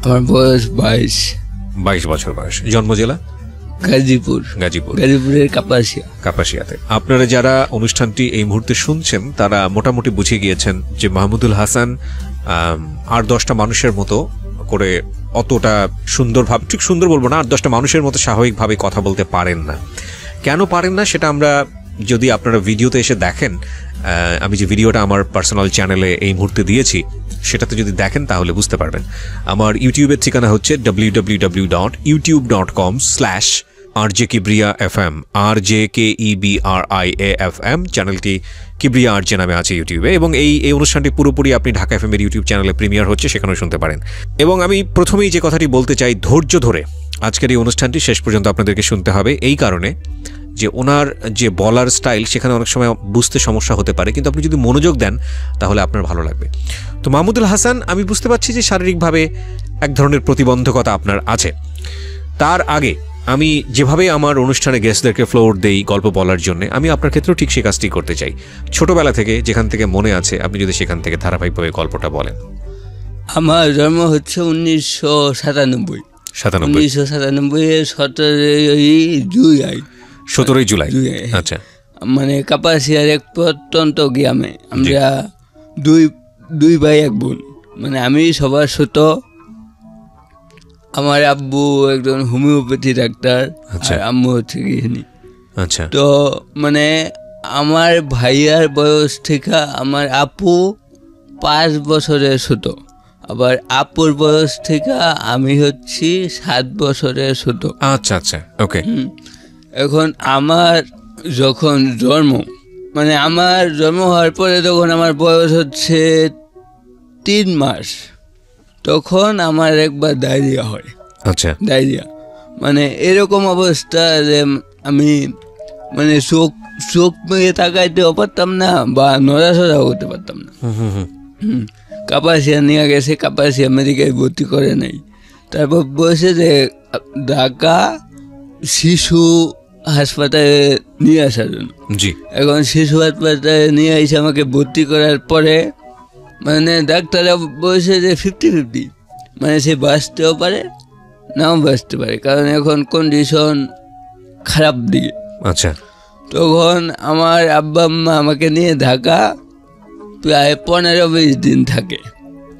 আমার বয়স 22। 22 বছর বয়স। জন্ম জেলা গাজীপুরের কাপাসিয়াতে। আপনারা যারা অনুষ্ঠানটি এই মুহূর্তে শুনছেন তারা মোটামুটি বুঝে গিয়েছেন যে মাহমুদুল হাসান আর 10টা মানুষের মতো করে অতটা সুন্দরভাবে, ঠিক সুন্দর বলবো না, আর 10টা মানুষের মতো স্বাভাবিকভাবে কথা বলতে পারেন না। কেন পারেন না সেটা আমরা যদি আপনারা ভিডিওতে এসে দেখেন, আমি যে ভিডিওটা আমার পার্সোনাল চ্যানেলে এই মুহূর্তে দিয়েছি সেটাতে যদি দেখেন তাহলে বুঝতে পারবেন। আমার ইউটিউবের ঠিকানা হচ্ছে www.youtube.com/RJKibriya FM, RJKEBRIAFM। চ্যানেলটি কিবরিয়া আরজে নামে আছে ইউটিউবে, এবং এই অনুষ্ঠানটি পুরোপুরি আপনি ঢাকা FM এর ইউটিউব চ্যানেলে প্রিমিয়ার হচ্ছে, সেখানেও শুনতে পারেন। এবং আমি প্রথমেই যে কথাটি বলতে চাই, ধৈর্য ধরে আজকের এই অনুষ্ঠানটি শেষ পর্যন্ত আপনাদেরকে শুনতে হবে, এই কারণে যে ওনার যে বলার স্টাইল সেখানে অনেক সময় বুঝতে সমস্যা হতে পারে, কিন্তু আপনি যদি মনোযোগ দেন তাহলে আপনার ভালো লাগবে। তো মাহমুদুল হাসান, আমি বুঝতে পারছি যে শারীরিকভাবে এক ধরনের প্রতিবন্ধকতা আপনার আছে। তার আগে আমি যেভাবে আমার অনুষ্ঠানে গেস্টদেরকে ফ্লোর দেই গল্প বলার জন্য, আমি আপনার ক্ষেত্রেও ঠিক সে কাজটি করতে চাই। ছোটবেলা থেকে যেখান থেকে মনে আছে আপনি যদি সেখান থেকে ধারাবাহিকভাবে গল্পটা বলেন। আমার জন্ম হচ্ছে 1997। 17ই জুলাই। আচ্ছা, মানে কাপাসিয়ার এক প্রত্যন্ত গ্রামে আমরা দুই ভাই এক বোন। মানে আমি সবার ছোট। আমার আব্বু একজন হোমিওপ্যাথি ডাক্তার, আর আম্মু হচ্ছে গৃহিণী। আচ্ছা, তো মানে আমার ভাইয়ার বয়স থেকে আমার আপু 5 বছরের ছোট, আবার আপুর বয়স থেকে আমি হচ্ছি 7 বছরের ছোট। আচ্ছা আচ্ছা, ওকে। এখন আমার যখন জন্ম, মানে আমার জন্ম হওয়ার পরে যখন আমার বয়স হচ্ছে 3 মাস, তখন আমার একবার ডায়রিয়া হয়। আচ্ছা, ডায়রিয়া মানে এরকম অবস্থা যে আমি মানে চোখ মেয়ে তাকাইতেও পারতাম না বা নড়াচড়াও করতে পারতাম না। কাপাসিয়া নিয়ে গেছে, কাপাসিয়া মেডিকেল ভর্তি করে নাই। তারপর বলছে যে ঢাকা শিশু হাসপাতালে নিয়ে আসার জন্য। এখন শিশু হাসপাতালে নিয়ে এসে আমাকে ভর্তি করার পরে মানে ডাক্তাররা বলছে যে 50-50, মানে সে বাঁচতেও পারে নাও বাঁচতে পারে, কারণ এখন কন্ডিশন খারাপ দিকে। আচ্ছা, তখন আমার আব্বা আম্মা আমাকে নিয়ে ঢাকা প্রায় 15-20 দিন থাকে।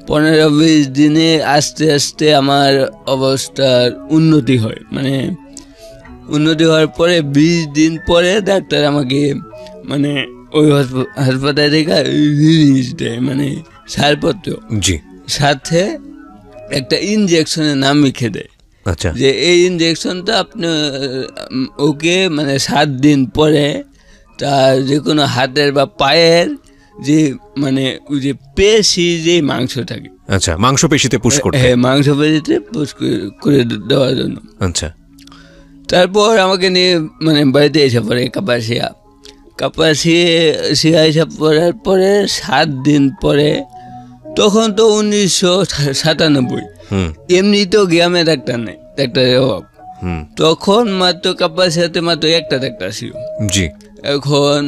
15-20 দিনে আস্তে আস্তে আমার অবস্থার উন্নতি হয়। মানে উন্নতি হওয়ার পরে 20 দিন পরে ডাক্তার আমাকে মানে ওই হাসপাতাল থেকে রিলিজ দেয়, মানে ছাড়পত্র, সাথে একটা ইনজেকশনের নাম লিখে দেয়। আচ্ছা, যে এই ইনজেকশনটা আপনি ওকে মানে 7 দিন পরে তার যে কোনো হাতের বা পায়ের যে মানে ওই যে পেশি যে মাংস থাকে, আচ্ছা, মাংসপেশিতে পুশ করতে, হ্যাঁ মাংসপেশিতে পুশ করে দেওয়ার জন্য। আচ্ছা, তারপর আমাকে নিয়ে মানে বাড়িতে এসে পড়ে কাপাসিয়া এসে পড়ার পরে 7 দিন পরে, তখন তো 1997, এমনিতেও গ্রামে ডাক্তার নেই, ডাক্তারের অভাব। তখন মাত্র কাপাসিয়াতে মাত্র একটা ডাক্তার ছিল। এখন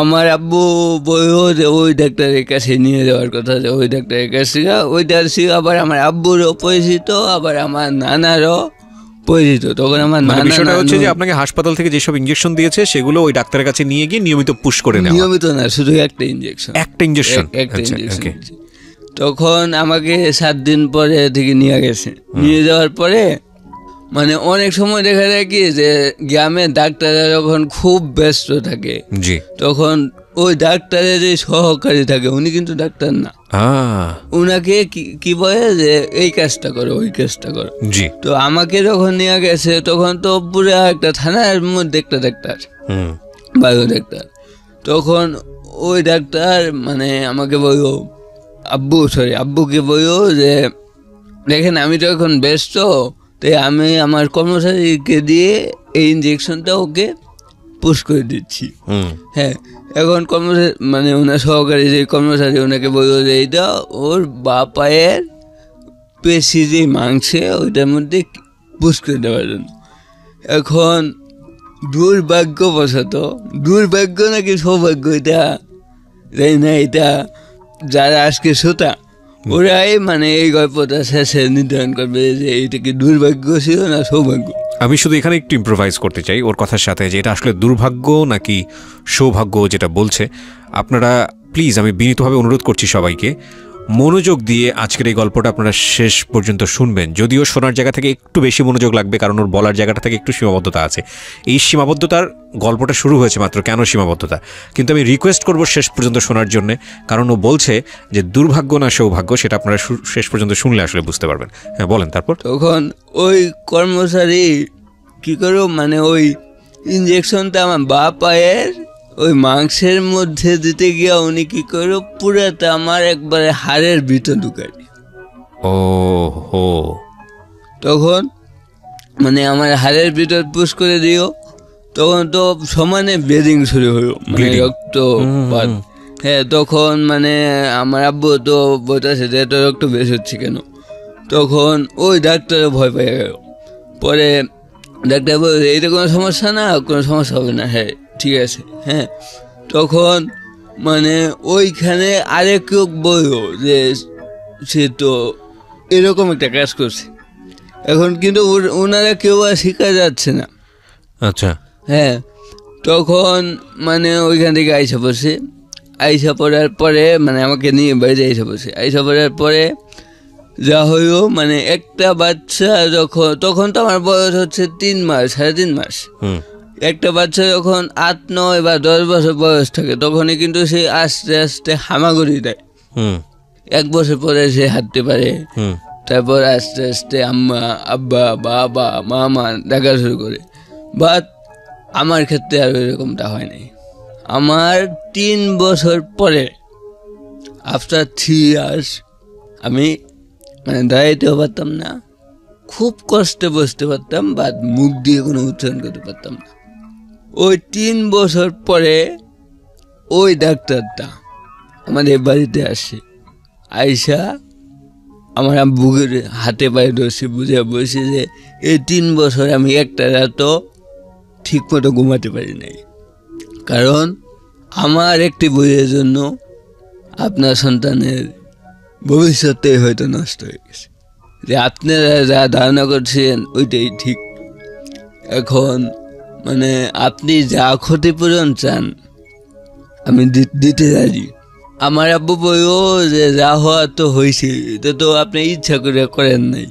আমার আব্বু বলল যে ওই ডাক্তারের কাছে নিয়ে যাওয়ার কথা, যে ওই ডাক্তারের কাছে ওইটা ছিল আবার আমার আব্বুরও পরিচিত, আবার আমার নানারও পরিচিত। তখন আমার বিষয়টা হচ্ছে যে আপনাকে হাসপাতাল থেকে যেসব ইনজেকশন দিয়েছে সেগুলো ওই ডাক্তারের কাছে নিয়ে গিয়ে নিয়মিত পুশ করে নেওয়া। নিয়মিত না, শুধু একটা ইনজেকশন। তখন আমাকে 7 দিন পরে থেকে নিয়ে গেছে। নিয়ে যাওয়ার পরে মানে অনেক সময় দেখা যায় কি যে গ্রামে ডাক্তাররা যখন খুব ব্যস্ত থাকে, তখন ওই ডাক্তারের যে সহকারী থাকে উনি কিন্তু ডাক্তার না, উনাকে কি বলে যে এই কাজটা করো ওই কাজটা করো। তো আমাকে যখন নিয়ে গেছে তখন তো পুরো একটা থানার মধ্যে একটা ডাক্তার, বায়ু ডাক্তার। তখন ওই ডাক্তার মানে আমাকে বললো, আব্বুকে বললো যে দেখেন আমি তো এখন ব্যস্ত, তাই আমি আমার কর্মচারীকে দিয়ে এই ইনজেকশনটা ওকে পুশ করে দিচ্ছি। হ্যাঁ, এখন কর্মচারী মানে ওনার সহকারী যে কর্মচারী ওনাকে বললো যে এইটা ওর বা পায়ের পেশি যে মাংসে ওইটার মধ্যে পুশ করে দেওয়ার জন্য। এখন দুর্ভাগ্য নাকি সৌভাগ্য এটা জানি না, এটা যারা আজকে শ্রোতা ওরাই মানে এই গল্পটা শেষে নির্ধারণ করবে যে এটা কি দুর্ভাগ্য ছিল না সৌভাগ্য। আমি শুধু এখানে একটু ইম্প্রোভাইজ করতে চাই ওর কথার সাথে, যে এটা আসলে দুর্ভাগ্য নাকি সৌভাগ্য যেটা বলছে, আপনারা প্লিজ, আমি বিনীতভাবে অনুরোধ করছি সবাইকে, মনোযোগ দিয়ে আজকের এই গল্পটা আপনারা শেষ পর্যন্ত শুনবেন। যদিও শোনার জায়গা থেকে একটু বেশি মনোযোগ লাগবে, কারণ ওর বলার জায়গাটা থেকে একটু সীমাবদ্ধতা আছে। এই সীমাবদ্ধতার গল্পটা শুরু হয়েছে মাত্র, কেন সীমাবদ্ধতা, কিন্তু আমি রিকোয়েস্ট করব শেষ পর্যন্ত শোনার জন্যে, কারণ ও বলছে যে দুর্ভাগ্য না সৌভাগ্য, সেটা আপনারা শেষ পর্যন্ত শুনলে আসলে বুঝতে পারবেন। হ্যাঁ বলেন। তারপর তখন ওই কর্মচারী কী করো, মানে ওই ইঞ্জেকশনটা আমার বাঁ পায়ের ওই মাংসের মধ্যে দিতে গিয়া উনি কী করো, পুরাটা আমার একবারে হাড়ের ভিতর ঢুকাই। ও হো। তখন মানে আমার হাড়ের ভিতর পুশ করে দিও, তখন তো সমানে ব্লিডিং শুরু হলো, মানে রক্তপাত। হ্যাঁ, তখন মানে আমার আব্বু তো বলতেছে যে এত রক্ত বেশ হচ্ছে কেন। তখন ওই ডাক্তারও ভয় পেয়ে গেল। পরে ডাক্তার বলছে এটা কোনো সমস্যা না, কোনো সমস্যা হবে না। হ্যাঁ ঠিক আছে। হ্যাঁ, তখন মানে ওইখানে আরেক লোক বলল যে সে তো এরকম একটা কাজ করছে। এখন কিন্তু ওনারা কেউ আর শেখা যাচ্ছে না। আচ্ছা। হ্যাঁ, তখন মানে ওইখান থেকে আইসা পড়ার পরে মানে আমাকে নিয়ে বাইরে আইসা পড়ার পরে যা হইল, মানে একটা বাচ্চা তখন তো আমার বয়স হচ্ছে 3 মাস, 3.5 মাস। একটা বাচ্চা যখন 8, 9 বা 10 বছর বয়স থাকে, তখনই কিন্তু সে আস্তে আস্তে হামাগুড়ি দেয়। 1 বছর পরে সে হাঁটতে পারে, তারপর আস্তে আস্তে আম্মা, আব্বা, বাবা, মামা দেখা শুরু করে। বাট আমার ক্ষেত্রে আর এরকমটা হয় নাই। আমার 3 বছর পরে, আফটার 3 ইয়ার্স, আমি মানে দাঁড়াইতেও পারতাম না, খুব কষ্টে বসতে পারতাম, বা মুখ দিয়ে কোনো উচ্চারণ করতে পারতাম না। ওই 3 বছর পরে ওই ডাক্তারটা আমাদের বাড়িতে আসে, আইসা আমার বুকের হাতে পায়ে ধরছে, বুঝে বলছে যে এই 3 বছর আমি একটা রাতও ঠিক মতো ঘুমাতে পারি নাই, কারণ আমার একটি বইয়ের জন্য আপনার সন্তানের ভবিষ্যতে হয়তো নষ্ট হয়ে গেছে। যে আপনারা যা ধারণা করছেন ওইটাই ঠিক। এখন মানে আপনি যা ক্ষতিপূরণ চান আমি দিতে রাজি। আমার আব্বু বইও যে যা হওয়ার তো হয়েছে, এটা তো আপনি ইচ্ছা করে করেন নাই।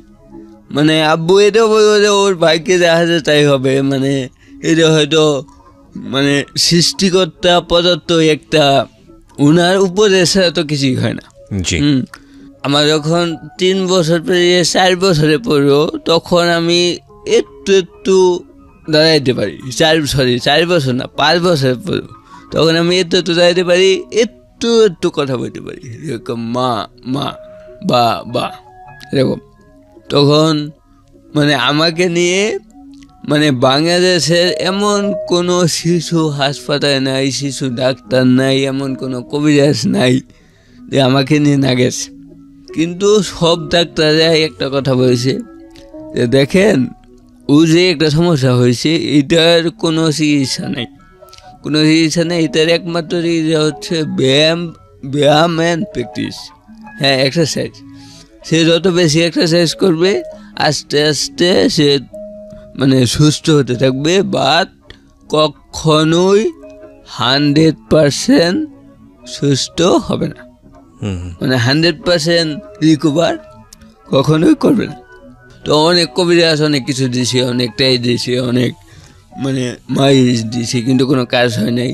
মানে আব্বু এটাও বলবো যে ওর ভাইকে দেখা যায় তাই হবে, মানে এটা হয়তো মানে সৃষ্টিকর্তা প্রদত্ত একটা, উনার উপরে ছাড়া তো কিছুই হয় না। আমার যখন 3 বছর পেরিয়ে 4 বছরে পড়লো, তখন আমি একটু দাঁড়াইতে পারি। 4 বছর না, 5 বছরে পড়লো, তখন আমি একটু দাঁড়াইতে পারি, একটু কথা বলতে পারি, এরকম মা মা বা এরকম। তখন মানে আমাকে নিয়ে মানে বাংলাদেশের এমন কোনো শিশু হাসপাতাল নাই, শিশু ডাক্তার নাই, এমন কোনো কবিরাজ নাই যে আমাকে নিয়ে না গেছে। কিন্তু সব ডাক্তাররা একটা কথা বলেছে যে দেখেন, ও যে একটা সমস্যা হয়েছে এটার কোনো চিকিৎসা নেই, এটার একমাত্র চিকিৎসা হচ্ছে ব্যায়াম অ্যান্ড প্র্যাকটিস। হ্যাঁ, এক্সারসাইজ। সে যত বেশি এক্সারসাইজ করবে আস্তে আস্তে সে মানে সুস্থ হতে থাকবে, বাট কখনোই 100% সুস্থ হবে না, মানে 100% রিকভার কখনোই করবে না। তো অনেক কবিরাজ অনেক কিছু দিয়েছে, অনেকটাই দিয়েছে, অনেক মানে মাইজ দিয়েছে, কিন্তু কোনো কাজ হয় নাই।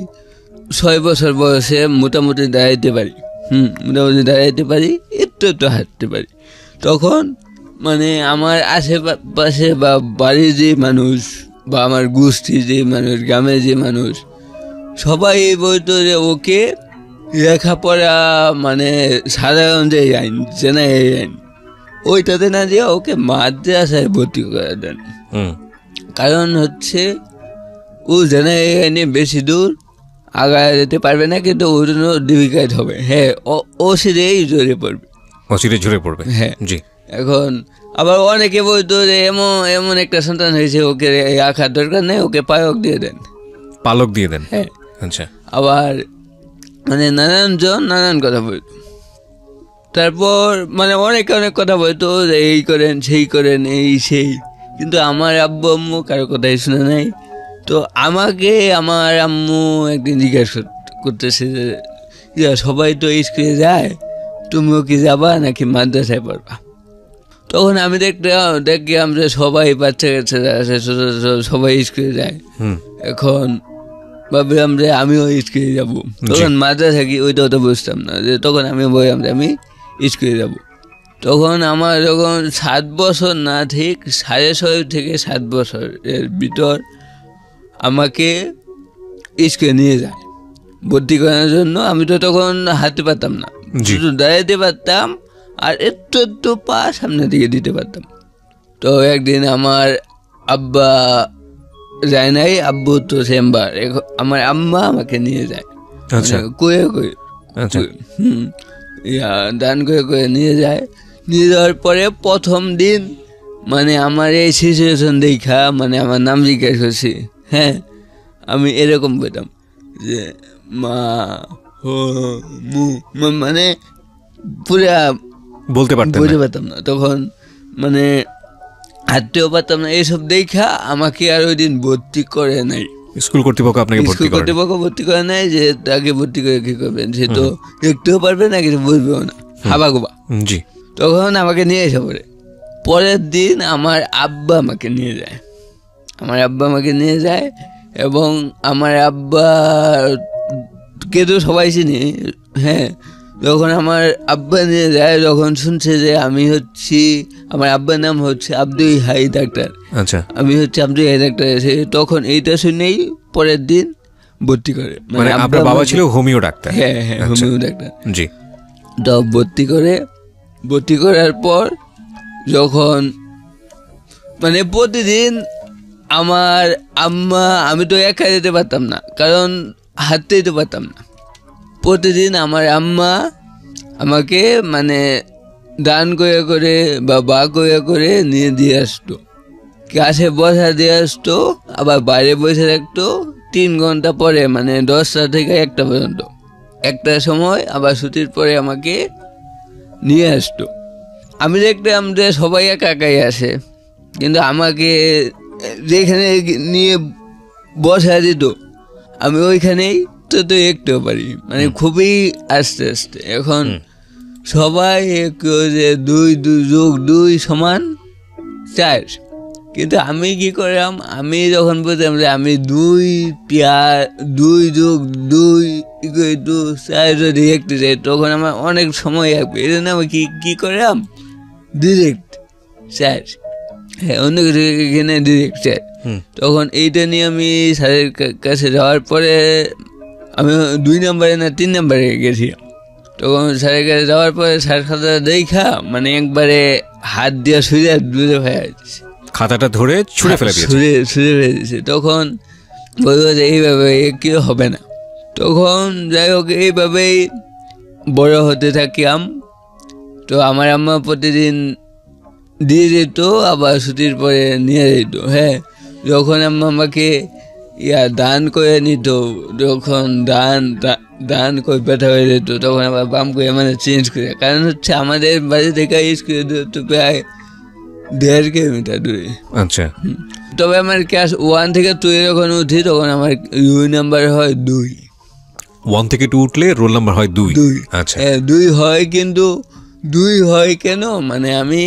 6 বছর বয়সে মোটামুটি দাঁড়াইতে পারি, একটু হাঁটতে পারি। তখন মানে আমার আশেপাশে বা বাড়ির যে মানুষ বা আমার গোষ্ঠীর যে মানুষ, গ্রামের যে মানুষ, সবাই বলতো যে ওকে লেখাপড়া মানে সাধারণ যে আইন, জেনারেল আইন, ওইটাতে না দিয়ে ওকে মাদ্রাসায় ভর্তি করে দেন। কারণ হচ্ছে ও জেনারেল আইনে বেশি দূর আগায় যেতে পারবে না, কিন্তু ওর জন্য ডিফিকাল্ট হবে। হ্যাঁ, অচিরেই ঝরে পড়বে। হ্যাঁ জি। এখন আবার অনেকে বলতো যে এমন একটা সন্তান হয়েছে, ওকে রাখার দরকার নেই, ওকে পালক দিয়ে দেন। হ্যাঁ, আচ্ছা। আবার মানে নানান কথা বলত। তারপর মানে অনেক কথা বলতো যে এই করেন সেই করেন এই সেই, কিন্তু আমার আব্বু আম্মু কারো কথাই শুনে নাই। তো আমাকে আমার আম্মু একদিন জিজ্ঞাসা করতেছে যে সবাই তো স্কুলে যায়, তুমিও কি যাবা নাকি মাদ্রাসায় পড়বা? তখন আমি দেখলাম যে সবাই বাচ্চা কাচ্চা আছে সবাই স্কুলে যায়, এখন ভাবলাম যে আমিও স্কুলে যাবো। তখন মাদ্রাসা কি ওইটা তো বুঝতাম না, যে তখন আমি বললাম যে আমি স্কুলে যাব। তখন আমার যখন 7 বছর না, ঠিক 6.5 থেকে 7 বছরের ভিতর আমাকে স্কুলে নিয়ে যায় ভর্তি করার জন্য। আমি তো তখন হাঁটতে পারতাম না, শুধু দাঁড়াইতে পারতাম আর একটু পা সামনের দিকে দিতে পারতাম। তো একদিন আমার আব্বা যায় নাই, আব্বু তো চেম্বার, আমার আম্মা আমাকে নিয়ে যায় কয়ে দান করে নিয়ে যায়। নিয়ে যাওয়ার পরে প্রথম দিন মানে আমার এই সিচুয়েশন দেখা মানে আমার নাম জিজ্ঞাসা করছি, হ্যাঁ আমি এরকম বলতাম যে মা হো মু, মানে পুরা বলতে পারতাম না, তখন মানে হাঁটতেও পারতাম না। এইসব দেখা আমাকে আর ওই দিন ভর্তি করে নাই, স্কুল কর্তৃপক্ষ আপনাকে ভর্তি করে নাই, যে তাকে ভর্তি করে কি করবেন, সে তো দেখতেও পারবে না, কিছু বুঝবেও না, হাবাগোবা। জি, তখন আমাকে নিয়ে এসে পরের দিন আমার আব্বা আমাকে নিয়ে যায়, এবং আমার আব্বাকে তো সবাই চিনি, হ্যাঁ। যখন আমার আব্বা নিয়ে যায়, যখন শুনছে যে আমি হচ্ছি, আমার আব্বার নাম হচ্ছে আব্দুল হাই ডাক্তার, আচ্ছা, আমি হচ্ছে আব্দুল হাই ডাক্তার, তখন এইটা শুনেই পরের দিন ভর্তি করে। মানে আপনার বাবা ছিল হোমিও ডাক্তার? হ্যাঁ, হোমিও ডাক্তার। জি। তো ভর্তি করার পর যখন মানে প্রতিদিন আমার আম্মা, আমি তো একা যেতে পারতাম না কারণ হাঁটতেই তো পারতাম না, প্রতিদিন আমার আম্মা আমাকে মানে দান করে বা করে নিয়ে দিয়ে আসতো, ক্লাসে বসা দিয়ে আসতো, আবার বাইরে বসে রাখতো 3 ঘন্টা পরে, মানে 10টা থেকে 1টা পর্যন্ত, 1টার সময় আবার ছুটির পরে আমাকে নিয়ে আসতো। আমি দেখতাম যে সবাই একাই আসে, কিন্তু আমাকে যেখানে নিয়ে বসা দিত আমি ওইখানেই তো একটু পারি, মানে খুবই আস্তে আস্তে। এখন সবাই যে 2+2 = 4, কিন্তু আমি কি করলাম, আমি যখন বলতাম যে আমি 2+2=4 যদি দেখতে চাই, তখন আমার অনেক সময় লাগবে, এই জন্য আমি কি করলাম ডিরেক্ট 4, হ্যাঁ, অন্য কিছু এখানে ডিরেক্ট 4। তখন এইটা নিয়ে আমি স্যারের কাছে যাওয়ার পরে আমি 2 নম্বরে না 3 নম্বরে গেছি। তখন স্যারের কাছে যাওয়ার পরে স্যার খাতা দেখা মানে একবারে হাত দিয়ে দূরে হয়ে যাচ্ছে, খাতাটা ধরে ছুঁড়ে ফেলে দিয়েছে। তখন বলবো যে এইভাবে কেউ হবে না। তখন যাই হোক এইভাবেই বড় হতে থাকলাম। তো আমার আম্মা প্রতিদিন দিয়ে যেত, আবার ছুটির পরে নিয়ে যেত। হ্যাঁ, যখন আম্মা আমাকে দান করে নিত, যখন দান করে ব্যথা হয়ে যেত, তখন আবার বাম করে মানে চেঞ্জ করে, কারণ হচ্ছে আমাদের বাড়ি থেকে স্কুলে তো প্রায় 1.5 কিলোমিটার দূরে। আচ্ছা। তবে আমার ক্লাস 1 থেকে 2 যখন উঠি, তখন আমার রোল নাম্বার হয় 2। 1 থেকে 2 উঠলে রোল নাম্বার হয় 2। আচ্ছা, 2 হয়, কিন্তু 2 হয় কেন, মানে আমি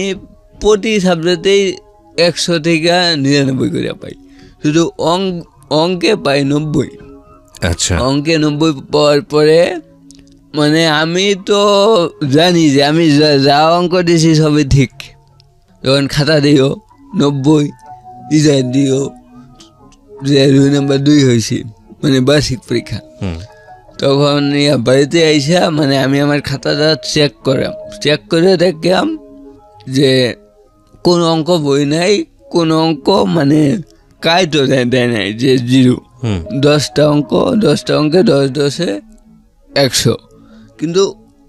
প্রতি সাবজেক্টেই 100 থেকে 99 করে পাই, শুধু অঙ্কে পাই 90। আচ্ছা, অঙ্কে 90 পাওয়ার পরে মানে আমি তো জানি যে আমি যা অঙ্ক দিয়েছি সবই ঠিক। যখন খাতা দিও 90, রিজাল্ট দিও যে রোল নাম্বার 2 হয়েছি, মানে বার্ষিক পরীক্ষা, তখন বাড়িতে আইসা মানে আমি আমার খাতাটা চেক করে দেখলাম যে কোন অঙ্ক বই নাই, কোন অঙ্ক মানে কাইতো দেয় নাই, যে 0। 10টা অঙ্কে 10 100। কিন্তু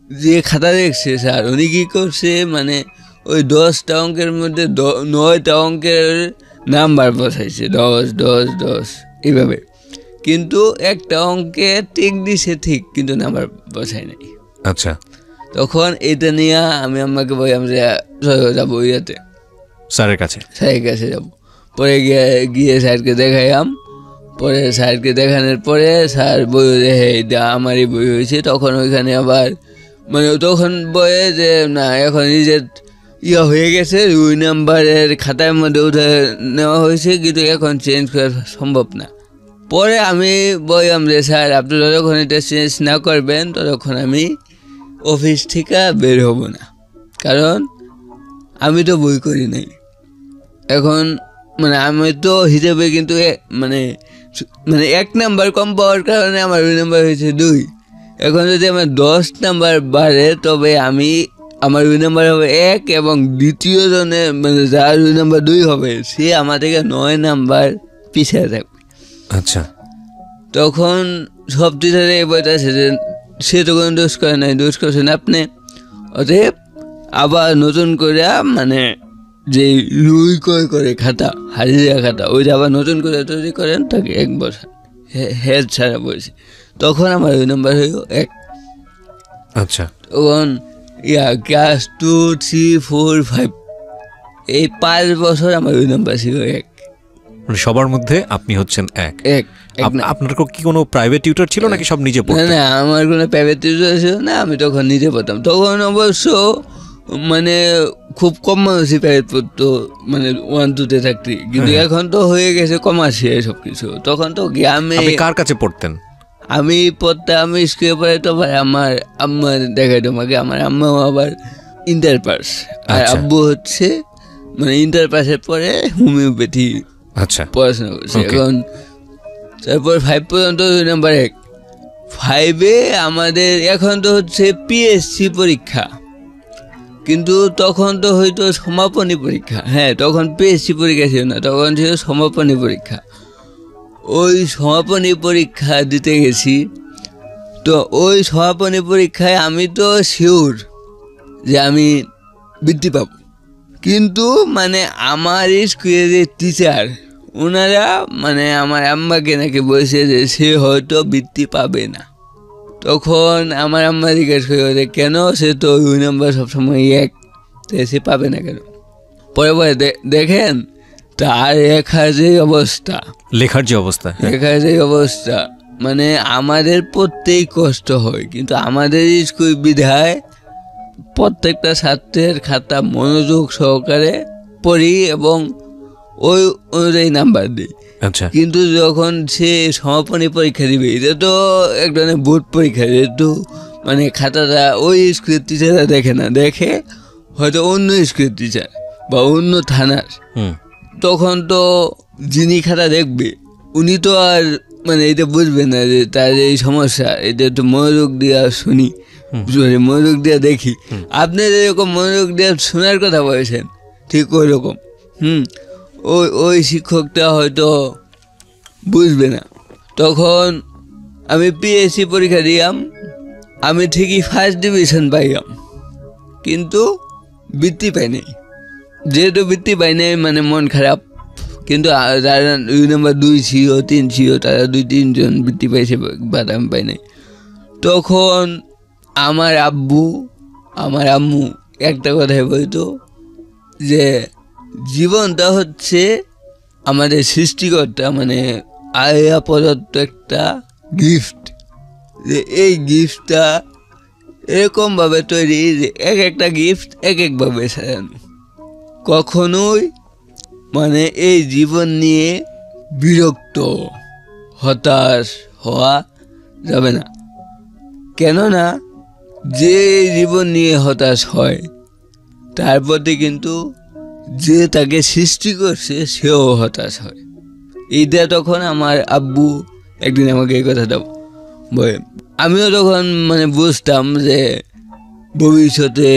যে খাতা দেখছে স্যার, উনি কী করছে, মানে ওই 10টা অঙ্কের মধ্যে 9টা অঙ্কের নাম্বার বসাইছে, 10 10 10 এইভাবে, কিন্তু একটা অঙ্কে টিক দিছে ঠিক, কিন্তু নাম্বার বসায় নাই। আচ্ছা। তখন এটা নিয়ে আমি আম্মাকে বললাম যে যাবো ইয়াতে স্যারের কাছে যাবো। পরে গিয়ে স্যারকে দেখাইলাম। পরে স্যারকে দেখানোর পরে স্যার বই এটা আমারই বই হয়েছে। তখন ওইখানে আবার মানে তখন বয়ে যে না এখন নিজের হয়ে গেছে, 2 নাম্বারের খাতার মধ্যে উঠে নেওয়া হয়েছে, কিন্তু এখন চেঞ্জ করা সম্ভব না। পরে আমি বললাম যে স্যার আপনি যতক্ষণ এটা চেঞ্জ না করবেন ততক্ষণ আমি অফিস থেকে বের হব না, কারণ আমি তো বই করি নাই। এখন মানে আমি তো হিসেবে কিন্তু মানে 1 নাম্বার কম পাওয়ার কারণে আমার 2 নাম্বার হয়েছে 2। এখন যদি আমার 10 নাম্বার বাড়ে তবে আমার 2 নাম্বার হবে 1 এবং দ্বিতীয় জনে মানে যার 2 নাম্বার 2 হবে সে আমার থেকে 9 নাম্বার পিছিয়ে থাকবে। আচ্ছা, তখন সব টিচারে বলতেছে যে সে তো কোনো দোষ করে নাই, দোষ করছেন আপনি। অতএব আবার নতুন করে মানে যে রুই করে খাতা হাজিরা খাতা ওইটা আবার নতুন করে তৈরি করেন, তাকে 1 বছর হেড ছাড়া বলছে। তখন আমার 2 নাম্বার হইল 1। আচ্ছা, তখন ক্লাস 2, 3, 4, 5 এই 5 বছর আমার 2 নাম্বার ছিল 1। মানে সবার মধ্যে আপনি হচ্ছেন 1। আপনার কি কোনো প্রাইভেট টিউটর ছিল নাকি সব নিজে পড়তেন? না, আমার কোনো প্রাইভেট টিউটর ছিল না, আমি তখন নিজে পড়তাম। তখন অবশ্য মানে খুব কম মানুষই প্রাইভেট পড়তো, মানে 1, 2-তে থাকতে, কিন্তু এখন তো হয়ে গেছে কমার্শিয়াল সব কিছু। তখন তো গ্রামে। আপনি কার কাছে পড়তেন? আমি পড়তাম স্কুলে পড়ে তো ভাই আমার আম্মা দেখাই তোমাকে, আমার আম্মাও আবার ইন্টার পাস, আর আব্বু হচ্ছে মানে ইন্টার পাসের পরে হোমিওপ্যাথি পড়াশোনা করছে। এখন তারপর 5 পর্যন্ত 2 নাম্বার 1। 5-এ আমাদের এখন তো হচ্ছে পিএসসি পরীক্ষা, কিন্তু তখন তো হয়তো সমাপনী পরীক্ষা। হ্যাঁ, তখন পিএসসি পরীক্ষা ছিল না, তখন ছিল সমাপনী পরীক্ষা। ওই সমাপনী পরীক্ষা দিতে গেছি। তো ওই সমাপনী পরীক্ষায় আমি তো শিওর যে আমি বৃত্তি পাব, কিন্তু মানে আমার স্কুলের যে টিচার ওনারা মানে আমার আম্মাকে নাকি বলছে যে সে হয়তো বৃত্তি পাবে না। তখন আমার আম্মা জিজ্ঞেস করে কেন, সে তো 2 নাম্বার সবসময় 1, সে পাবে না কেন? পরে দেখেন তার লেখার যে অবস্থা মানে আমাদের পড়তেই কষ্ট হয়, কিন্তু আমাদের স্কুল বিধায় প্রত্যেকটা ছাত্রের খাতা মনোযোগ সহকারে পড়ি এবং ওই অনুযায়ী নাম্বার দিই। আচ্ছা, কিন্তু যখন সে সমাপনী পরীক্ষা দিবে, এটা তো এক ধরনের বোর্ড পরীক্ষা, যেহেতু মানে খাতাটা ওই স্কুলের টিচাররা দেখে না, দেখে হয়তো অন্য স্কুলের টিচার বা অন্য থানার। তখন তো যিনি খাতা দেখবে উনি তো আর মানে এটা বুঝবে না যে তার এই সমস্যা, এটা একটু মনোযোগ দিয়া শুনি, মনোযোগ দিয়া দেখি। আপনি যেরকম মনোযোগ দিয়া শোনার কথা বলেছেন ঠিক ওই রকম ওই শিক্ষকটা হয়তো বুঝবে না। তখন আমি পিএসসি পরীক্ষা দিলাম, আমি ঠিকই 1st ডিভিশন পাইলাম, কিন্তু বৃত্তি পাই নাই। যেহেতু বৃত্তি পাই নাই মানে মন খারাপ, কিন্তু যারা 2 নাম্বার 2 ছিল 3 ছিল তারা 2-3 জন বৃত্তি পাইছে, বাট আমি পাই নাই। তখন আমার আম্মু একটা কথাই বলতো যে জীবনটা হচ্ছে আমাদের সৃষ্টিকর্তা মানে আয়া প্রদত্ত একটা গিফট, যে এই গিফটটা এরকমভাবে তৈরি যে একটা গিফট একভাবে সাজানো। কখনোই মানে এই জীবন নিয়ে বিরক্ত হতাশ হওয়া যাবে না, কেননা যে জীবন নিয়ে হতাশ হয় তার প্রতি কিন্তু যে তাকে সৃষ্টি করছে সেও হতাশ হয়। এইটা তখন আমার আব্বু একদিন আমাকে এই কথাটা বলে। আমিও তখন মানে বুঝতাম যে ভবিষ্যতে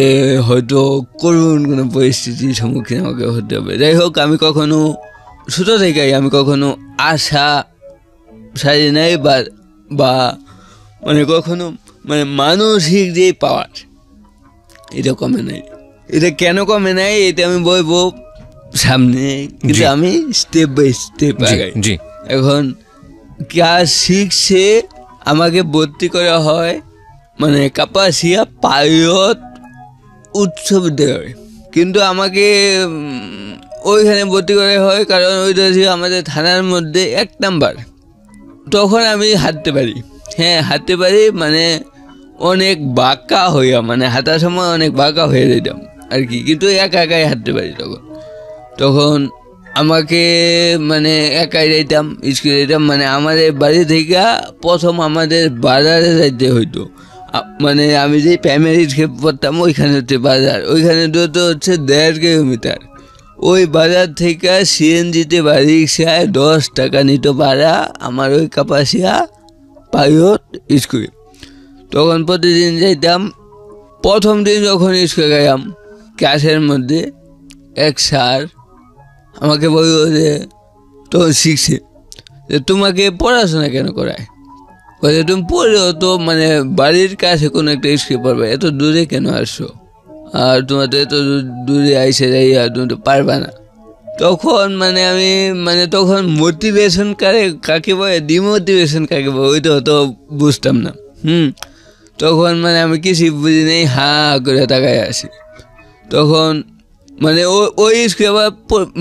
হয়তো করুণ কোনো পরিস্থিতির সম্মুখীন আমাকে হতে হবে। যাই হোক, আমি কখনো ছোটো থেকেই আমি কখনো আশা সারি নাই বা মানে কখনো মানে মানসিক যে পাওয়ার এটা কমে নাই। এটা কেন কমে নাই এটা আমি বলবো সামনে, কিন্তু আমি স্টেপ বাই স্টেপ আগাই। এখন ক্লাস 6-এ আমাকে ভর্তি করা হয় মানে কাপাসিয়া পাইলট উচ্চ বিদ্যালয়, কিন্তু আমাকে ওইখানে ভর্তি করা হয় কারণ ওইটা ছিল আমাদের থানার মধ্যে 1 নাম্বার। তখন আমি হাঁটতে পারি, হ্যাঁ হাঁটতে পারি, মানে অনেক বাঁকা হইয়া, মানে হাঁটার সময় অনেক বাঁকা হয়ে যেতাম আর কি, কিন্তু একাই হাঁটতে পারি। তখন আমাকে মানে একাই যাইতাম স্কুলে যেতাম, মানে আমাদের বাড়ি থেকে প্রথম আমাদের বাজারে যাইতে হইতো, মানে আমি যে প্রাইমারি স্কুলে পড়তাম ওইখানে হচ্ছে বাজার, ওইখানে দূরত্ব হচ্ছে 1.5 কিলোমিটার। ওই বাজার থেকে সিএনজিতে বা রিক্সায় 10 টাকা নিত ভাড়া আমার ওই কাপাসিয়া পাইলট স্কুলে। তখন প্রতিদিন যাইতাম। প্রথম দিন যখন স্কুলে গেলাম, ক্লাসের মধ্যে এক স্যার আমাকে বলল যে তো শিখছে যে তোমাকে পড়াশোনা কেন করায়, বলে তুমি পড়েও তো মানে বাড়ির কাছে কোনো একটা স্কুলে পড়বে, এত দূরে কেন আসছো, আর তোমার তো এত দূরে আইসে যাইয়া তুমি তো পারবা না। তখন মানে আমি মানে তখন মোটিভেশন কাকে বলে ডিমোটিভেশন কাকে বলে ওইটা তো বুঝতাম না। তখন মানে আমি কিছু বুঝি নেই, হাঁ করে তাকায় আসি। তখন মানে ওই স্কুলে আবার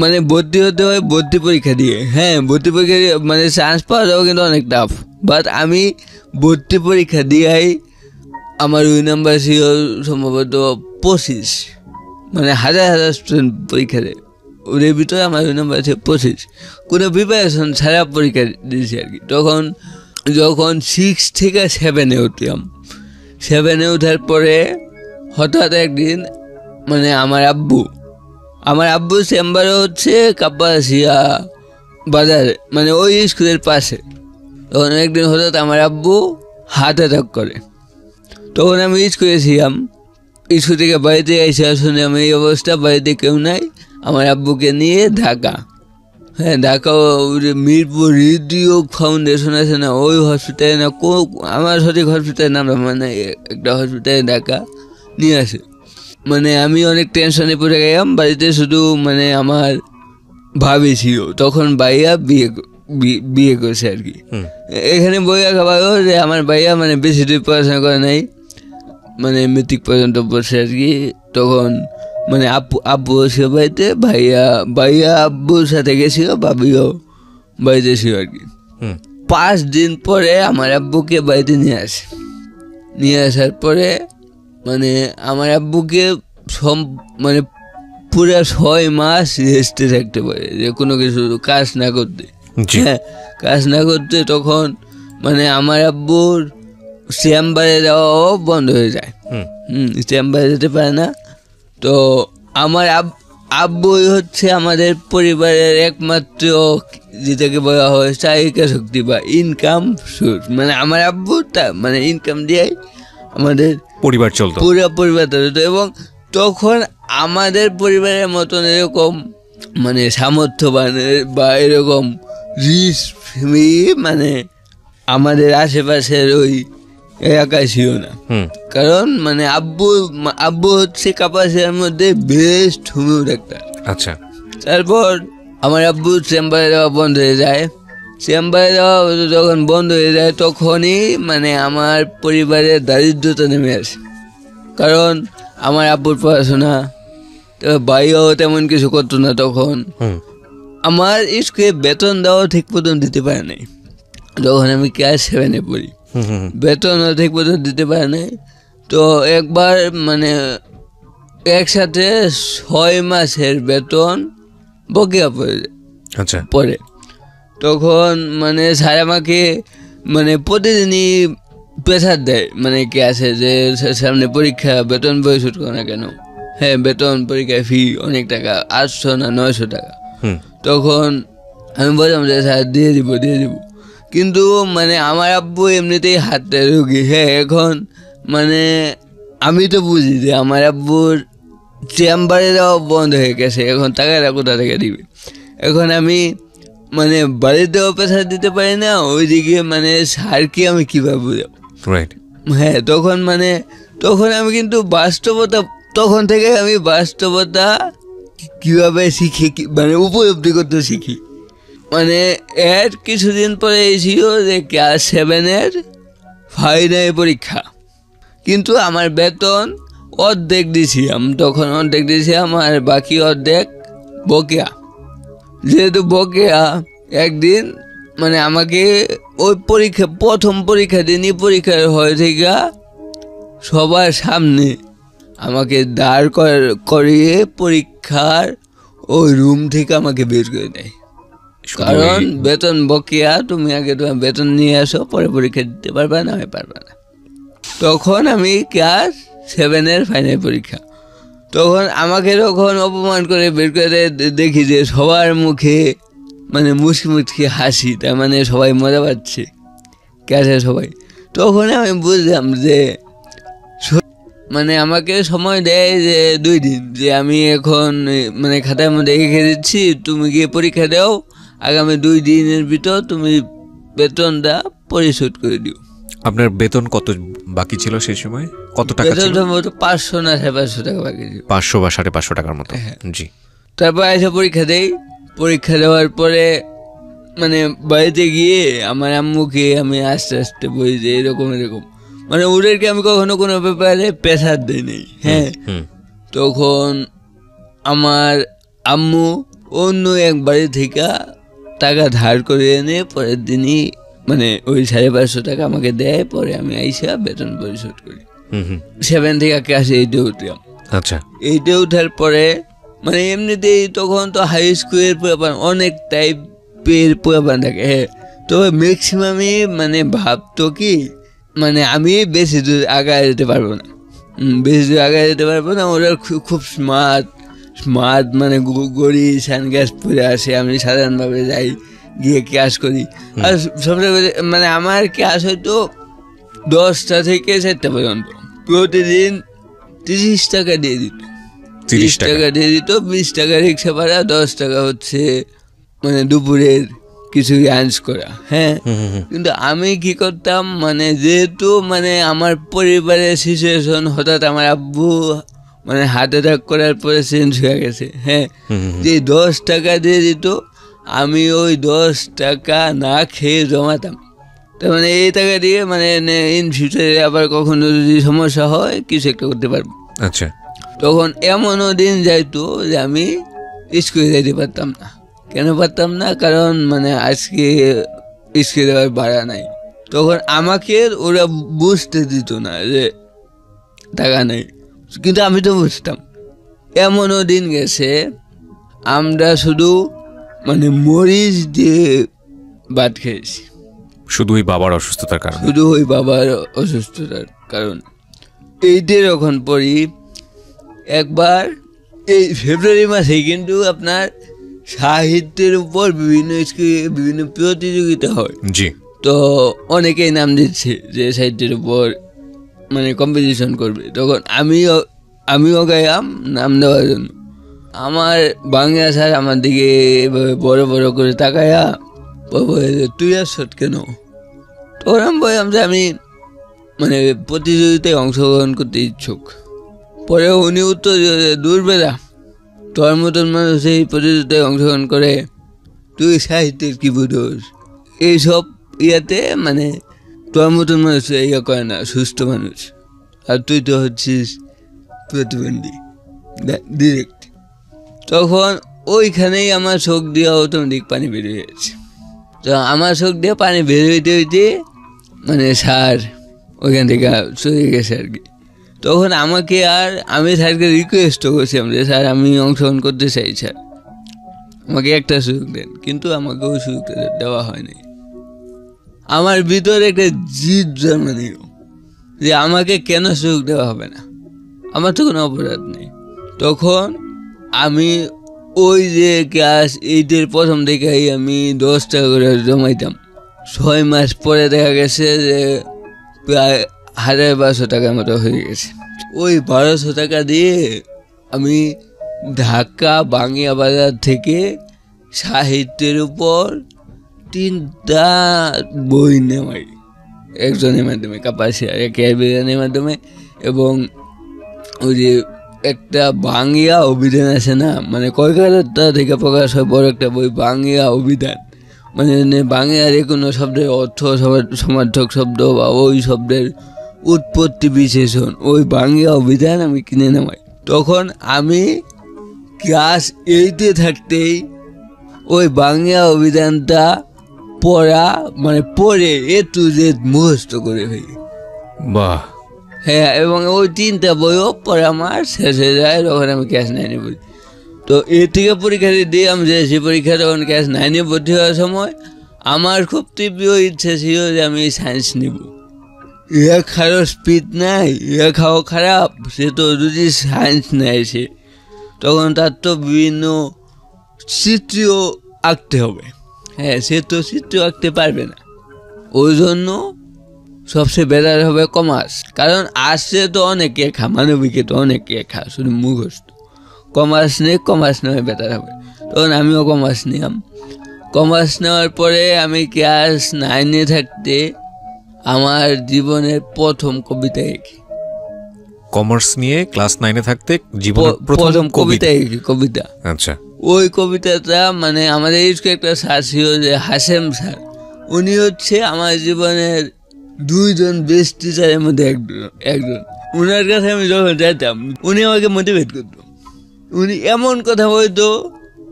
মানে ভর্তি হতে হয় ভর্তি পরীক্ষা দিয়ে, হ্যাঁ ভর্তি পরীক্ষা দিয়ে মানে চান্স পাওয়া যাবে কিন্তু অনেক টাফ, বাট আমি ভর্তি পরীক্ষা দিয়েই আমার ওই নাম্বার ছিল সম্ভবত 25, মানে 1000 স্টুডেন্ট পরীক্ষা দেয়, ওর ভিতরে আমার ওই নাম্বার আছে 25, কোনো প্রিপারেশন ছাড়া পরীক্ষা দিয়েছি আর কি। তখন যখন 6 থেকে 7-এ উঠলাম, 7-এ ওঠার পরে হঠাৎ একদিন মানে আমার আব্বু চেম্বারে হচ্ছে কাপাসিয়া বাজারে, মানে ওই স্কুলের পাশে। তখন একদিন হঠাৎ আমার আব্বু হার্ট অ্যাটাক করে। তখন আমি স্কুলে ছিলাম, স্কুল থেকে বাড়িতে এসে শুনে আমি এই অবস্থা, বাড়িতে কেউ নাই, আমার আব্বুকে নিয়ে ঢাকা, হ্যাঁ ঢাকা মিরপুর হৃদরোগ ফাউন্ডেশন আছে না, ওই হসপিটালে না আমার সঠিক হসপিটালের নাম মানে একটা হসপিটালে ঢাকা নিয়ে আসে। মানে আমি অনেক টেনশনে পড়ে গেলাম। বাড়িতে শুধু মানে আমার ভাবি ছিল, তখন ভাইয়া বিয়ে করছে আর কি। এখানে বইয়া খাবার যে আমার ভাইয়া মানে বেশি দূর পড়াশোনা করে নাই, মানে মেট্রিক পর্যন্ত পড়ছে আর কি। তখন মানে আব্বু ছিল বাড়িতে, ভাইয়া আব্বুর সাথে গেছিল, ভাবিও বাড়িতে ছিল আর কি। 5 দিন পরে আমার আব্বুকে বাড়িতে নিয়ে আসার পরে মানে আমার আব্বুকে মানে পুরো 6 মাস রেস্টে থাকতে পারে, যে কোনো কিছু কাজ না করতে, হ্যাঁ কাজ না করতে। তখন মানে আমার আব্বুর চেম্বারে যাওয়াও বন্ধ হয়ে যায়, চেম্বারে যেতে পারে না। তো আমার আব্বুই হচ্ছে আমাদের পরিবারের একমাত্র যেটাকে বলা হয় চাহিদা শক্তি বা ইনকাম সোর্স, মানে আমার আব্বু মানে ইনকাম দিয়েই আমাদের পরিবার চলতো, পুরো পরিবার চলতো। এবং তখন আমাদের পরিবারের মতন এরকম মানে সামর্থ্যবান বা এরকম রিচ ফ্যামিলি মানে আমাদের আশেপাশের ওই এলাকায় ছিল না, কারণ মানে আব্বু হচ্ছে কাপাসিয়ার মধ্যে বেস্ট হোমিও ডাক্তার। আচ্ছা, তারপর আমার আব্বু চেম্বারে যাওয়া বন্ধ হয়ে যায়। চেম্বারে যাওয়া যখন বন্ধ হয়ে যায় তখনই মানে আমার পরিবারের দারিদ্রতা নেমে আসে, কারণ আমার আব্বুর পড়াশোনা, ভাইও তেমন কিছু করতো না। তখন আমার স্কুলে বেতন দেওয়া ঠিক মতন দিতে পারে নাই, যখন আমি ক্লাস 7-এ পড়ি, বেতনও ঠিক মতন দিতে পারে নাই। তো একবার মানে একসাথে 6 মাসের বেতন বকেয়া পড়ে যায়। আচ্ছা, পরে তখন মানে স্যার আমাকে মানে প্রতিদিনই প্রেশার দেয়, মানে ক্লাসে যে সামনে পরীক্ষা, বেতন পরিশোধ করো না কেন, হ্যাঁ বেতন পরীক্ষায় ফি অনেক টাকা, 800 না 900 টাকা। তখন আমি বললাম যে স্যার দিয়ে দিব। কিন্তু মানে আমার আব্বু এমনিতেই হাতে রুগী, হ্যাঁ এখন মানে আমি তো বুঝি যে আমার আব্বুর চেম্বারে যাওয়া বন্ধ হয়ে গেছে, এখন টাকাটা কোথা থেকে দিবে। এখন আমি মানে বাড়িতেও প্রেশার দিতে পারি না, ওইদিকে মানে স্যারকে আমি কীভাবে বুঝাবো, রাইট? হ্যাঁ তখন আমি কিন্তু তখন থেকে আমি বাস্তবতা কীভাবে শিখি, মানে উপলব্ধি করতে শিখি। মানে এর কিছুদিন পরে ছিল যে ক্লাস 7-এর ফাইনাল পরীক্ষা। কিন্তু আমার বেতন অর্ধেক দিছিলাম, তখন অর্ধেক দিছিলাম, আর বাকি অর্ধেক বকেয়া। যেহেতু বকেয়া, একদিন মানে আমাকে ওই পরীক্ষা, প্রথম পরীক্ষা দিনই পরীক্ষার হয়ে থেকে সবার সামনে আমাকে দাঁড় করিয়ে পরীক্ষার ওই রুম থেকে আমাকে বের করে দেয়। কারণ বেতন বকেয়া, তুমি আগে তোমার বেতন নিয়ে আসো, পরে পরীক্ষা দিতে পারবা না, পারবা না। তখন আমি ক্লাস 7-এর ফাইনাল পরীক্ষা, তখন আমাকে যখন অপমান করে বের করে দেখি যে সবার মুখে মানে মুচকি হাসি, তার মানে সবাই মজা পাচ্ছে ক্লাসে সবাই, তখন আমি বুঝলাম যে মানে আমাকে সময় দেয় যে 2 দিন, যে আমি এখন মানে খাতার মধ্যে লিখে দিচ্ছি, তুমি গিয়ে পরীক্ষা দাও, আগামী 2 দিনের ভিতর তুমি বেতনটা পরিশোধ করে দিও। আপনার বেতন কত বাকি ছিল সেই সময়? কত টাকা ছিল? 500 না 550 টাকা বাকি ছিল। 500 বা 550 টাকার মতো। জি। তারপর এসে পরীক্ষা দেই। পরীক্ষা দেওয়ার পরে মানে বাড়িতে গিয়ে আমার আম্মুকে আমি আস্তে আস্তে বলি যে এরকম মানে ওদেরকে আমি কখনো কোনো ব্যাপারে প্রেশার দিই নাই। হ্যাঁ, তখন আমার আম্মু অন্য এক বাড়ি থেকে টাকা ধার করে এনে পরের দিনই মানে ওই 550 টাকা আমাকে দেয়, পরে আমি আইসা বেতন পরিশোধ করি। 7 থেকে ক্লাসে 8-এ উঠলাম। আচ্ছা, 8-এ উঠার পরে মানে এমনিতেই তখন তো হাই স্কুলের পোলাপান অনেক টাইপের পোলাপান থাকে। হ্যাঁ, তবে ম্যাক্সিমামই মানে ভাবতো কি মানে আমি বেশি দূর আগায় যেতে পারবো না, ওরা খুব স্মার্ট মানে গড়ি সানগ্লাস পরে আসে, আমি সাধারণভাবে যাই, গিয়ে ক্লাস করি। আর সবচেয়ে মানে আমার ক্লাস হয়তো 10টা থেকে 4টা পর্যন্ত, প্রতিদিন 30 টাকা দিয়ে দিত। 30 টাকা দিয়ে দিত, 20 টাকা রিক্সা ভাড়া, 10 টাকা হচ্ছে মানে দুপুরের কিছু লাঞ্চ করা। হ্যাঁ, কিন্তু আমি কি করতাম মানে যেহেতু মানে আমার পরিবারের সিচুয়েশন, হঠাৎ আমার আব্বু মানে হার্ট অ্যাটাক করার পরে চেঞ্জ হয়ে গেছে। হ্যাঁ, যে 10 টাকা দিয়ে দিত, আমি ওই 10 টাকা না খেয়ে জমাতাম। তার মানে এই টাকা দিয়ে মানে ইন ফিউচারে আবার কখনো যদি সমস্যা হয় কিছু একটা করতে পারবো। আচ্ছা, তখন এমনও দিন যাইতো যে আমি স্কুলে যাইতে পারতাম না। কেন পারতাম না? কারণ মানে আজকে স্কুলে যাওয়ার ভাড়া নাই। তখন আমাকে ওরা বুঝতে দিত না যে টাকা নেই, কিন্তু আমি তো বুঝতাম। এমনও দিন গেছে আমরা শুধু মানে মরিচ দিয়ে ভাত খেয়েছি, শুধু ওই বাবার অসুস্থতার কারণ। 8-এ যখন পড়ি, একবার এই ফেব্রুয়ারি মাসে কিন্তু আপনার সাহিত্যের উপর বিভিন্ন প্রতিযোগিতা হয়। জি। তো অনেকেই নাম দিচ্ছে যে সাহিত্যের উপর মানে কম্পিটিশন করবে। তখন আমিও গাইলাম নাম দেওয়ার জন্য। আমার বাংলা স্যার আমার দিকে বড় বড় করে তাকায়া তুই আসছ কেন? তখন আমি বললাম যে আমি মানে প্রতিযোগিতায় অংশগ্রহণ করতে ইচ্ছুক। পরে উনি উত্তর দূর বেড়া, তোর মতন মানুষ এই প্রতিযোগিতায় অংশগ্রহণ করে, তুই সাহিত্যের কি বুঝোস? এইসব ইয়াতে মানে তোর মতন মানুষ ইয়া করে না, সুস্থ মানুষ, আর তুই তো হচ্ছিস প্রতিবন্ধী ডিরেক্ট। তখন ওইখানেই আমার চোখ দিয়ে অটোমেটিক পানি বেরিয়ে গেছে। তো আমার চোখ দিয়ে পানি বের হইতে মানে স্যার ওইখান থেকে চলে গেছে আর কি। তখন আমাকে আমি স্যারকে রিকোয়েস্টও করছিলাম যে স্যার আমি অংশগ্রহণ করতে চাই, স্যার আমাকে একটা সুযোগ দেন, কিন্তু আমাকে ওই সুযোগটা দেওয়া হয়নি। আমার ভিতরে একটা জিদ জন্ম নিল যে আমাকে কেন সুযোগ দেওয়া হবে না, আমার তো কোনো অপরাধ নেই। তখন আমি ওই যে ক্লাস 8-এর প্রথম থেকেই আমি 10 টাকা করে জমাইতাম। 6 মাস পরে দেখা গেছে যে প্রায় 1200 টাকার মতো হয়ে গেছে। ওই 1200 টাকা দিয়ে আমি ঢাকা বাংলা বাজার থেকে সাহিত্যের উপর 3টা বই নেওয়াই, একজনের মাধ্যমে, কাপাসিয়া ক্যাবিনের মাধ্যমে, এবং ওই যে একটা বাংলা অভিধান আছে না, মানে কলকাতা থেকে প্রকাশ হয় বড় একটা বই, বাংলা অভিধান, মানে বাংলার যে কোনো শব্দের অর্থ, সমার্থক শব্দ বা ওই শব্দের উৎপত্তি বিশেষণ ওই বাংলা অভিধান আমি কিনে নামাই। তখন আমি ক্লাস 8-এ থাকতেই ওই বাংলা অভিধানটা পড়া মানে পড়ে একটু যে মুখস্থ করে ফেলি। বাহ। হ্যাঁ, এবং ওই 3টা বইও পরে আমার শেষ হয়ে যায় তখন আমি ক্লাস 9-এ পড়ি। তো এর থেকে পরীক্ষা দিয়ে আমি যে সেই পরীক্ষা তখন ক্লাস 9-এ ভর্তি হওয়ার সময় আমার খুব তীব্র ইচ্ছা ছিল যে আমি সায়েন্স নিব। লেখারও স্পিড নাই, লেখাও খারাপ, সে তো যদি সায়েন্স নেয় সে তখন তার তো বিভিন্ন চিত্রও আঁকতে হবে। হ্যাঁ, সে তো চিত্র আঁকতে পারবে না। ওই জন্য সবচেয়ে বেটার হবে কমার্স, কারণ আর্টসে তো অনেক লেখা, মানবিকে তো অনেক লেখা, শুধু মুখস্থ। কমার্স নেওয়া বেটার হবে। তখন আমিও কমার্স নিলাম। কমার্স নেওয়ার পরে আমি ক্লাস 9-এ থাকতে আমার জীবনের প্রথম কবিতা লিখি। কমার্স নিয়ে ক্লাস 9-এ থাকতে জীবনের প্রথম কবিতা লিখি। কবিতা, আচ্ছা। ওই কবিতাটা মানে আমাদের স্কুলে একটা স্যার ছিল যে হাসেম স্যার, উনি হচ্ছে আমার জীবনের 2জন বেস্ট টিচারের মধ্যে একজন। উনার কাছে আমি যখন যেতাম উনি আমাকে মোটিভেট করতো। উনি এমন কথা বলতো,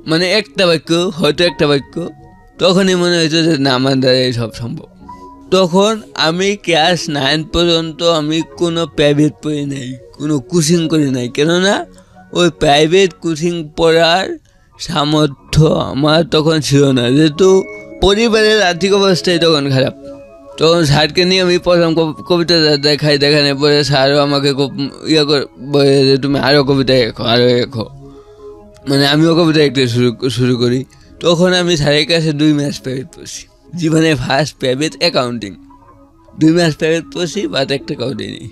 মানে একটা বাক্য, তখনই মনে হইতো যে না, আমার দ্বারা সব সম্ভব। তখন আমি ক্লাস 9 পর্যন্ত আমি কোনো প্রাইভেট পড়ি নাই, কোনো কোচিং করি নাই, কেননা ওই প্রাইভেট কোচিং পড়ার সামর্থ্য আমার তখন ছিল না, যেহেতু পরিবারের আর্থিক অবস্থাই তখন খারাপ। তখন স্যারকে নিয়ে আমি প্রথম কবিতা দেখানোর পরে স্যারও আমাকে খুব বলে যে তুমি আরও কবিতা লেখো, মানে আমিও কবিতা লিখতে শুরু করি। তখন আমি স্যারের কাছে 2 মাস প্রাইভেট পড়ছি, জীবনে ফার্স্ট প্রাইভেট অ্যাকাউন্টিং। 2 মাস প্রাইভেট পড়ছি, বাট 1 টাকাও দিইনি।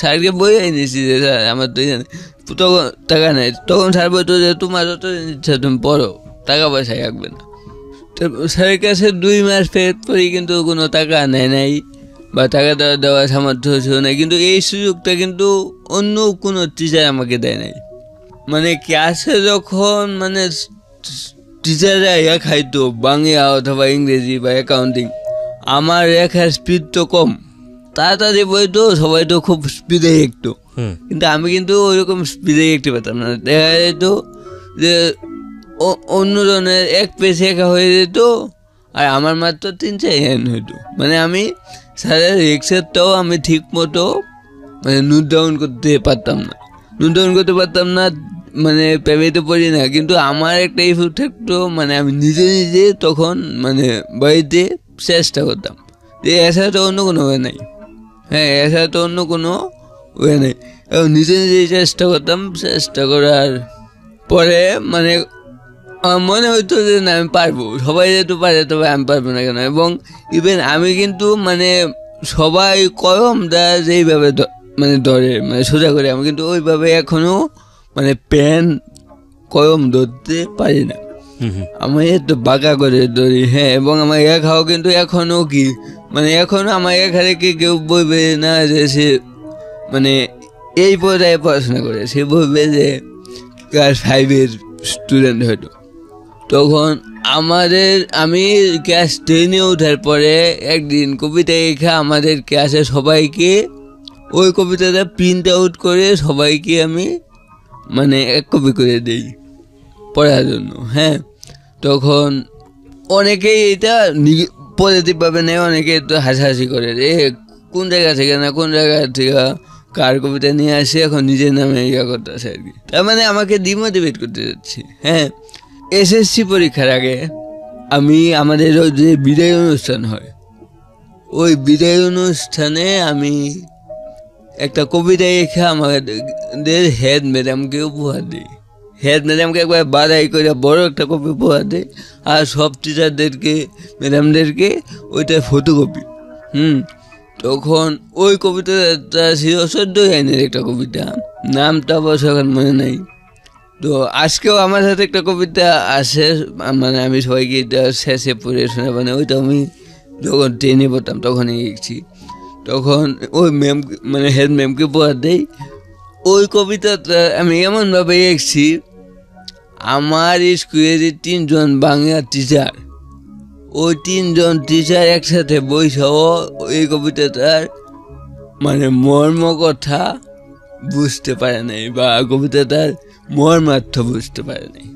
স্যারকে বই নিয়েছি যে স্যার আমার তো তখন টাকা নেই। তখন স্যার বলতো যে তোমার যত ইচ্ছা তুমি পড়ো, টাকা পয়সা রাখবে না। তো স্যারের কাছে 2 মাস প্রাইভেট পড়ি, কিন্তু কোনো টাকা নাই বা টাকা দেওয়ার সামর্থ্য ছিল না। কিন্তু এই সুযোগটা কিন্তু অন্য কোনো টিচার আমাকে দেয় নাই। মানে ক্লাসে যখন মানে টিচাররা লেখাইতো বাংলা অথবা ইংরেজি বা অ্যাকাউন্টিং, আমার লেখার স্পিড তো কম, তাড়াতাড়ি বইতো, সবাই তো খুব স্পিডে লিখতো, কিন্তু আমি কিন্তু ওইরকম স্পিডে লিখতে পারতাম না। দেখা যেত যে অন্যজনের 1 পেজ লেখা হয়ে যেত আর আমার মাত্র 3-4 লাইন হইতো। মানে আমি স্যারের লেকচারটাও আমি ঠিক মতো মানে নোট ডাউন করতে পারতাম না, মানে প্রাইভেটে পড়ি না। কিন্তু আমার একটা ইফেক্ট থাকতো, মানে আমি নিজে তখন মানে বাড়িতে চেষ্টা করতাম যে এছাড়া তো অন্য কোনো ওয়ে নাই। এবং নিজেই চেষ্টা করতাম। চেষ্টা করার পরে মানে আমার মনে হইতো যে না, আমি পারবো, সবাই যেহেতু পারে তবে আমি পারবো না কেন। এবং ইভেন আমি কিন্তু মানে সবাই কলমটা যেইভাবে মানে ধরে, মানে সোজা করে, আমি কিন্তু ওইভাবে এখনো মানে পেন কলম ধরতে পারি না, আমি একটু বাঁকা করে ধরি। হ্যাঁ, এবং আমার লেখাও কিন্তু এখনো মানে এখনো আমার লেখা রেখে কেউ বলবে না যে সে মানে এই পর্যায়ে পড়াশোনা করে, সে বলবে যে ক্লাস 5-এর স্টুডেন্ট হয়তো। তখন আমি ক্লাস 10-এ ওঠার পরে একদিন কবিতা লেখা আমাদের ক্লাসে সবাইকে ওই কবিতাটা প্রিন্ট আউট করে সবাইকে আমি মানে 1 কপি করে দিই পড়ার জন্য। হ্যাঁ, তখন অনেকেই এটা পজিটিভভাবে নেয়, অনেকে তো হাসাহাসি করে রে কোন জায়গা থেকে কার কবিতা নিয়ে আসে এখন নিজের নামে করতেছে আর কি। তার মানে আমাকে ডিমোটিভেট করতে যাচ্ছি। হ্যাঁ, এসএসসি পরীক্ষার আগে আমাদের যে বিদায় অনুষ্ঠান হয়, ওই বিদায় অনুষ্ঠানে আমি একটা কবিতা লিখে আমাদের হেড ম্যাডামকে উপহার দিই। হেড ম্যাডামকে একবার বাড়াই করে বড় একটা কপি উপহার দিই, আর সব টিচারদেরকে ম্যাডামদেরকে ওইটা ফটোকপি। তখন ওই কবিতাটা ছিল 14 লাইনের একটা কবিতা, নামটা অবশ্য এখন মনে নাই। তো আজকেও আমার সাথে একটা কবিতা আছে, মানে আমি সবাইকে এটা শেষে পড়ে শোনা, মানে ওইটা আমি যখন 10-এ পড়তাম তখনই লিখছি। তখন ওই ম্যাম মানে হেড ম্যামকে পড়া দেই। ওই কবিতাটা আমি এমনভাবে লিখছি, আমার স্কুলে যে 3জন বাংলা টিচার, ওই 3জন টিচার একসাথে বৈশাও এই কবিতাটার মানে মর্ম কথা বুঝতে পারে নাই বা কবিতাটার মর্মার্থ বুঝতে পারে নাই।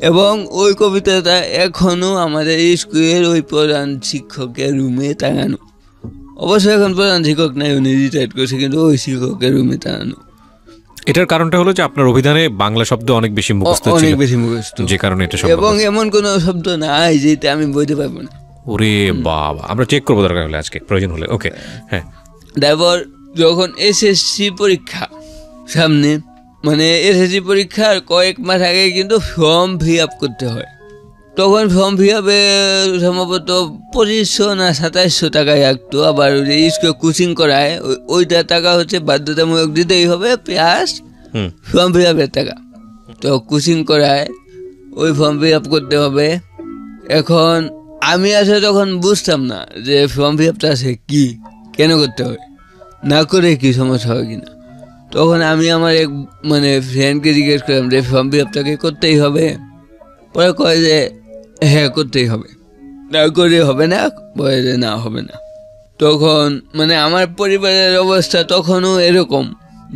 এবং ওই কবিতাটা এখনো আমাদের স্কুলের ওই প্রধান শিক্ষকের রুমে টাঙানো। অবশ্যই এখন প্রধান শিক্ষক নাই, উনি রিটায়ার্ড করছে, কিন্তু ওই শিক্ষকের রুমে টাঙানো। এটার কারণটা হলো যে আপনার অভিধানে বাংলা শব্দ অনেক বেশি মুখস্থ ছিল, অনেক বেশি মুখস্থ, যে কারণে এটা এবং এমন কোনো শব্দ নাই যেটা আমি বলতে পারবো না। ওরে বাবা, আমরা চেক করবো দরকার হলে, আজকে প্রয়োজন হলে। ওকে, হ্যাঁ। তারপর যখন এসএসসি পরীক্ষা সামনে, মানে এসএসসি পরীক্ষার কয়েক মাস আগে কিন্তু ফর্ম ফিল আপ করতে হয়। তখন ফর্ম ফিল আপে সম্ভবত 2500 না 2700 টাকায় একটু, আবার স্কুলে কোচিং করায় ওইটা টাকা হচ্ছে বাধ্যতামূলক দিতেই হবে, প্লাস ফর্ম ফিল আপের টাকা। তো কোচিং করায় ওই ফর্ম ফিল আপ করতে হবে। এখন আমি আসলে তখন বুঝতাম না যে ফর্ম ফিল আপটা আছে কি, কেন করতে হয়, না করে কি সমস্যা হয় কিনা। তখন আমি আমার এক মানে ফ্রেন্ডকে জিজ্ঞেস করলাম যে ফর্ম ফিল আপটাকে করতেই হবে? পরে কয় যে হ্যাঁ করতেই হবে, না করে হবে না, বলে যে না হবে না। তখন মানে আমার পরিবারের অবস্থা তখনও এরকম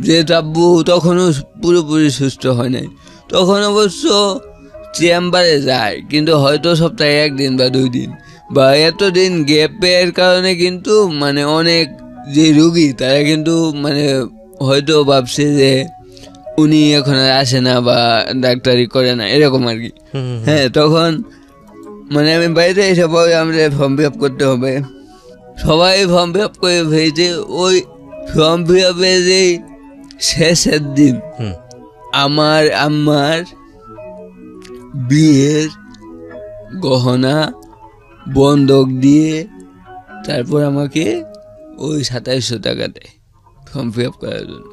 যে আব্বু তখনও পুরোপুরি সুস্থ হয় নাই। তখন অবশ্য চেম্বারে যায়, কিন্তু হয়তো সপ্তাহে 1 দিন বা 2 দিন, বা এতদিন গ্যাপের কারণে কিন্তু মানে অনেক যে রুগী তারা কিন্তু মানে হয়তো ভাবছে যে উনি এখন আর আসে না বা ডাক্তারি করে না, এরকম আর কি। হ্যাঁ, তখন মানে আমি বাড়িতে এসে পরে আমাদের ফর্ম ফিল আপ করতে হবে। সবাই ফর্ম ফিল আপ করে ফেলেছে। ওই ফর্ম ফিল আপের যে শেষের দিন আমার আম্মার বিয়ের গহনা বন্ধক দিয়ে তারপর আমাকে ওই 2700 টাকা দেয় ফর্ম ফিল আপ করার জন্য।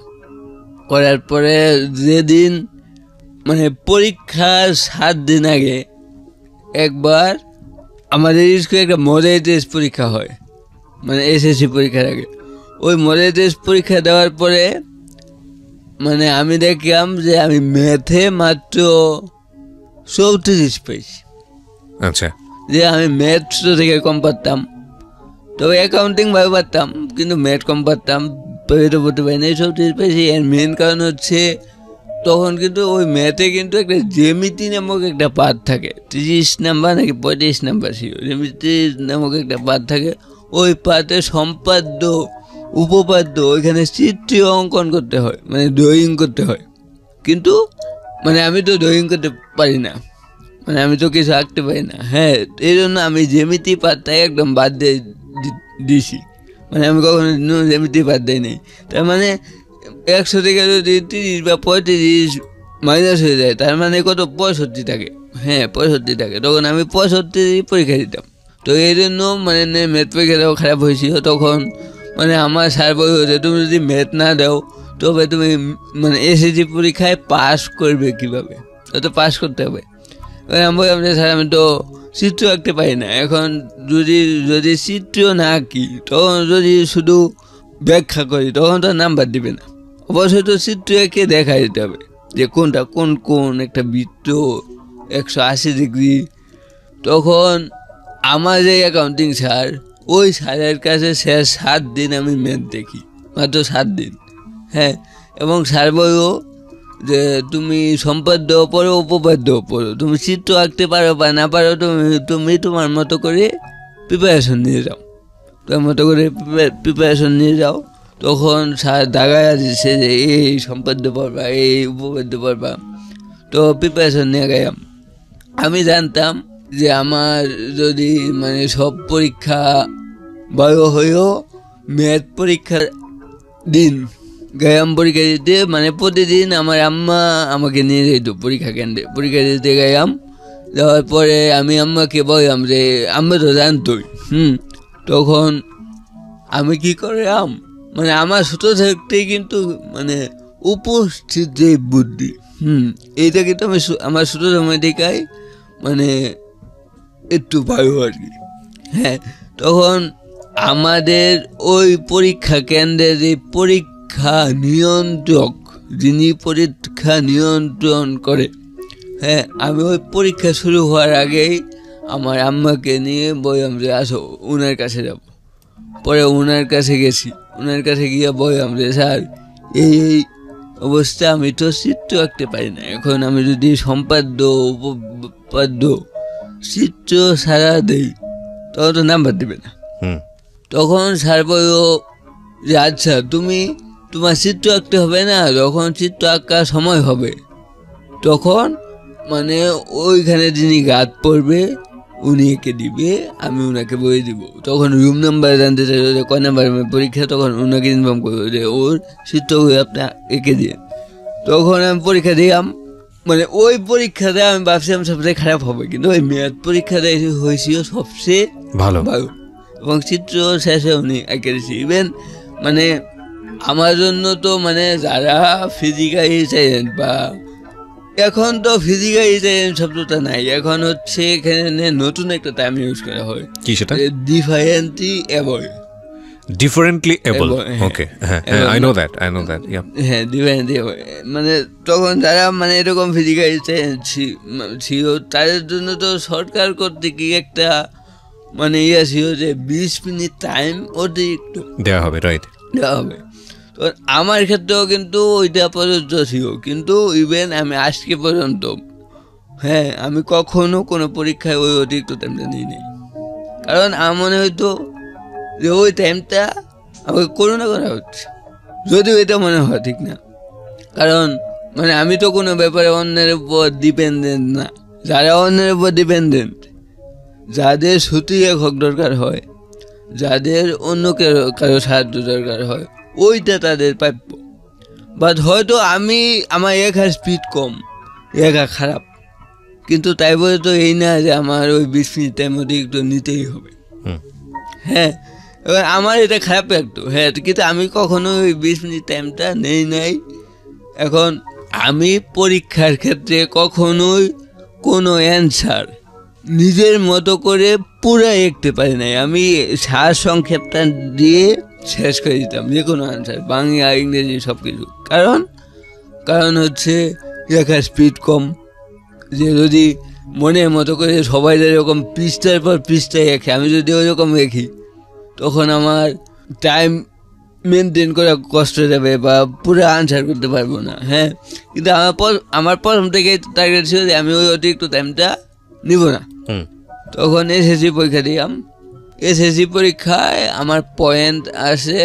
করার পরে যেদিন মানে পরীক্ষার 7 দিন আগে একবার আমাদের স্কুলে একটা মডেল টেস্ট পরীক্ষা হয়, মানে এসএসসি পরীক্ষার আগে। ওই মডেল টেস্ট পরীক্ষা দেওয়ার পরে মানে আমি দেখলাম যে আমি ম্যাথে মাত্র 34 পেয়েছি। আচ্ছা, যে আমি ম্যাথ থেকে কম পারতাম, তবে অ্যাকাউন্টিং ভাবে পারতাম, কিন্তু ম্যাথ কম পারতাম, পেতে পড়তে পারি না। 34 পেয়েছি। এর মেন কারণ হচ্ছে তখন কিন্তু ওই ম্যাথে কিন্তু একটা জ্যামিতি নামক একটা পাঠ থাকে, 30 নাম্বার নাকি 35 নাম্বার ছিল, জ্যামিতি নামক একটা পাঠ থাকে। ওই পাঠে সম্পাদ্য উপপাদ্য ওইখানে চিত্র অঙ্কন করতে হয়, মানে ড্রয়িং করতে হয়। কিন্তু মানে আমি তো ড্রয়িং করতে পারি না, মানে আমি তো কিছু আঁকতে পারি না। হ্যাঁ, এই জন্য আমি জ্যামিতি পাঠটাই একদম বাদ দিয়ে দিছি, মানে আমি কখনো জ্যামিতি পাঠ দেয় নাই। তার মানে 100 থেকে যদি 30 বা 35 মাইনাস হয়ে যায়, তার মানে কত 65 থাকে। হ্যাঁ, 65 থাকে। তখন আমি 65 পরীক্ষা দিতাম। তো এই জন্য মানে ম্যাথ পরীক্ষাটাও খারাপ হয়েছিল। তখন মানে আমার স্যার বলেছে তুমি যদি ম্যাথ না দাও তবে তুমি মানে এসএসসি পরীক্ষায় পাস করবে কীভাবে, তো পাস করতে হবে। আমি বললাম যে স্যার আমি তো চিত্র আঁকতে পারি না। এখন যদি চিত্র না আঁকি, তখন যদি শুধু ব্যাখ্যা করি তখন তো নাম্বার দিবে না। অবশ্যই তো চিত্র এঁকে দেখা দিতে হবে যে কোনটা কোন একটা বৃত্ত 180 ডিগ্রি। তখন আমার যে অ্যাকাউন্টিং স্যার, ওই স্যারের কাছে শেষ 7 দিন আমি ম্যাথ দেখি, মাত্র 7 দিন। হ্যাঁ, এবং স্যার বলবো যে তুমি সম্পাদ্য পড়ো, উপপাদ্য পড়ো, তুমি চিত্র আঁকতে পারো বা না পারো তুমি তোমার মতো করে প্রিপারেশন নিয়ে যাও, তোমার মতো করে প্রিপারেশন নিয়ে যাও। তখন স্যার দাগায়া দিচ্ছে যে এই সম্পাদ্য পড়বা, এই উপপাদ্য পড়বা। তো প্রিপারেশন নিয়ে গেলাম। আমি জানতাম যে আমার যদি মানে সব পরীক্ষা বড় হয়েও ম্যাথ পরীক্ষার দিন গেলাম পরীক্ষা দিতে, মানে প্রতিদিন আমার আম্মা আমাকে নিয়ে যেত পরীক্ষা কেন্দ্রে, পরীক্ষা দিতে গেলাম। যাওয়ার পরে আমি আম্মাকে বললাম যে আম্মা তো জানতোই। তখন আমি কি করলাম, মানে আমার ছোটো থাকতেই কিন্তু মানে উপস্থিত যে বুদ্ধি, এইটা কিন্তু আমি আমার ছোটো সময় থেকেই মানে একটু ভালো আর কি। হ্যাঁ, তখন আমাদের ওই পরীক্ষা কেন্দ্রের যে পরীক্ষা নিয়ন্ত্রক, যিনি পরীক্ষা নিয়ন্ত্রণ করে, হ্যাঁ, আমি ওই পরীক্ষা শুরু হওয়ার আগেই আমার আম্মাকে নিয়ে বললাম যে আসো ওনার কাছে যাব। পরে ওনার কাছে গেছি, ওনার কাছে গিয়ে বললাম যে স্যার এই অবস্থা, আমি তো চিত্র আঁকতে পারি না, এখন আমি যদি সম্পাদ্য উপপাদ্য চিত্র সারা দেই তখন তো নাম্বার দেবে না। তখন স্যার বলল যে আচ্ছা তুমি তোমার চিত্র আঁকতে হবে না, যখন চিত্র আঁকার সময় হবে তখন মানে ওইখানে যিনি গাদ পড়বে উনি এঁকে দিবে, আমি ওনাকে বলে দিব। তখন রুম নাম্বার জানতে চাইল যে কয় নাম্বার পরীক্ষা, তখন ওনাকে ইনফর্ম করবো যে ওর চিত্রগুলো আপনি এঁকে দিয়ে। তখন আমি পরীক্ষা দিলাম, মানে ওই পরীক্ষাতে আমি ভাবছিলাম সবচেয়ে খারাপ হবে, কিন্তু ওই ম্যাথ পরীক্ষাতে হয়েছিল সবচেয়ে ভালো এবং চিত্র শেষে উনি এঁকে দিয়েছি। ইভেন মানে আমার জন্য তো মানে যারা ফিজিক্যালি চাইলেন বা এখন তো ফিজিক্যালি চাইলেন শব্দটা নাই, এখন হচ্ছে এখানে নতুন একটা টার্ম ইউজ করা হয়, কি সেটা? Differently able. ডিফারেন্টলি এবল, ওকে, হ্যাঁ আই নো দ্যাট, হ্যাঁ ডিফারেন্টলি এবল। মানে তখন যারা মানে এরকম ফিজিক্যালি ছিল তাদের জন্য তো সরকার কর্তৃক একটা মানে ইয়ে ছিল যে 20 মিনিট টাইম অতিরিক্ত দেওয়া হবে, রাইট, দেওয়া হবে। তো আমার ক্ষেত্রেও কিন্তু ওইটা প্রযোজ্য ছিল, কিন্তু ইভেন আমি আজকে পর্যন্ত হ্যাঁ আমি কখনো কোনো পরীক্ষায় ওই অতিরিক্ত টাইমটা নিই নি, কারণ আমার মনে হয়তো যে ওই টাইমটা আমাকে করোনা করা হচ্ছে, যদিও এটা মনে হয় ঠিক না, কারণ মানে আমি তো কোনো ব্যাপারে অন্যের উপর ডিপেন্ডেন্ট না। যারা অন্যের উপর ডিপেন্ডেন্ট, যাদের সত্যি লেখক দরকার হয়, যাদের অন্য কারো সাহায্য দরকার হয়, ওইটা তাদের প্রাপ্য। বাট হয়তো আমার লেখার স্পিড কম, লেখা খারাপ, কিন্তু তাই বলে তো এই না যে আমার ওই 20 মিনিটের মধ্যে একটু নিতেই হবে। হ্যাঁ এবার আমার এটা খারাপ লাগতো, হ্যাঁ, কিন্তু আমি কখনো ওই 20 মিনিট টাইমটা নেই নাই। এখন আমি পরীক্ষার ক্ষেত্রে কখনোই কোনো অ্যান্সার নিজের মতো করে পুরো লিখতে পারি নাই, আমি সার সংক্ষেপটা দিয়ে শেষ করে দিতাম যে কোনো অ্যান্সার, বাংলা ইংরেজি সব কিছু। কারণ হচ্ছে লেখার স্পিড কম, যে যদি মনের মতো করে সবাই যেরকম পৃষ্ঠার পর পৃষ্ঠায় লেখে, আমি যদি ওইরকম লিখি তখন আমার টাইম মেনটেন করা কষ্ট যাবে বা পুরো আনসার করতে পারবো না। হ্যাঁ, কিন্তু আমার প্রথম থেকে টার্গেট ছিল যে আমি ওই অতিরিক্ত টাইমটা নিব না। তখন এসএসসি পরীক্ষা দিলাম, এসএসসি পরীক্ষায় আমার পয়েন্ট আসে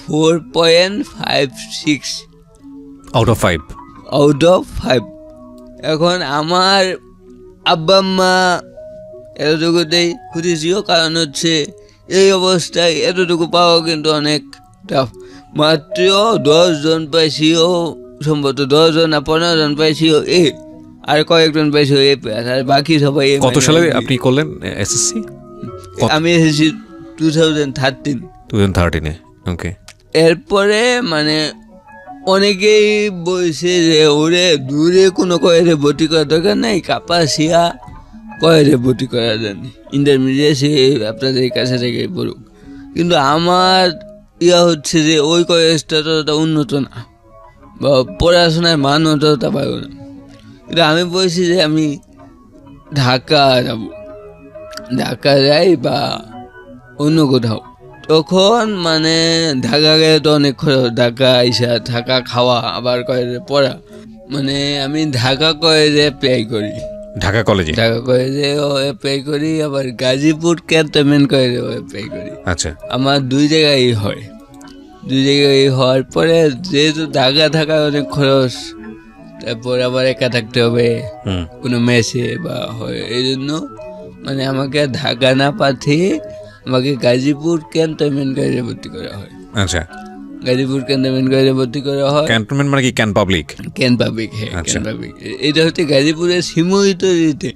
4.56 আউট অফ 5। এখন আমার আব্বা আম্মা এতটুকুতেই খুশি ছিল, কারণ হচ্ছে এই অবস্থায় এতটুকু পাওয়া কিন্তু অনেক টাফ। মাত্র 10 জন পাইছিল, সম্ভবত 10 জন না 15 জন পাইছিল এ, আর কয়েকজন পাইছিল এ প্লাস, আর বাকি সবাই। কত সালে আপনি করলেন এসএসসি? আমি এসেছি 2013-এ। ওকে। এরপরে মানে অনেকেই বলছে যে ওরে দূরে কোনো কয়েরে ভর্তি করার দরকার নেই, কাপাসিয়া কয়েরে ভর্তি করা যায়নি, ইন্টারমিডিয়েট সে আপনাদের কাছে থেকে পড়ুক। কিন্তু আমার হচ্ছে যে ওই কলেজটা ততটা উন্নত না বা পড়াশোনার মানও ততটা ভালো না। কিন্তু আমি বলছি যে আমি ঢাকা যাই বা অন্য কোথাও। তখন মানে ঢাকা গেলে তো অনেক খরচ, ঢাকা আইসা থাকা খাওয়া আবার কলেজে পড়া, মানে আমি ঢাকা কলেজে অ্যাপ্লাই করি, ঢাকা কলেজে অ্যাপ্লাই করি, আবার গাজীপুর ক্যান্টনমেন্ট কলেজে অ্যাপ্লাই করি। আচ্ছা, আমার 2 জায়গায় হয়। 2 জায়গায় হওয়ার পরে যেহেতু ঢাকা থাকা অনেক খরচ, তারপর আবার একা থাকতে হবে কোনো মেসে বা হয়, এই জন্য মানে আমাকে ঢাকা না পাঠিয়ে আমাকে গাজীপুর ক্যান্টনমেন্ট কলেজে ভর্তি করা হয়। আচ্ছা, গাজীপুর ক্যান্টনমেন্ট কলেজে ভর্তি করা হয়। ক্যান্টনমেন্ট মানে কি? ক্যান পাবলিক, হ্যাঁ, ক্যান পাবলিক। এটা হচ্ছে গাজীপুরের সিমুইত দিতে।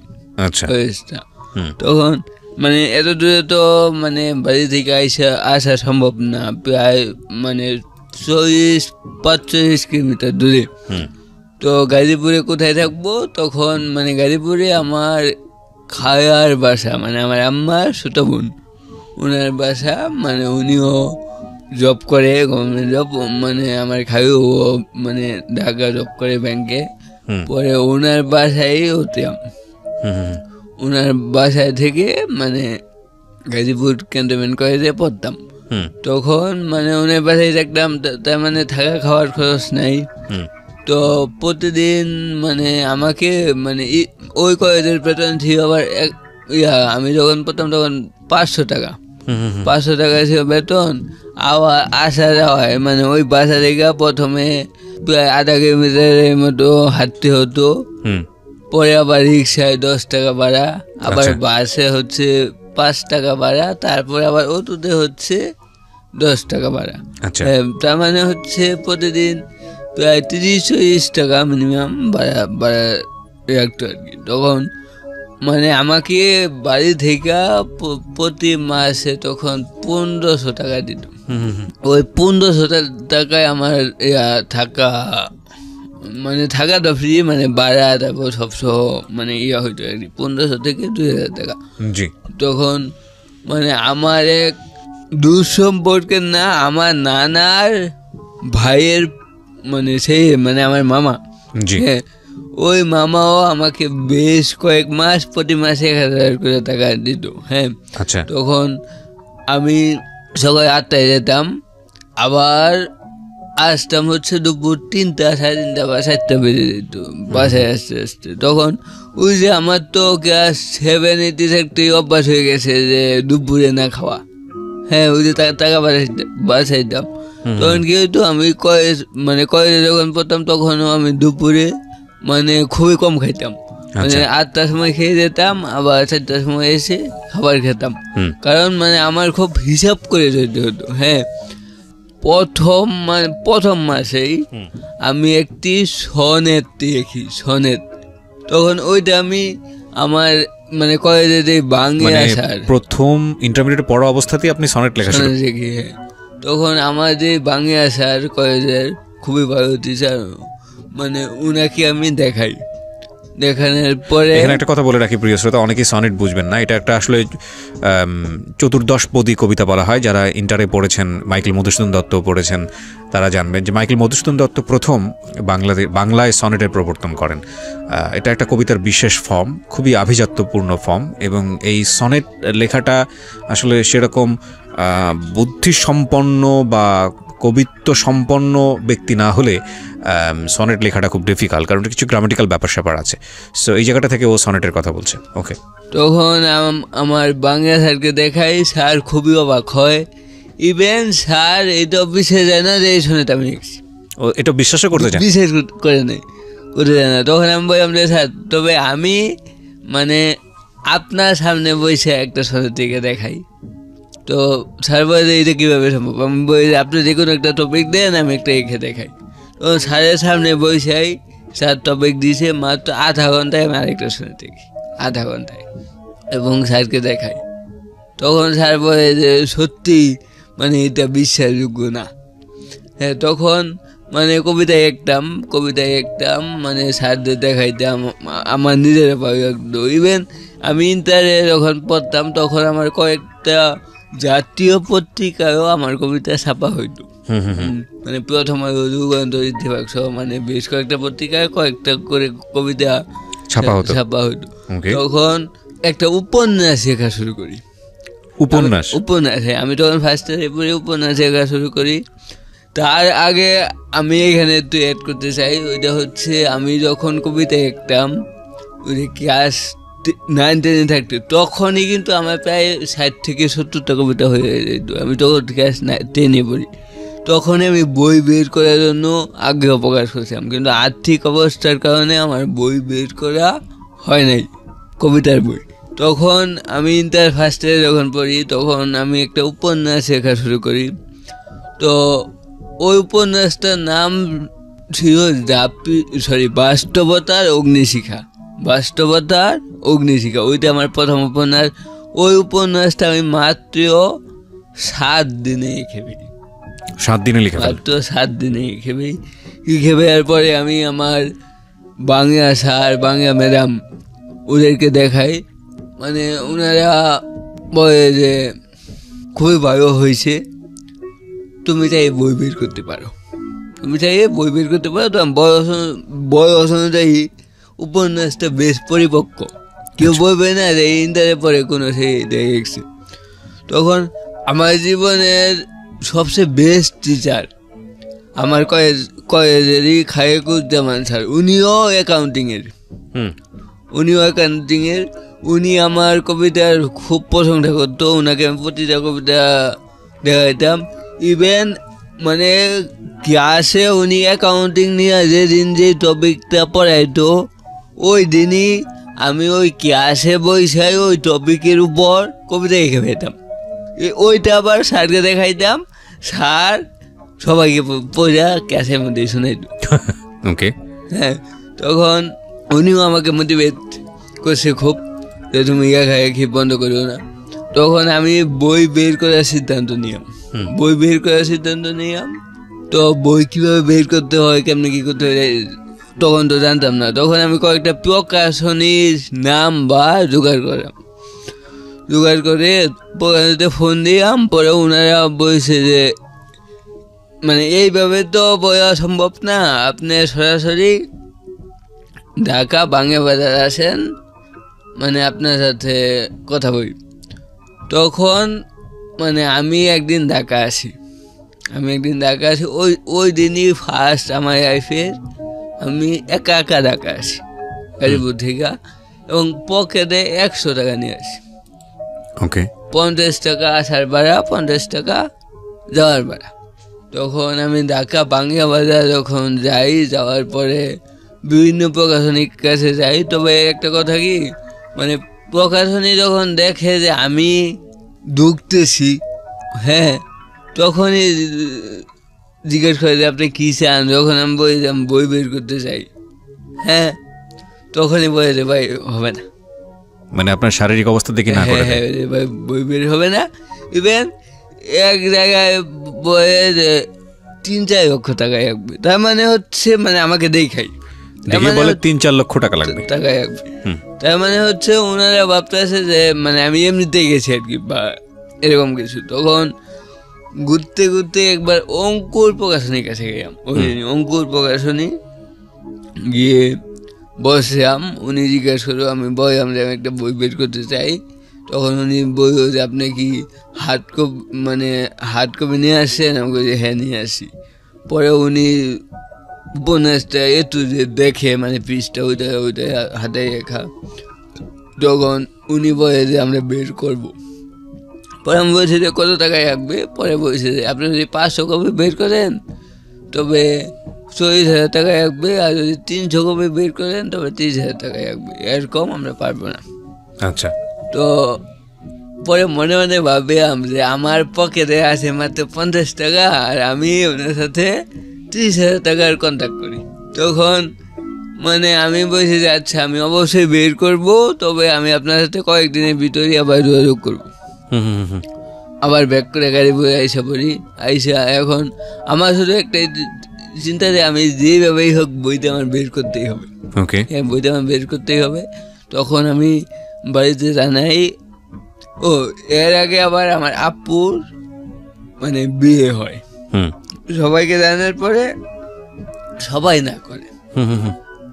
আচ্ছা, তখন মানে এত দূরে তো মানে বাড়ি থেকে আসা সম্ভব না, প্রায় মানে 40-45 কিলোমিটার দূরে। তো গাজীপুরে কোথায় থাকবো? তখন মানে গাজীপুরে আমার খায়ার বাসা, মানে আমার আম্মার ছোট বোন, ওনার বাসা, মানে উনিও জব করে, গভর্নমেন্ট জব, মানে আমার খায়ও মানে ঢাকা জব করে ব্যাংকে। পরে ওনার বাসায় হতাম, ওনার বাসায় থেকে মানে গাজীপুর ক্যান্টনমেন্ট কলেজে পড়তাম। তখন মানে ওনার বাসায় থাকতাম, তার মানে থাকা খাওয়ার খরচ নাই। তো প্রতিদিন মানে আমাকে মানে ওই কলেজের বেতন ছিল আবার আমি যখন প্রথম তখন 500 টাকা, 500 টাকা ছিল বেতন। আবার আসা যাওয়ায় মানে ওই বাসা থেকে প্রথমে প্রায় 0.5 কিলোমিটারের মতো হাঁটতে হতো, পরে আবার রিক্সায় 10 টাকা ভাড়া, আবার বাসে হচ্ছে 5 টাকা ভাড়া, তারপরে আবার অটোতে হচ্ছে 10 টাকা ভাড়া। তার মানে হচ্ছে প্রতিদিন প্রায় 30-40 টাকা মিনিমাম ভাড়া রাখতো আর কি। তখন মানে আমাকে বাড়ি থেকে প্রতি মাসে তখন 1500 টাকা দিত। ওই 1500 টাকায় আমার থাকা মানে থাকাটা ফ্রি, মানে ভাড়া তারপর সবসহ মানে হইতো আর কি 1500 থেকে 2000 টাকা। তখন মানে আমার এক দূর সম্পর্কের না, আমার নানার ভাইয়ের মানে সেই মানে আমার মামা, হ্যাঁ ওই মামাও আমাকে বেশ কয়েক মাস প্রতি মাসে 1000 করে টাকা দিত। হ্যাঁ তখন আমি সকাল 8টায় যেতাম, আবার আসতাম হচ্ছে দুপুর 3টা 3:30 বা 4টা বেজে যেত বাসায় আসতে আসতে। তখন ওই যে আমার তো ক্লাস 7-8 থাকতে অভ্যাস হয়ে গেছে যে দুপুরে না খাওয়া। হ্যাঁ ওই যে টাকা বাসাইতাম। তখন কি হতো, আমি কলেজে যখন পড়তাম তখনও আমি দুপুরে মানে খুবই কম খাইতাম, মানে 8টার সময় খেয়ে যেতাম, আবার 4টার সময় এসে খাবার খেতাম। কারণ মানে আমার খুব হিসাব করে যেতে হতো। হ্যাঁ প্রথম মাসেই আমি একটি সনেট দেখি, সনেট। তখন ওইটা আমি আমার মানে কলেজে যে বাংলা আসার প্রথম ইন্টারমিডিয়েট পড়া অবস্থাতেই আপনি সনেট লেখা শুরু দেখি। হ্যাঁ তখন আমার যে বাংলা আসার কলেজের খুবই ভালো টিচার, মানে উনাকে আমি দেখানোর পরে এখানে একটা কথা বলে রাখি প্রিয় শ্রোতা, অনেকেই সনেট বুঝবেন না, এটা একটা আসলে চতুর্দশপদী কবিতা বলা হয়। যারা ইন্টারে পড়েছেন, মাইকেল মধুসূদন দত্ত পড়েছেন, তারা জানবেন যে মাইকেল মধুসূদন দত্ত প্রথম বাংলায় সনেটের প্রবর্তন করেন। এটা একটা কবিতার বিশেষ ফর্ম, খুবই আভিজাত্যপূর্ণ ফর্ম, এবং এই সনেট লেখাটা আসলে সেরকম বুদ্ধিসম্পন্ন বা কবিত্ব সম্পন্ন ব্যক্তি না হলে সনেট লেখাটা খুব ডিফিকাল্ট, কারণ কিছু গ্রামাটিক্যাল ব্যাপার স্যাপার আছে। সো এই জায়গাটা থেকে ও সনেটের কথা বলছে। ওকে, তখন আমার বাংলা স্যারকে দেখাই, স্যার খুবই অবাক হয়। ইভেন স্যার এটা অফিসে যায় না যে এই সনেট আমি লিখছি, ও এটা বিশ্বাসও করতে চায়, বিশেষ করে নেই, করতে যায় না। তখন আমি বললাম যে স্যার তবে আমি মানে আপনার সামনে বসে একটা সনেট থেকে দেখাই। তো স্যার বলে এটা কীভাবে সম্ভব? আমি বলি আপনি যে কোনো একটা টপিক দেন, আমি একটা এঁকে দেখাই। তো স্যারের সামনে বসেই স্যার টপিক দিয়েছে, মাত্র 0.5 ঘন্টায় আমি আরেকটা শুনে দেখি, 0.5 ঘন্টায়, এবং স্যারকে দেখাই। তখন স্যার বলে যে সত্যি মানে এটা বিশ্বাসযোগ্য না। হ্যাঁ তখন মানে কবিতায় একটাম মানে স্যারদের দেখাইতাম, আমার নিজের পাবে একদম। ইভেন আমি ইন্টারে যখন পড়তাম তখন আমার কয়েকটা জাতীয় পত্রিকায়ও আমার কবিতা ছাপা হইতো, মানে প্রথম যুগান্ত ইত্তেফাক সহ মানে বেশ কয়েকটা পত্রিকায় কয়েকটা করে কবিতা ছাপা হইতো। তখন একটা উপন্যাস লেখা শুরু করি। উপন্যাস, হ্যাঁ আমি তখন ফার্স্ট ইয়ারে পড়ে উপন্যাস লেখা শুরু করি। তার আগে আমি এখানে একটু অ্যাড করতে চাই, ওইটা হচ্ছে আমি যখন কবিতা লিখতাম ওই ক্লাস 9-10 থাকতে, তখনই কিন্তু আমার প্রায় 60 থেকে 70টা কবিতা হয়ে যেত। আমি তখন ক্লাস 10-এ পড়ি। তখন আমি বই বের করার জন্য আগ্রহ প্রকাশ করছিলাম, কিন্তু আর্থিক অবস্থার কারণে আমার বই বের করা হয় নাই, কবিতার বই। তখন আমি ইন্টার ফার্স্ট ইয়ারে যখন পড়ি তখন আমি একটা উপন্যাস লেখা শুরু করি। তো ওই উপন্যাসটার নাম ছিল বাস্তবতার অগ্নিশিখা। ওইটা আমার প্রথম উপন্যাস। ওই উপন্যাসটা আমি মাত্র 7 দিনে লিখে ফেলি। 7 দিনে লিখে মাত্র 7 দিনে লিখে ফেলার পরে আমি আমার বাংলা স্যার, বাংলা ম্যাডাম ওদেরকে দেখাই, মানে ওনারা বলে যে খুবই ভালো হয়েছে, তুমি চাই বই বের করতে পারো। তো বয়স অনুযায়ী উপন্যাসটা বেশ পরিপক্ক, কেউ বলবে না যে ইন্টারে পরে কোনো সেই দেখছে। তখন আমার জীবনের সবচেয়ে বেস্ট টিচার আমার কলেজেরই খায়েকুজ্জামান স্যার। উনিও অ্যাকাউন্টিংয়ের, উনি আমার কবিতার খুব প্রশংসা করতো। ওনাকে আমি প্রতিটা কবিতা দেখাইতাম। ইভেন মানে ক্লাসে উনি অ্যাকাউন্টিং নিয়ে যেদিন যে টপিকটা পড়াইতো ওই দিনই আমি ওই ক্লাসে বসে ওই টপিকের উপর কবিতা লিখে পেতাম। ওইটা আবার স্যারকে দেখাইতাম, স্যার সবাইকে পড়া ক্লাসের মধ্যে শোনাইতো। ওকে, হ্যাঁ, তখন উনিও আমাকে মোটিভেট করছে খুব, যে তুমি খাই বন্ধ করিও না। তখন আমি বই বের করার সিদ্ধান্ত নিলাম। তো বই কীভাবে বের করতে হয়, কেমনি কী করতে হয় তখন তো জানতাম না। তখন আমি কয়েকটা প্রকাশনীর নাম বা জোগাড় করে প্রকাশনীতে ফোন দিলাম। পরে ওনারা বলছে যে মানে এইভাবে তো বলা সম্ভব না, আপনি সরাসরি ঢাকা বাংলা বাজার আসেন, মানে আপনার সাথে কথা বলি। তখন মানে আমি একদিন ঢাকা আসি। ওই দিনই ফার্স্ট আমার লাইফের আমি একা ঢাকা আসি গাড়িপুর থেকে, এবং পকেটে 100 টাকা নিয়ে আসি। ওকে, 50 টাকা আসার ভাড়া, 50 টাকা যাওয়ার ভাড়া। তখন আমি ঢাকা বাংলা বাজার যখন যাই, যাওয়ার পরে বিভিন্ন প্রকাশনীর কাছে যাই। তবে একটা কথা কি, মানে প্রকাশনী যখন দেখে যে আমি ঢুকতেছি, হ্যাঁ, তখনই জিজ্ঞেস করে যে আপনি কী চান। যখন আমি বই বের করতে চাই, হ্যাঁ, তখনই বলে যে ভাই হবে না, মানে আপনার শারীরিক অবস্থা দেখে না করে, হ্যাঁ ভাই বই বের হবে না। ইভেন এক জায়গায় বইয়ে যে 3-4 লক্ষ টাকা লাগবে, তার মানে হচ্ছে মানে আমাকে দেখাই বলে 3-4 লক্ষ টাকা লাগবে। তার মানে হচ্ছে ওনারা ভাবতেছে যে মানে আমি এমনিতেই গেছি আর কি, বা এরকম কিছু। তখন ঘুরতে একবার অঙ্কুর প্রকাশনীর কাছে গেলাম। অঙ্কুর প্রকাশনী গিয়ে বসলাম। উনি জিজ্ঞাসা করলো, আমি বললাম যে আমি একটা বই বের করতে চাই। তখন উনি বললো যে আপনি কি হার্ড কপি নিয়ে আসছেন? আমি বলছি হ্যাঁ নিয়ে আসি। পরে উনি উপন্যাসটা একটু যে দেখে, মানে পিসটা ওইটা হাতে রেখা, তখন উনি বলে যে আমরা বের করব। পরে আমি বলছি যে কত টাকায় লাগবে? পরে বলছে যে আপনি যদি 500 কপি বের করেন তবে 40,000 টাকা লাগবে, আর যদি 300 কপি বের করেন তবে 30,000 টাকা লাগবে, এর কম আমরা পারবো না। আচ্ছা, তো পরে মনে মনে ভাবলাম যে আমার পকেটে আছে মাত্র 50 টাকা, আর আমি ওনার সাথে 30,000 টাকার কন্ট্যাক্ট করি। তখন মানে আমি বলছি যে আচ্ছা আমি অবশ্যই বের করব, তবে আমি আপনার সাথে কয়েকদিনের ভিতরেই আবার যোগাযোগ করবো। আবার ব্যাক করে গাড়ি বয়ে আইসা এখন আমার শুধু একটাই চিন্তা যে আমি যেভাবেই হোক বইটা আমার বের করতেই হবে। হ্যাঁ, বইটা আমার বের করতেই হবে। তখন আমি বাড়িতে জানাই। এর আগে আবার আমার আপুর মানে বিয়ে হয়। সবাইকে জানার পরে সবাই না করে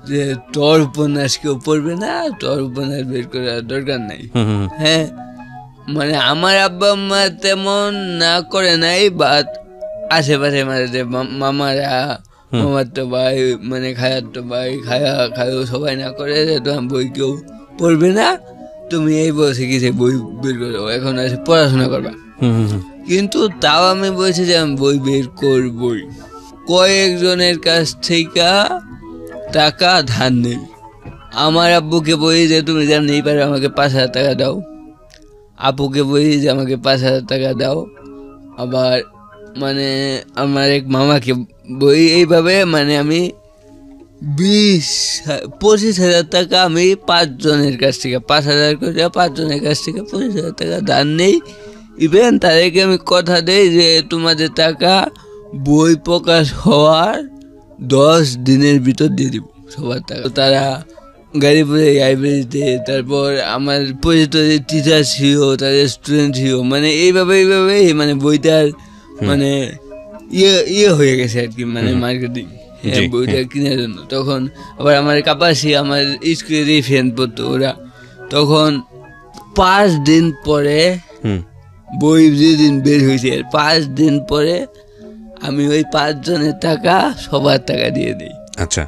যে তোর উপন্যাস কেউ পড়বে না, তোর উপন্যাস বের করার দরকার নাই। হ্যাঁ, মানে আমার আব্বা আম্মা তেমন না করে নাই, বাট আশেপাশে মানে মামার তো ভাই, মানে খায়ার তো ভাই, খায়ও সবাই না করে যে তোমার বই কেউ পড়বে না, তুমি এই বয়সে কিছু বই বের করো, এখন আছে পড়াশোনা করবা। কিন্তু তাও আমি বলছি যে আমি বই বের করবই। কয়েকজনের কাছ থেকে টাকা ধার নেই। আমার আব্বুকে বলি যে তুমি যা নেই পারো আমাকে 5,000 টাকা দাও, আপুকে বলি যে আমাকে 5,000 টাকা দাও, আবার মানে আমার এক মামাকে বলি। এইভাবে মানে আমি 20-25,000 টাকা আমি 5 জনের কাছ থেকে, 5,000 করে 5 জনের কাছ থেকে 25,000 টাকা ধার নেই। ইভেন তাদেরকে আমি কথা দেই যে তোমাদের টাকা বই প্রকাশ হওয়ার 10 দিনের ভিতর দিয়ে দিব সবার টাকা। তারা গাড়িপুরে লাইব্রেরিতে, তারপর আমার পরিচিত টিচার ছিল, তাদের স্টুডেন্ট ছিল, মানে এইভাবেই মানে বইটার মানে ইয়ে হয়ে গেছে আর কি, মানে মার্কেটিং বইটা কেনার জন্য। তখন আবার আমার কাপাসি, আমার স্কুলেরই ফ্রেন্ড পড়তো ওরা, তখন 5 দিন পরে বই যেদিন বের হয়েছে 5 দিন পরে আমি ওই 5 জনের টাকা সবার টাকা দিয়ে দিই। আচ্ছা,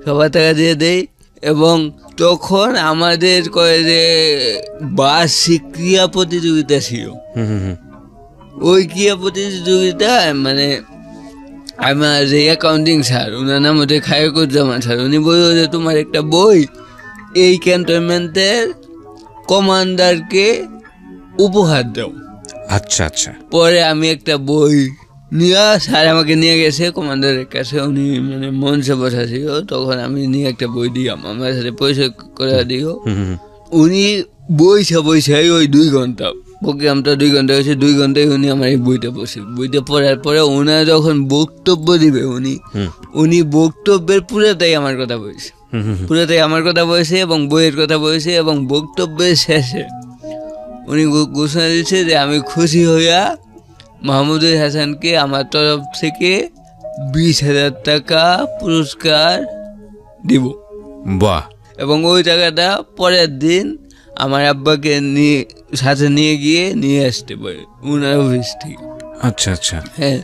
সবার টাকা দিয়ে দেই। এবং তখন আমাদের কয়ে যে বার্ষিক ক্রীড়া প্রতিযোগিতা ছিল। ওই ক্রীড়া প্রতিযোগিতায় মানে আমার যে অ্যাকাউন্টিং স্যার, ওনার নাম হচ্ছে খায়কুজ্জামান স্যার, উনি বলল যে তোমার একটা বই এই ক্যান্টনমেন্টের কমান্ডারকে উপহার দাও। আচ্ছা আচ্ছা। পরে আমি একটা বই নিয়ে, স্যার আমাকে নিয়ে গেছে কমান্ডারের কাছে, উনি মানে মঞ্চে বসা ছিল, তখন আমি নিয়ে একটা বই দিলাম, আমার সাথে পরিচয় করে দিও। উনি বইসাই ওই 2 ঘন্টা, প্রোগ্রামটা 2 ঘন্টা হয়েছে, 2 ঘন্টায় উনি আমার এই বইটা পড়ার পরে ওনার যখন বক্তব্য দিবে উনি বক্তব্যের পুরোটাই আমার কথা বলছে, এবং বইয়ের কথা বলছে। এবং বক্তব্যের শেষে উনি ঘোষণা দিচ্ছে যে আমি খুশি হইয়া মাহমুদুল হাসানকে আমার তরফ থেকে 20,000 টাকা পুরস্কার দিব। বাহ। এবং ওই টাকাটা পরের দিন আমার আব্বাকে সাথে নিয়ে আসতে পারে উনার অফিস থেকে। আচ্ছা আচ্ছা। হ্যাঁ,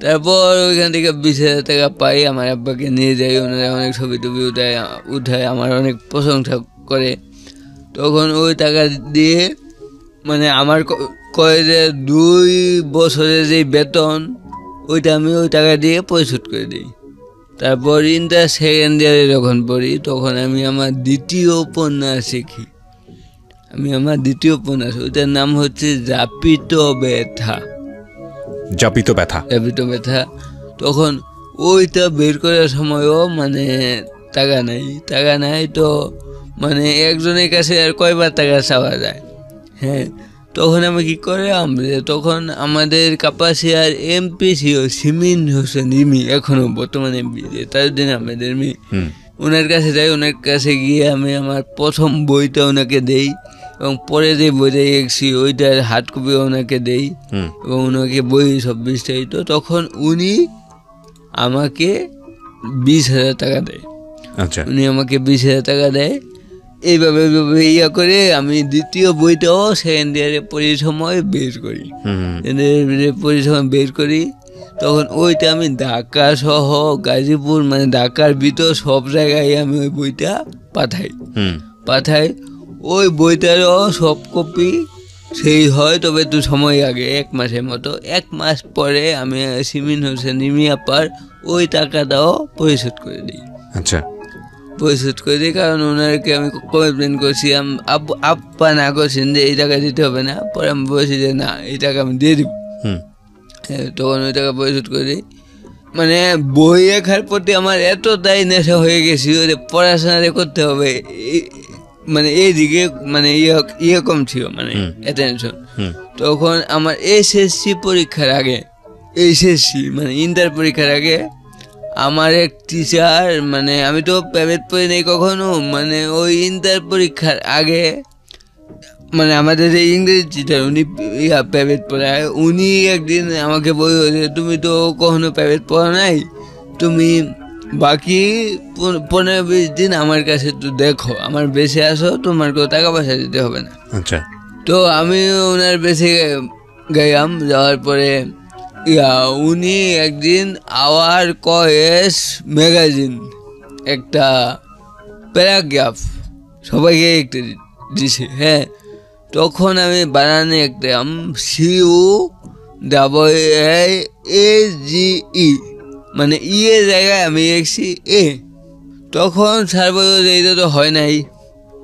তারপর ওইখান থেকে 20,000 টাকা পাই, আমার আব্বাকে নিয়ে যাই, ওনারা অনেক ছবি টবি উঠায় আমার অনেক প্রশংসা করে। তখন ওই টাকা দিয়ে মানে আমার কয়ে যে 2 বছরের যে বেতন ওইটা আমি ওই টাকা দিয়ে পরিশোধ করে দিই। তারপর ইন্টার সেকেন্ড ইয়ারে যখন পড়ি তখন আমি আমার দ্বিতীয় উপন্যাস শিখি। ওইটার নাম হচ্ছে জাপিত ব্যথা। তখন ওইটা বের করার সময়ও মানে টাকা নাই তো মানে একজনের কাছে আর কয়বার টাকা চাওয়া যায়। হ্যাঁ, তখন আমি কি করলাম যে তখন আমাদের কাপাসিয়ার এমপি ছিল সিমিন হোসেন রিমি, এখনো বর্তমানে এমপি, তাজউদ্দিন আহমেদ রিমি। ওনার কাছে যাই, ওনার কাছে গিয়ে আমি আমার প্রথম বইটা ওনাকে দেই, এবং পরে যে বইটা দেখছি ওইটার হার্ড কপি ওনাকে দেই, এবং ওনাকে বই সব বিস্তারিত। তখন উনি আমাকে 20,000 টাকা দেয়। আচ্ছা, উনি আমাকে 20,000 টাকা দেয়। এইভাবে করে আমি দ্বিতীয় বইটাও সেকেন্ড ইয়ারে সময় বের করি। তখন ওইটা আমি ঢাকা সহ গাজীপুর মানে ঢাকার ভিতর সব জায়গায় আমি ওই বইটা পাঠাই। ওই বইটারও সব কপি সেই হয়, তবে একটু সময় আগে 1 মাসের মতো। 1 মাস পরে আমি সিমিন হোসেন রিমিয়াপার ওই টাকাটাও পরিশোধ করে দিই। আচ্ছা, কারণ ওনারকে আমি কমপ্লেন করছি, আপ্পা না করছেন যে এই টাকা দিতে হবে না। পরে আমি বলছি যে না, এই টাকা আমি দিয়ে দিব। তখন ওই টাকা পরিশোধ করে দিই। মানে বই লেখার প্রতি আমার এতটাই নেশা হয়ে গেছিল যে পড়াশোনা করতে হবে, মানে এইদিকে মানে ইয়ে কম ছিল, মানে অ্যাটেনশন। তখন আমার এসএসসি পরীক্ষার আগে, মানে ইন্টার পরীক্ষার আগে আমার এক টিচার, মানে আমি তো প্রাইভেট পড়ি নাই কখনো, মানে ওই ইন্টার পরীক্ষার আগে মানে আমাদের যে ইংরেজি টিচার উনি প্রাইভেট পড়ায়, উনি একদিন আমাকে বলল যে তুমি তো কখনো প্রাইভেট পড়া নাই, তুমি বাকি 15-20 দিন আমার কাছে একটু দেখো, আমার বেশি আসো, তোমার কেউ টাকা পয়সা দিতে হবে না। আচ্ছা। তো আমি ওনার বেশি গেলাম, যাওয়ার পরে উনি একদিন আওয়ার কয়েস ম্যাগাজিন একটা প্যারাগ্রাফ সবাইকে একটা দিছে। হ্যাঁ, তখন আমি বানানে একটা CUAAGE মানে এর জায়গায় আমি লিখছি এ। তখন স্যার বলল যে এটা তো হয় নাই,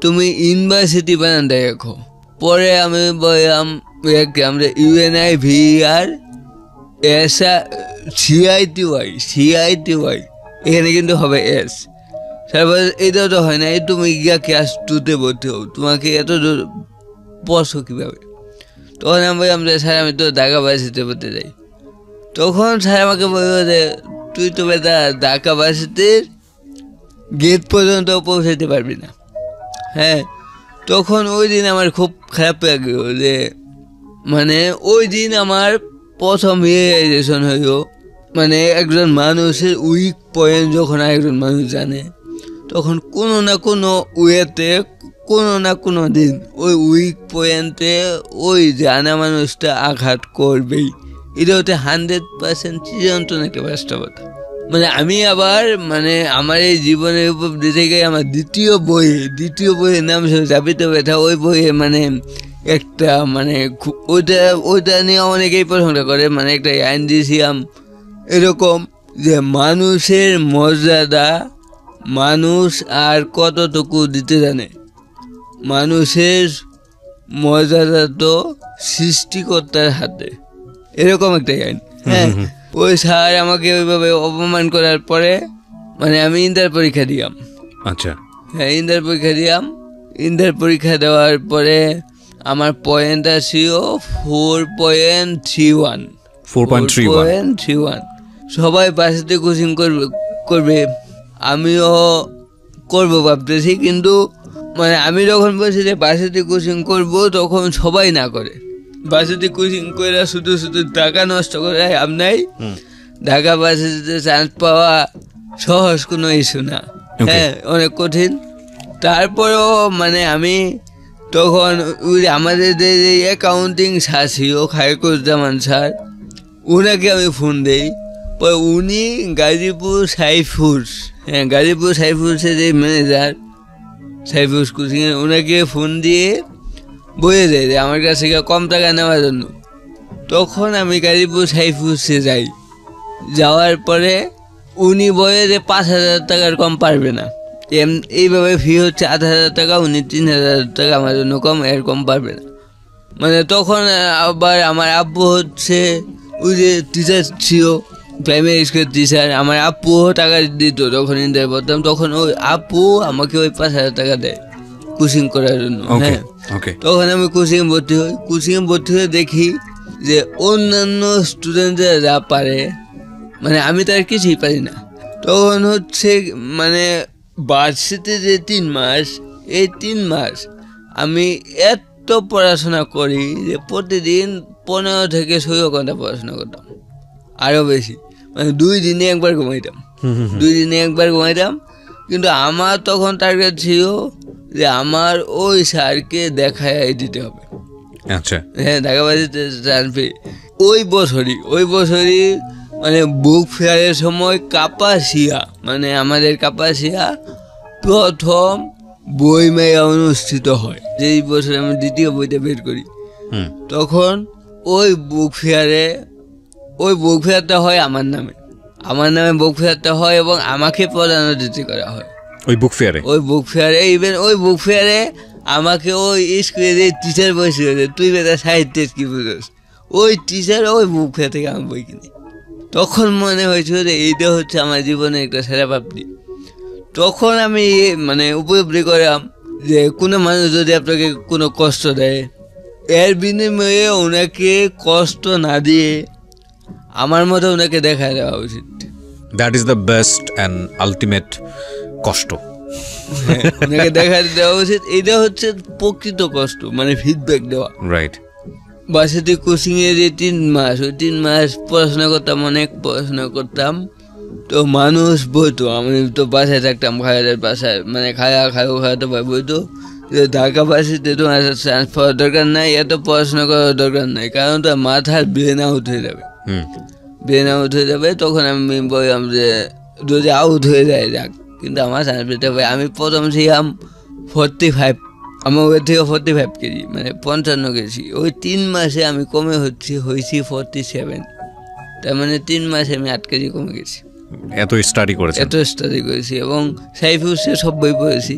তুমি ইউনিভার্সিটি বানানটা রেখো। পরে আমি বললাম আমরা UNIVER CITY এখানে কিন্তু হবে S। স্যার বলে এটাও তো হয় নাই, তুমি গিয়া ক্লাস 2-তে ভর্তি হও, তোমাকে এত পড়ছো কীভাবে? তখন আমি বললাম যে স্যার আমি তো ঢাকা ভার্সিটিতে পড়তে যাই। তখন স্যার আমাকে বলল যে তুই তো বেটা ঢাকা ভার্সিটির গেট পর্যন্ত পৌঁছাতে পারবি না। হ্যাঁ, তখন ওই দিন আমার খুব খারাপ লাগলো যে মানে ওই দিন আমার প্রথম রিয়েলাইজেশন হইল, মানে একজন মানুষের উইক পয়েন্ট যখন একজন মানুষ জানে তখন কোনো না কোনো ওয়েতে কোনো না কোনো দিন ওই উইক পয়েন্টে ওই জানা মানুষটা আঘাত করবেই। এটা হচ্ছে 100% চিরন্তন একটা বাস্তবতা। মানে আমি আবার মানে আমার এই জীবনের উপলব্ধি থেকে আমার দ্বিতীয় বইয়ের নাম যাবিত ব্যথা। ওই বইয়ে মানে একটা মানে ওইটা নিয়ে অনেকেই প্রশংসা করে, মানে একটা আইন দিয়েছিলাম এরকম যে মানুষের মর্যাদা মানুষ আর কতটুকু দিতে জানে, মানুষের মর্যাদা তো সৃষ্টিকর্তার হাতে, এরকম একটা আইন। হ্যাঁ, ওই স্যার আমাকে ওইভাবে অপমান করার পরে মানে আমি ইন্টার পরীক্ষা দিলাম। আচ্ছা, হ্যাঁ, ইন্টার পরীক্ষা দেওয়ার পরে আমার পয়েন্ট আসছিল 4.31। সবাই বাসাতে কোচিং করবে, আমিও করবো ভাবতেছি, কিন্তু মানে আমি যখন বলছি যে বাসাতে কোচিং করবো তখন সবাই না করে। বাসাতে কোচিং করে শুধু টাকা নষ্ট করে লাভ নাই। ঢাকা বাসাতে চান্স পাওয়া সহজ কোনো ইস্যু না, হ্যাঁ, অনেক কঠিন। তারপরেও মানে আমি তখন আমাদের যে অ্যাকাউন্টিং স্যার ছিল খায়রুজ্জামান স্যার, ওনাকে আমি ফোন দিই। পরে উনি গাজীপুর সাইফুসের যে ম্যানেজার সাইফুস কোচিংয়ে, ওনাকে ফোন দিয়ে বলে দেয় যে আমার কাছ থেকে কম টাকা নেওয়ার জন্য। তখন আমি গাজীপুর সাইফুসে যাই, যাওয়ার পরে উনি বলে যে 5,000 টাকার কম পারবে না, এইভাবে ফি হচ্ছে 8,000 টাকা, উনি 3,000 টাকা আমার জন্য কম, এর কম পারবে না। মানে তখন আবার আমার আব্বু হচ্ছে ওই যে টিচার ছিল, প্রাইমারি স্কুলের টিচার, আমার আব্বুও টাকা দিত যখন ইন্টার পড়তাম। তখন ওই আব্বু আমাকে ওই 5,000 টাকা দেয় কোচিং করার জন্য। হ্যাঁ, তখন আমি কোচিংয়ে ভর্তি হয়ে দেখি যে অন্যান্য স্টুডেন্টরা যা পারে মানে আমি তার কিছুই পারি না। তখন হচ্ছে মানে ভার্সিটিতে যে 3 মাস, এই 3 মাস আমি এত পড়াশোনা করি যে প্রতিদিন 15 থেকে 16 ঘন্টা পড়াশোনা করতাম, আরও বেশি। মানে 2 দিনে একবার ঘুমাইতাম। কিন্তু আমার তখন টার্গেট ছিল যে আমার ওই স্যারকে দেখায় দিতে হবে। আচ্ছা, হ্যাঁ, ঢাকাবাসীতে জানবে ওই বছরই মানে বুক ফেয়ারের সময় মানে আমাদের কাপাসিয়া প্রথম বই মেলা অনুষ্ঠিত হয়, যেই বছর আমি দ্বিতীয় বইটা বের করি। তখন ওই বুক ফেয়ারটা হয় আমার নামে বুক ফেয়ারটা হয় এবং আমাকে প্রধান অতিথি করা হয় ওই বুক ফেয়ারে। ইভেন ওই বুক ফেয়ারে আমাকে ওই স্কুলের যে টিচার বসে, তুই বেটা সাহিত্যের কি বুঝোস, ওই টিচার ওই বুক ফেয়ার থেকে আমি বই কিনি। তখন মনে হয়েছিল যে এইটা হচ্ছে আমার জীবনের একটা সেরা প্রাপ্তি। তখন আমি মানে উপলব্ধি করলাম যে কোনো মানুষ যদি আপনাকে কোনো কষ্ট দেয়, এর বিনিময়ে ওনাকে কষ্ট না দিয়ে আমার মতো ওনাকে দেখা দেওয়া উচিত। That is the best and ultimate কষ্ট, ওনাকে দেখা দেওয়া উচিত। এটা হচ্ছে প্রকৃত কষ্ট, মানে ফিডব্যাক দেওয়া। রাইট। বাসাতে কোচিংয়ে যে 3 মাস, ওই 3 মাস পড়াশোনা করতাম। তো মানুষ বলতো, আমি তো বাসায় থাকতাম, খায়ারের বাসায়, মানে খাওয়া বলতো যে ঢাকা বাসিতে তোমার চান্স পাওয়ার দরকার নাই, এত পড়াশোনা করার দরকার নাই, কারণ তার মাথার ব্রেন আউট হয়ে যাবে। তখন আমি বললাম যে যদি আউট হয়ে যায় যাক, কিন্তু আমার চান্স পেতে হবে। আমি প্রথম ছিলাম 45, আমার ওর থেকে 45 কেজি, মানে 55 কেজি। ওই 3 মাসে আমি হয়েছি 47। তার মানে 3 মাসে আমি 8 কেজি কমে গেছি। এত স্টাডি করেছি এবং সাইফুসে সব বই পড়েছি,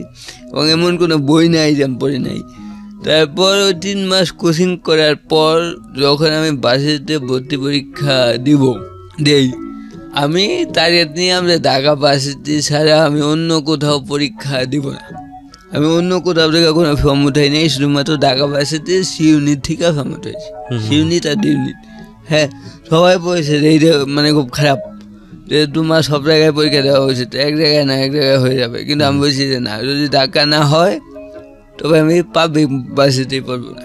এবং এমন কোনো বই নাই যে আমি পড়ি নাই। তারপর ওই 3 মাস কোচিং করার পর যখন আমি বাসিতে ভর্তি পরীক্ষা দেই, আমি টার্গেট নিয়ে আমরা ঢাকা বাসিতে ছাড়া আমি অন্য কোথাও পরীক্ষা দিব না। আমি অন্য কোথাও থেকে কোনো ফর্ম উঠাই নাই, শুধুমাত্র ঢাকা বাসিতে সি ইউনিট থেকে ফর্ম উঠাইছি, সি ইউনিট আর ডি ইউনিট। হ্যাঁ, সবাই বলেছে যে এইটা মানে খুব খারাপ, যে তোমার সব জায়গায় পরীক্ষা দেওয়া উচিত, এক জায়গায় না এক জায়গায় হয়ে যাবে। কিন্তু আমি বলছি যে না, যদি ঢাকা না হয় তবে আমি পাবলিক বাসিতেই পড়বো না।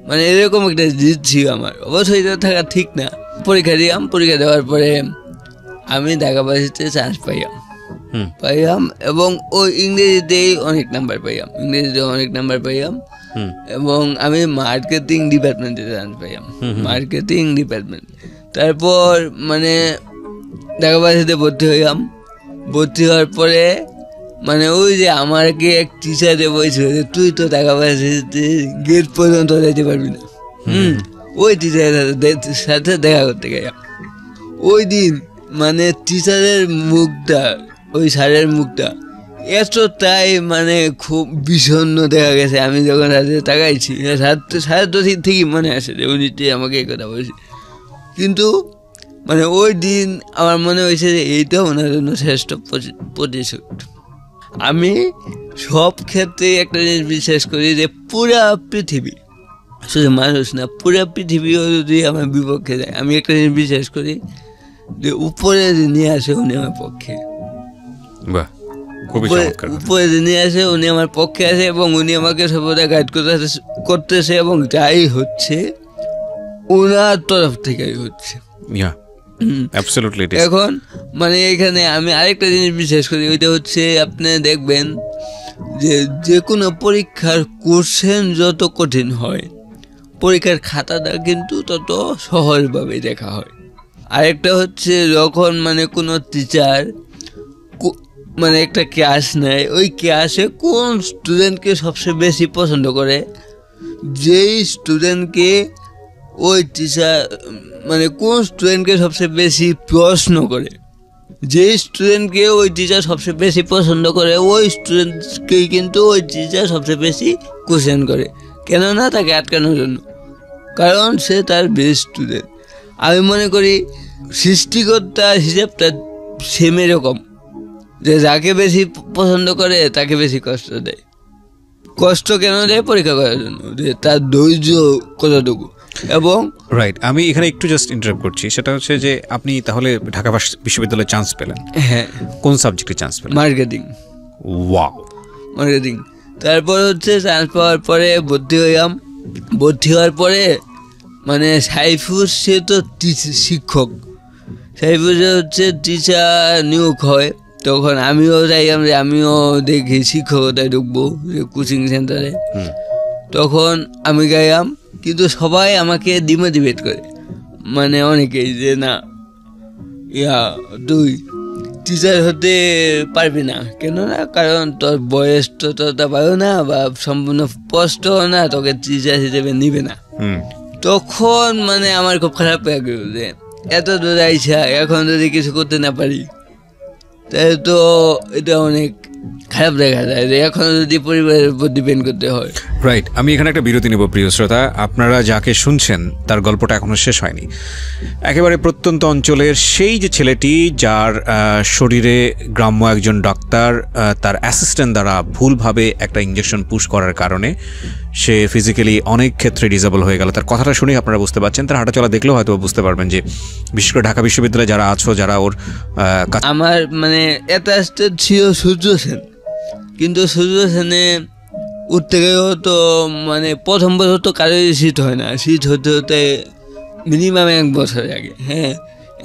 মানে এরকম একটা জিদ ছিল আমার। অবশ্যই এটা থাকা ঠিক না। পরীক্ষা দেওয়ার পরে আমি ঢাকা বাসিতে চান্স পাইলাম। পাইয়াম, এবং ওই ইংরেজিতেই অনেক নাম্বার পাইয়াম, এবং আমি মার্কেটিং ডিপার্টমেন্টে চান্স পাইয়াম, মার্কেটিং ডিপার্টমেন্ট। তারপর মানে ঢাকা ভার্সিটিতে ভর্তি হওয়ার পরে মানে ওই যে আমাকে এক টিচারে বলছিল যে তুই তো ঢাকা ভার্সিটিতে গেট পর্যন্ত যেতে পারবি না। ওই টিচারের সাথে দেখা করতে গেলাম। ওই দিন মানে টিচারের মুখটা, ওই স্যারের মুখটা এতটাই মানে খুব বিষণ্ণ দেখা গেছে। আমি যখন সাথে তাকাইছি, সাড়ে তো ঠিকই মনে আসে যে উনি আমাকে এই কথা বলছে, কিন্তু মানে ওই দিন আমার মনে হয়েছে যে এইটা ওনার জন্য শ্রেষ্ঠ প্রতিশোধ। আমি সব ক্ষেত্রে একটা জিনিস বিশ্বাস করি যে পুরা পৃথিবী, শুধু মানুষ না, পুরা পৃথিবীও যদি আমার বিপক্ষে যায়, আমি একটা জিনিস বিশ্বাস করি যে উপরে যে নিয়ে আসে উনি আমার পক্ষে, উপরে যে নিয়ে আসে উনি আমার পক্ষে আছে, এবং উনি আমাকে সর্বদা গাইড করতেছে, এবং যাই হচ্ছে ওনার তরফ থেকেই হচ্ছে। এখন মানে এখানে আমি আরেকটা জিনিস বিশ্বাস করি, ওইটা হচ্ছে আপনি দেখবেন যে কোনো পরীক্ষার কোশ্চেন যত কঠিন হয়, পরীক্ষার খাতাটা কিন্তু তত সহজভাবে দেখা হয়। আরেকটা হচ্ছে যখন মানে কোনো টিচার মানে একটা ক্লাস নেয়, ওই ক্লাসে কোন স্টুডেন্টকে সবচেয়ে বেশি পছন্দ করে, যেই স্টুডেন্টকে ওই টিচার মানে কোন স্টুডেন্টকে সবচেয়ে বেশি প্রশ্ন করে, যেই স্টুডেন্টকে ওই টিচার সবচেয়ে বেশি পছন্দ করে, ওই স্টুডেন্টকেই কিন্তু ওই টিচার সবচেয়ে বেশি কোশ্চেন করে। কেননা তাকে আটকানোর জন্য, কারণ সে তার বেস্ট স্টুডেন্ট। আমি মনে করি সৃষ্টিকর্তার হিসেবটা সেম এরকম, যে যাকে বেশি পছন্দ করে তাকে বেশি কষ্ট দেয়। কষ্ট কেন দেয়? পরীক্ষা করার জন্য, যে তার ধৈর্য কতটুকু। এবং রাইট, আমি এখানে একটু জাস্ট ইন্টারাপ্ট করছি, সেটা হচ্ছে যে আপনি তাহলে ঢাকা বিশ্ববিদ্যালয়ে চান্স পেলেন। হ্যাঁ। কোন সাবজেক্টে চান্স পেলেন? মার্কেটিং। Wow, marketing. তারপর হচ্ছে চান্স পাওয়ার পরে ভর্তি হওয়ার পরে মানে সাইফুর সে তো শিক্ষক, সাইফুর হচ্ছে টিচার নিয়োগ হয়, তখন আমিও চাইলাম যে আমিও দেখি শিক্ষকতায় ঢুকবো কোচিং সেন্টারে। তখন আমি গাইলাম, কিন্তু সবাই আমাকে ডিমোটিভেট করে, মানে অনেকেই, যে না তুই টিচার হতে পারবি না। কেন না? কারণ তোর বয়স তো ততটা পারো না, বা সম্পূর্ণ স্পষ্ট না, তোকে টিচার হিসেবে নিবে না। তখন মানে আমার খুব খারাপ লাগে যে এত দূর আইসা এখন যদি কিছু করতে না পারি, তাহলে তো এটা অনেক খারাপ দেখা যায়, যে এখন যদি পরিবারের উপর ডিপেন্ড করতে হয়। রাইট, আমি এখানে একটা বিরতি নেব। প্রিয় শ্রোতা, আপনারা যাকে শুনছেন তার গল্পটা এখনো শেষ হয়নি। একেবারে প্রত্যন্ত অঞ্চলের সেই যে ছেলেটি যার শরীরে গ্রাম্য একজন ডাক্তার তার অ্যাসিস্ট্যান্ট দ্বারা ভুলভাবে একটা ইঞ্জেকশন পুশ করার কারণে সে ফিজিক্যালি অনেক ক্ষেত্রে ডিসেবল হয়ে গেল। তার কথাটা শুনেই আপনারা বুঝতে পারছেন, তার হাঁটাচলা দেখলেও হয়তো বুঝতে পারবেন যে বিশেষ করে ঢাকা বিশ্ববিদ্যালয়ে যারা আছো, যারা ওর আমার মানে অ্যাটাচড ছিল সূর্য সেন, কিন্তু সূর্য সেনে উঠতে গেলেও তো মানে প্রথম বছর তো কারোরই সিট হয় না, সিট হতে হতে মিনিমাম 1 বছর আগে। হ্যাঁ,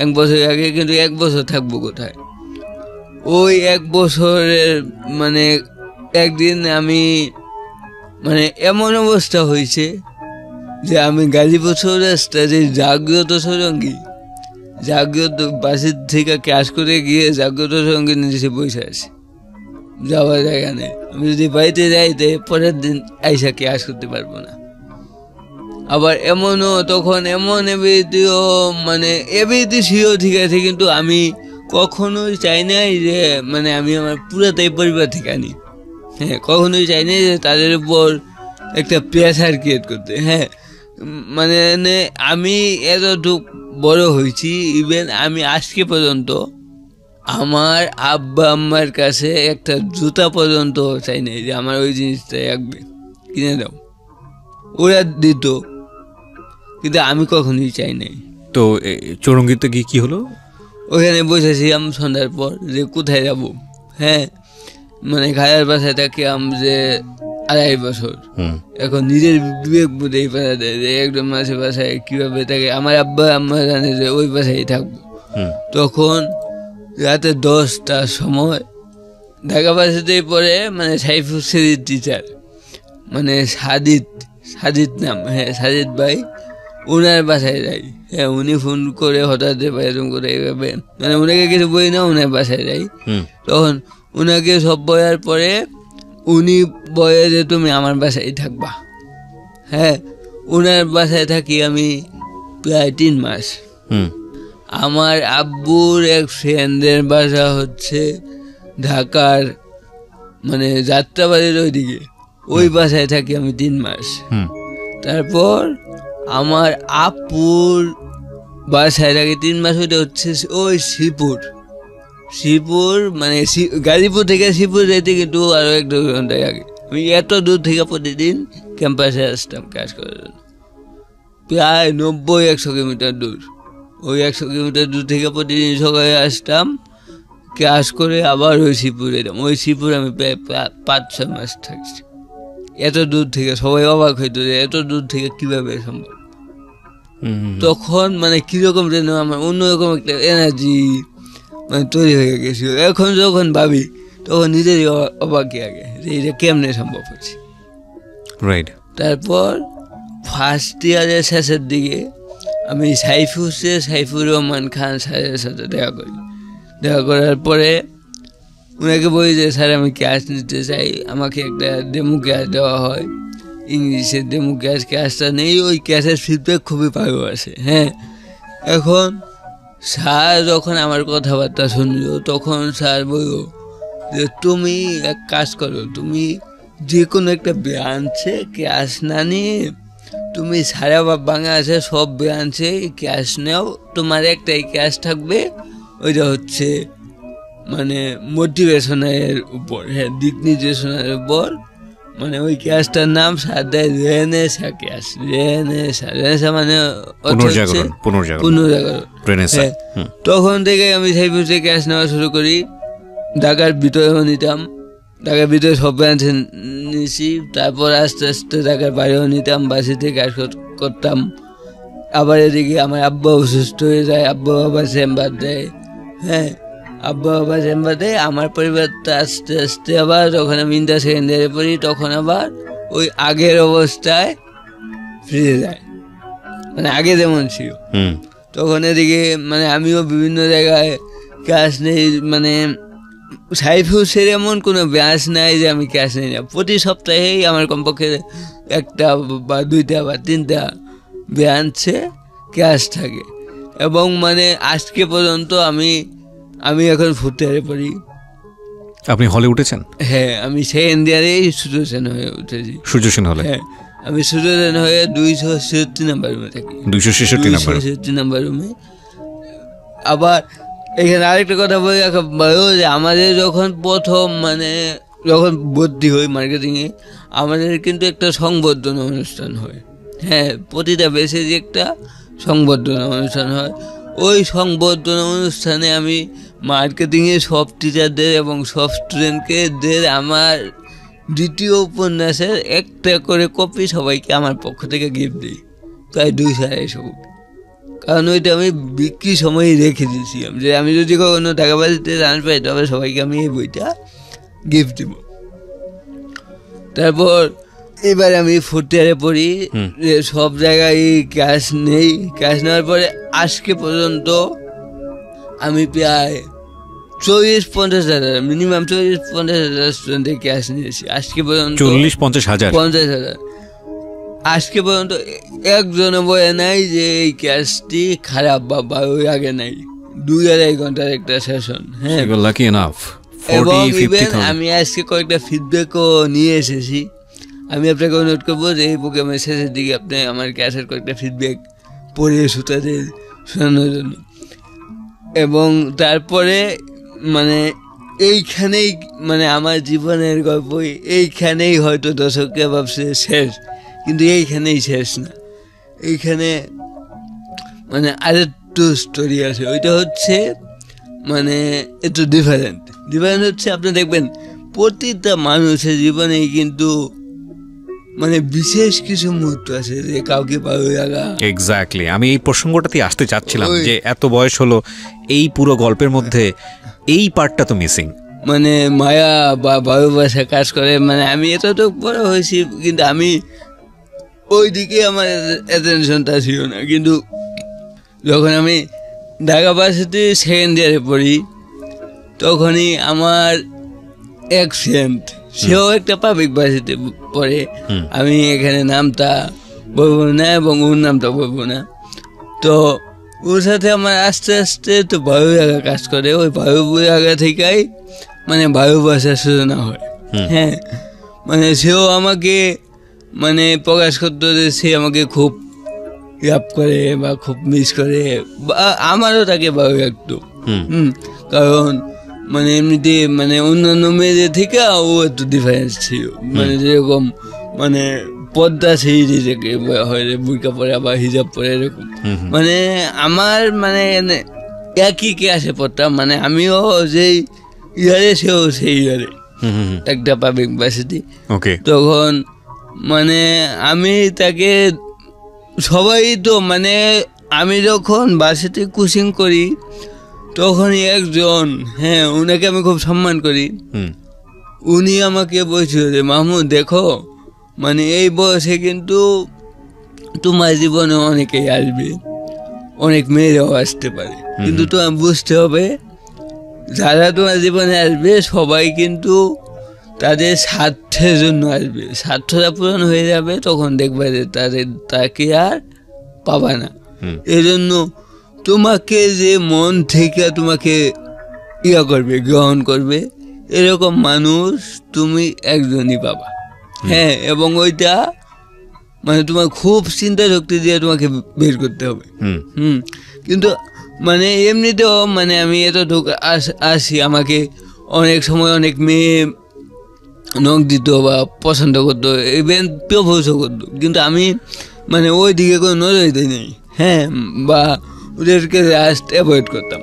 1 বছর আগে, কিন্তু 1 বছর থাকবো কোথায়? ওই 1 বছরের মানে একদিন আমি মানে এমন অবস্থা হয়েছে যে আমি গাজীপুর চৌরাস্তায় যে জাগ্রত সরঙ্গী, জাগ্রত বাসের থেকে ক্লাস করে গিয়ে জাগ্রত সরঙ্গী নিচে বসে আছি, যাওয়ার জায়গা নেই। আমি যদি বাড়িতে যাইতে পরের দিন আইসা ক্লাস করতে পারবো না। আবার এমনও তখন এমন এবিলিটিও মানে এবিলিটি ছিল ঠিক আছে, কিন্তু আমি কখনোই চাই নাই যে মানে আমি আমার পুরাটাই পরিবার থেকে আনি। হ্যাঁ, কখনোই চাই নাই যে তাদের উপর একটা প্রেশার ক্রিয়েট করতে। হ্যাঁ, মানে আমি এতটুক বড় হয়েছি, ইভেন আমি আজকে পর্যন্ত আমার আব্বা আম্মার কাছে একটা জুতা পর্যন্ত চাই নাই যে আমার ওই জিনিসটা একবে কিনে দাও, ওরা দিত, কিন্তু আমি কখনোই চাই নাই। তো চৌরঙ্গিতে গিয়ে কি হলো? ওখানে বসেছিলাম সন্ধ্যার পর, যে কোথায় যাবো। হ্যাঁ, মানে খায়ের বাসায় থাকলাম যে 2.5 বছর। এখন নিজের বিবেক বোধেই পারা দেয় যে একদম মাসে বাসায় কীভাবে থাকে। আমার আব্বা আম্মা জানে যে ওই বাসায় থাকবো। তখন রাতে 10টার সময় ঢাকা ভার্সিটিতে পড়ে মানে সাইফুল সিরিজ টিচার, মানে সাজিদ নাম, হ্যাঁ সাজিদ ভাই, ওনার বাসায় যাই। হ্যাঁ উনি ফোন করে হঠাৎ এরকম করে এইভাবে, মানে ওনাকে কিছু বই না, ওনার বাসায় যাই। তখন ওনাকে সব বয়ার পরে উনি বলে যে তুমি আমার বাসায় থাকবা। হ্যাঁ ওনার বাসায় থাকি আমি প্রায় 3 মাস। আমার আব্বুর এক ফ্রেন্ডের বাসা হচ্ছে ঢাকার মানে যাত্রাবাড়ির ওইদিকে, ওই বাসায় থাকি আমি 3 মাস। তারপর আমার আপুর বাসায় থাকি 3 মাস, ওইটা হচ্ছে ওই শ্রীপুর মানে গাজীপুর থেকে শ্রীপুর যেতে কিন্তু আরো 1-2 ঘন্টা আগে। আমি এত দূর থেকে প্রতিদিন ক্যাম্পাসে আসতাম কাজ করার জন্য, প্রায় 90-100 কিলোমিটার দূর। ওই 100 কিলোমিটার দূর থেকে প্রতিদিন সকালে আসতাম, ক্লাস করে আবার ওই শ্রীপুরে এলাম। ওই শ্রীপুর আমি প্রায় 5-6 মাস থাকছি। এত দূর থেকে সবাই অবাক হইতো যে এত দূর থেকে কিভাবে সম্ভব। তখন মানে কিরকম যেন আমার অন্যরকম একটা এনার্জি মানে তৈরি হয়ে গেছিল। এখন যখন ভাবি তখন নিজেরই অবাকই আগে যে এটা কেমনে সম্ভব হচ্ছে। রাইট। তারপর ফার্স্ট ইয়ারের শেষের দিকে আমি সাইফুর রহমান খান স্যারের সাথে দেখা করি। দেখা করার পরে ওনাকে বলি যে স্যার আমি ক্লাস নিতে চাই, আমাকে একটা ডেমো ক্লাস দেওয়া হয়, ইংলিশের ডেমো ক্লাসটা নেই। ওই ক্লাসের ফিডব্যাক খুবই ভালো আসে। হ্যাঁ এখন স্যার যখন আমার কথাবার্তা শুনলো তখন স্যার বলল যে তুমি এক কাজ করো, তুমি যে কোনো একটা ব্রাঞ্চে ক্লাস না নিয়ে তুমি সারা বাংলাদেশে সব ব্রাঞ্চে ক্লাস নাও, তোমার একটাই ক্লাস থাকবে, ওইটা হচ্ছে মানে মোটিভেশনের উপর, হ্যাঁ দিক নির্দেশনের উপর। মানে ওই ক্লাসটার নাম সাদা রেনেসা ক্লাস। রেনেসা মানে পুনর্জাগরণ। তখন থেকে আমি সাইফুসে ক্লাস নেওয়া শুরু করি। ঢাকার ভিতরেও নিতাম, ঢাকার ভিতরে সব ব্রাঞ্চে নিয়েছি। তারপর আস্তে আস্তে ঢাকার বাইরেও নিতাম, বাসিতে কাজ করতাম। আবার এদিকে আমার আব্বা অসুস্থ হয়ে যায়, আব্বা বাবা চেম্বার দেয়। হ্যাঁ আব্বা বাবা চেম্বার দেয়। আমার পরিবারটা আস্তে আস্তে আবার যখন আমি ইন্টার সেকেন্ডারি পড়ি তখন আবার ওই আগের অবস্থায় ফিরে যায়, মানে আগে যেমন ছিল। তখন এদিকে মানে আমিও বিভিন্ন জায়গায় ক্লাস নেই, মানে সাইফুসের এমন কোনো ব্যাচ নাই যে আমি ক্লাস নিই না। প্রতি সপ্তাহেই আমার কমপক্ষে 1টা বা 2টা বা 3টা ব্রাঞ্চে ক্লাস থাকে। এবং মানে আজকে পর্যন্ত আমি এখন 4th ইয়ারে পড়ি। আপনি হলে উঠেছেন? হ্যাঁ আমি সেকেন্ড ইয়ারেই সূর্যসেন হয়ে উঠেছি। সূর্যসেন হলে? হ্যাঁ আমি সূর্যসেন হয়ে 266 নাম্বার রুমে থাকি। 266 নাম্বার রুমে। আবার এখানে আরেকটা কথা বলে রাখা ভালো যে আমাদের যখন প্রথম মানে যখন ভর্তি হই মার্কেটিংয়ে, আমাদের কিন্তু একটা সংবর্ধনা অনুষ্ঠান হয়। হ্যাঁ প্রতিটা বেসে যে একটা সংবর্ধনা অনুষ্ঠান হয়। ওই সংবর্ধনা অনুষ্ঠানে আমি মার্কেটিংয়ে সব টিচারদের এবং সব স্টুডেন্টদের আমার দ্বিতীয় উপন্যাসের একটা করে কপি সবাইকে আমার পক্ষ থেকে গিফট দিই, প্রায় 200-250। কারণ ওইটা আমি বিক্রি সময়ই রেখে দিয়েছিলাম যে আমি যদি কখনো টাকা বাড়িতে চান্স পাই তবে সবাইকে আমি এই বইটা গিফট দিব। তারপর এবার আমি 4th ইয়ারে পড়ি, সব জায়গায় ক্লাস নেই। ক্লাস নেওয়ার পরে আজকে পর্যন্ত আমি প্রায় 40-50 হাজার, মিনিমাম 40-50 হাজার স্টুডেন্টের ক্লাস নিয়েছি আজকে পর্যন্ত। 40-50 হাজার? 50 হাজার। আজকে পর্যন্ত একজনও বলে নাই যে এই ক্লাসটি খারাপ বা ওই আগে নাই। 2-2.5 ঘন্টার একটা সেশন। হ্যাঁ এবং ইভেন আমি আজকে কয়েকটা ফিডব্যাকও নিয়ে এসেছি। আমি আপনাকে অনুরোধ করবো যে এই প্রোগ্রামের শেষের দিকে আপনি আমার ক্লাসের কয়েকটা ফিডব্যাক পড়ে শ্রোতাদের শোনানোর জন্য। এবং তারপরে মানে এইখানেই মানে আমার জীবনের গল্প এইখানেই হয়তো দর্শককে ভাবছে শেষ, কিন্তু এইখানেই শেষ না। এইখানে মানে আরেকটু স্টোরি আছে, ওইটা হচ্ছে মানে একটু ডিফারেন্ট হচ্ছে আপনি দেখবেন প্রতিটা মানুষের জীবনেই কিন্তু মানে বিশেষ কিছু মুহূর্ত আছে যে কাউকে ভালো লাগা। এক্স্যাক্টলি, আমি এই প্রসঙ্গটাতে আসতে চাচ্ছিলাম যে এত বয়স হলো, এই পুরো গল্পের মধ্যে এই পার্টটা তো মিসিং। মানে মায়া বা ভালোবাসা কাজ করে। মানে আমি এতটুকু বড় হয়েছি কিন্তু আমি ওই দিকে আমার অ্যাটেনশনটা ছিল না। কিন্তু যখন আমি ঢাকা ভার্সিটি সেকেন্ড ইয়ারে পড়ি তখনই আমার এক ফ্রেন্ড, সেও একটা পাবলিক ভার্সিটি পড়ে, আমি এখানে নামটা বলবো না এবং ওর নামটা বলবো না। তো ওর সাথে আমার আস্তে আস্তে তো ভালো লাগা কাজ করে। ওই ভালো লাগা থেকেই মানে ভালোবাসার সূচনা হয়। হ্যাঁ, মানে সেও আমাকে মানে প্রকাশ করতো যে সে আমাকে খুব ইয়াপ করে বা খুব মিস করে, বা আমারও তাকে ভালো লাগতো। কারণ মানে এমনিতে মানে অন্যান্য মেয়েদের থেকে ও একটু ডিফারেন্স ছিল। মানে যেরকম মানে পর্দা সেই নিজেকে হয়, বুরকা পরে আবার হিজাব পরে এরকম। মানে আমার মানে একই ক্লাসে পড়তাম, মানে আমিও যেই ইয়ারে সেও সেই ইয়ারে, একটা পাবলিক ভার্সিটি। তখন মানে আমি তাকে সবাই তো মানে আমি যখন ভার্সিটি কোচিং করি তখনই একজন, হ্যাঁ উনাকে আমি খুব সম্মান করি, উনি আমাকে বলছিল যে মাহমুদ দেখো মানে এই বয়সে কিন্তু তোমার জীবনে অনেকেই আসবে, অনেক মেয়েরাও আসতে পারে, কিন্তু তোমার বুঝতে হবে যারা তোমার জীবনে আসবে সবাই কিন্তু তাদের স্বার্থের জন্য আসবে। স্বার্থটা পূরণ হয়ে যাবে তখন দেখবে যে তাকে আর পাবা না। এজন্য তোমাকে যে মন থেকে তোমাকে ইয়া করবে, গ্রহণ করবে, এরকম মানুষ তুমি একজনই পাবা। হ্যাঁ, এবং ওইটা মানে তোমার খুব চিন্তা শক্তি দিয়ে তোমাকে বের করতে হবে। কিন্তু মানে এমনিতেও মানে আমি এতটুকু আসি, আমাকে অনেক সময় অনেক মেয়ে নখ দিত বা পছন্দ করতো, ইভেন প্রপোজও করতো, কিন্তু আমি মানে ওই দিকে কোনো নজর দিই নেই। হ্যাঁ, বা ওদেরকে জাস্ট অ্যাভয়েড করতাম।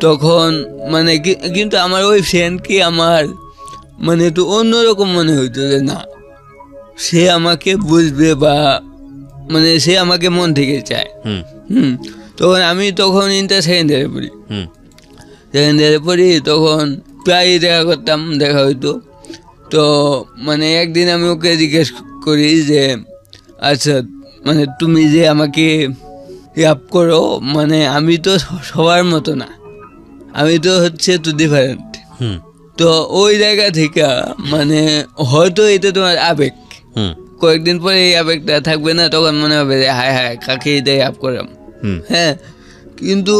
তখন মানে কিন্তু আমার ওই ফ্রেন্ডকে আমার মানে একটু অন্যরকম মনে হইতো যে না, সে আমাকে বুঝবে বা মানে সে আমাকে মন থেকে চায়। তখন আমি তখন ইন্টার সেকেন্ড ইয়ারে পড়ি, তখন প্রায়ই দেখা করতাম, দেখা হইতো। তো মানে একদিন আমি ওকে জিজ্ঞেস করি যে আচ্ছা মানে তুমি যে আমাকে ইয়াপ করো, মানে আমি তো সবার মতো না, আমি তো হচ্ছে একটু ডিফারেন্ট। তো ওই জায়গা থেকে মানে হয়তো এটা তোমার আবেগ, কয়েকদিন পরে এই আবেগটা থাকবে না, তখন মনে হবে যে হায় হায় কাকে এটাই আপ করলাম। হ্যাঁ, কিন্তু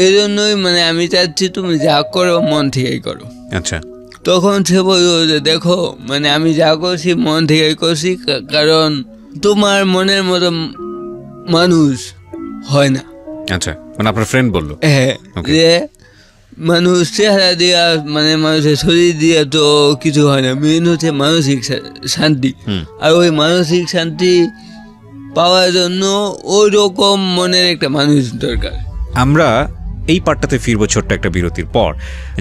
এই জন্যই মানে আমি চাচ্ছি তুমি যা করো মন থেকেই করো। আচ্ছা, তখন সে বললো যে দেখো মানে আমি যা করছি মন থেকেই করছি, কারণ তোমার মনের মতো মানুষ হয় না। আচ্ছা, মানে আপনার ফ্রেন্ড বললো হ্যাঁ, যে মানুষ চেহারা দিয়া মানে মানুষের শরীর দিয়ে তো কিছু হয় না, মেন হচ্ছে মানসিক শান্তি। আর ওই মানসিক শান্তি পাওয়ার জন্য ওই রকম মনের একটা মানুষ দরকার। আমরা এই পার্টটাতে ফিরবো ছোট্ট একটা বিরতির পর।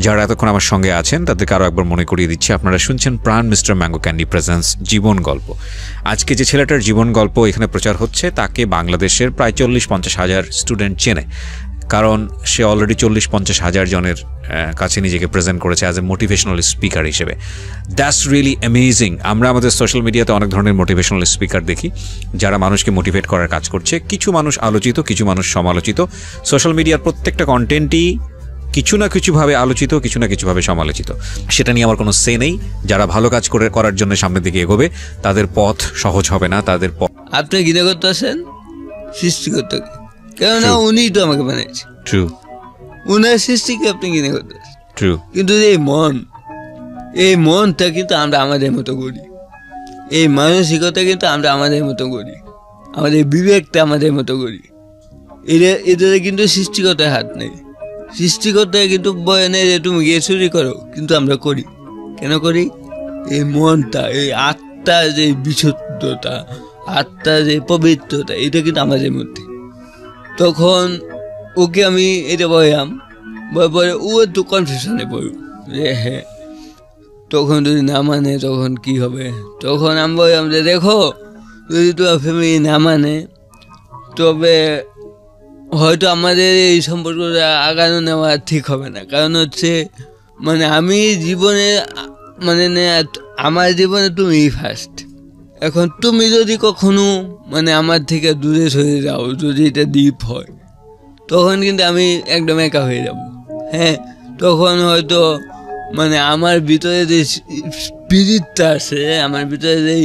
যারা এতক্ষণ আমার সঙ্গে আছেন তাদেরকে আরও একবার মনে করিয়ে দিচ্ছি, আপনারা শুনছেন প্রাণ মিস্টার ম্যাঙ্গো ক্যান্ডি প্রেজেন্স জীবন গল্প। আজকে যে ছেলেটার জীবন গল্প এখানে প্রচার হচ্ছে তাকে বাংলাদেশের প্রায় 40-50 হাজার স্টুডেন্ট চেনে, কারণ সে অলরেডি 40-50 হাজার জনের কাছে নিজেকে প্রেজেন্ট করেছে অ্যাজ এ মোটিভেশনাল স্পিকার হিসেবে। That's really amazing. আমরা আমাদের সোশ্যাল মিডিয়াতে অনেক ধরনের মোটিভেশনাল স্পিকার দেখি যারা মানুষকে মোটিভেট করার কাজ করছে। কিছু মানুষ আলোচিত, কিছু মানুষ সমালোচিত। সোশ্যাল মিডিয়ার প্রত্যেকটা কন্টেন্টই কিছু না কিছুভাবে আলোচিত, কিছু না কিছুভাবে সমালোচিত। সেটা নিয়ে আমার কোনো সে নেই। যারা ভালো কাজ করার জন্য সামনের দিকে এগোবে তাদের পথ সহজ হবে না, তাদের পথ। আপনি গিনে করতে আসেন সৃষ্টিকর্তা, কেননা উনি তো আমাকে বানিয়েছে। ট্রু, উনার সৃষ্টিকে আপনি কিনে করতে আসেন। ট্রু, কিন্তু এই মনটা কিন্তু আমরা আমাদের মতো করি, এই মানসিকতা কিন্তু আমরা আমাদের মতো করি, আমাদের বিবেকটা আমাদের মতো করি। এদের কিন্তু সৃষ্টিকতায় হাত নেই। সৃষ্টিকতায় কিন্তু বয়ে নেই যে তুমি গিয়ে চুরি করো, কিন্তু আমরা করি। কেন করি? এই মনটা, এই আত্মার যে বিশুদ্ধতা, আত্মার যে পবিত্রতা, এটা কিন্তু আমাদের মধ্যে। তখন ওকে আমি এটা বললাম, পরে ও একটু কনফিউশনে পড়ল যে হ্যাঁ তখন যদি না মানে তখন কি হবে। তখন আমি বললাম যে দেখো, যদি তোমার ফ্যামিলি না মানে তবে হয়তো আমাদের এই সম্পর্কটা আগানো নেওয়া ঠিক হবে না। কারণ হচ্ছে মানে আমি জীবনে মানে আমার জীবনে তুমিই ফার্স্ট। এখন তুমি যদি কখনো মানে আমার থেকে দূরে সরে যাও, যদি এটা ডিপ হয়, তখন কিন্তু আমি একদম একা হয়ে যাব। হ্যাঁ, তখন হয়তো মানে আমার ভিতরে যে স্পিরিটটা আছে, আমার ভিতরে যে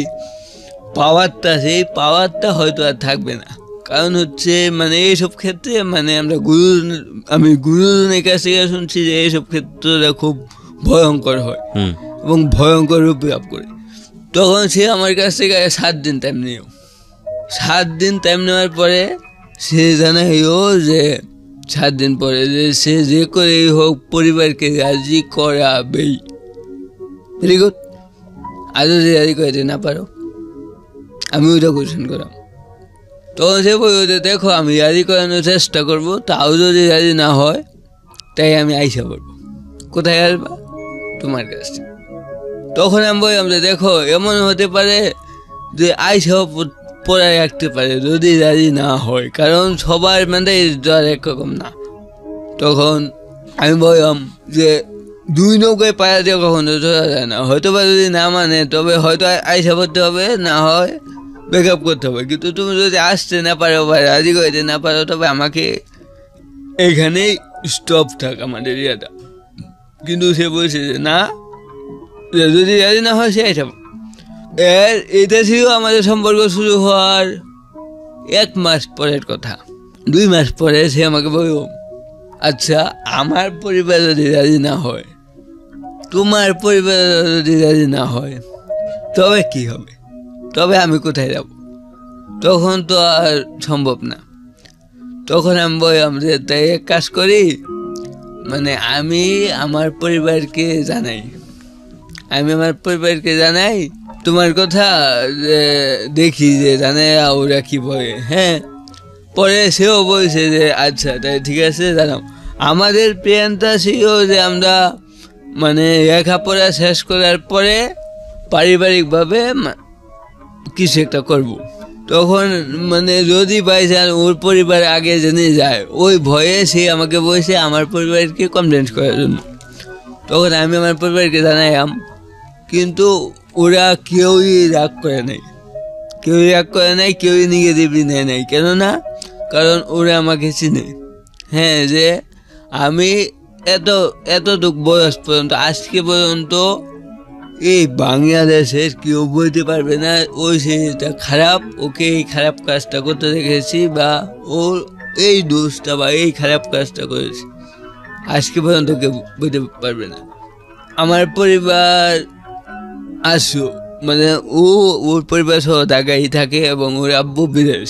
পাওয়ারটা আছে, এই পাওয়ারটা হয়তো আর থাকবে না। কারণ হচ্ছে মানে এইসব ক্ষেত্রে মানে আমি গুরুজনের কাছ থেকে শুনছি যে এইসব ক্ষেত্রটা খুব ভয়ঙ্কর হয় এবং ভয়ঙ্কর রূপ লাভ করে। তখন সে আমার কাছ থেকে 7 দিন টাইম নিও। 7 দিন টাইম নেওয়ার পরে সে জানাইও যে 7 দিন পরে যে সে যে করেই হোক পরিবারকে রাজি করাবেই। Very good. আর যদি রাজি করাতে না পারো, আমি ওইটা কোয়েশন করাম। তখন সে বলবে দেখো আমি রাজি করানোর চেষ্টা করবো, তাও যদি রাজি না হয় তাই আমি আইসা পড়বো। কোথায় আসবা? তোমার কাছে। তখন আমি বললাম যে দেখো এমন হতে পারে যে আইসাও পড়ে রাখতে পারে যদি রাজি না হয়, কারণ সবার মানে জ্বর একরকম না। তখন আমি বললাম যে 2 নৌকায় পায়া দিয়ে কখনো ধরা যায় না, হয়তো বা যদি না মানে তবে হয়তো আইসা পড়তে হবে, না হয় ব্রেকআপ করতে হবে। কিন্তু তুমি যদি আসতে না পারো বা রাজি করতে না পারো, তবে আমাকে এইখানেই স্টপ থাক আমাদের ইয়েটা। কিন্তু সে বলছে যে না, যদি রাজি না হয় সে আইসা। এটা ছিল আমাদের সম্পর্ক শুরু হওয়ার 1 মাস পরের কথা। 2 মাস পরে সে আমাকে বলল আচ্ছা আমার পরিবার যদি রাজি না হয়, তোমার পরিবার যদি রাজি না হয়, তবে কি হবে? তবে আমি কোথায় যাব? তখন তো আর সম্ভব না। তখন আমি বললাম যে তাই এক কাজ করি, মানে আমি আমার পরিবারকে জানাই তোমার কথা, দেখি যে জানে ওরা কি বলে। হ্যাঁ, পরে সেও বলছে যে আচ্ছা তাই ঠিক আছে জানাও। আমাদের প্ল্যানটা ছিল যে আমরা মানে লেখাপড়া শেষ করার পরে পারিবারিকভাবে কিছু একটা করব। তখন মানে যদি বাইচান্স ওর পরিবার আগে জেনে যায়, ওই ভয়ে সে আমাকে বলছে আমার পরিবারকে কমপ্লেন করার জন্য। তখন আমি আমার পরিবারকে জানাইলাম, কিন্তু ওরা কেউই রাগ করে নাই, কেউই নেগেটিভলি নেয় নাই। কেননা কারণ ওরা আমাকে চিনে। হ্যাঁ, যে আমি এতটুক বয়স পর্যন্ত আজকে পর্যন্ত এই বাংলাদেশের কেউ বলতে পারবে না ওই সেটা খারাপ, ওকে এই খারাপ কাজটা করতে দেখেছি বা ওর এই দোষটা বা এই খারাপ কাজটা করেছি, আজকে পর্যন্ত কেউ বলতে পারবে না। আমার পরিবার আসো মানে ওর পরিবার সহ ঢাকায় থাকে এবং ওর আব্বু বিদেশ।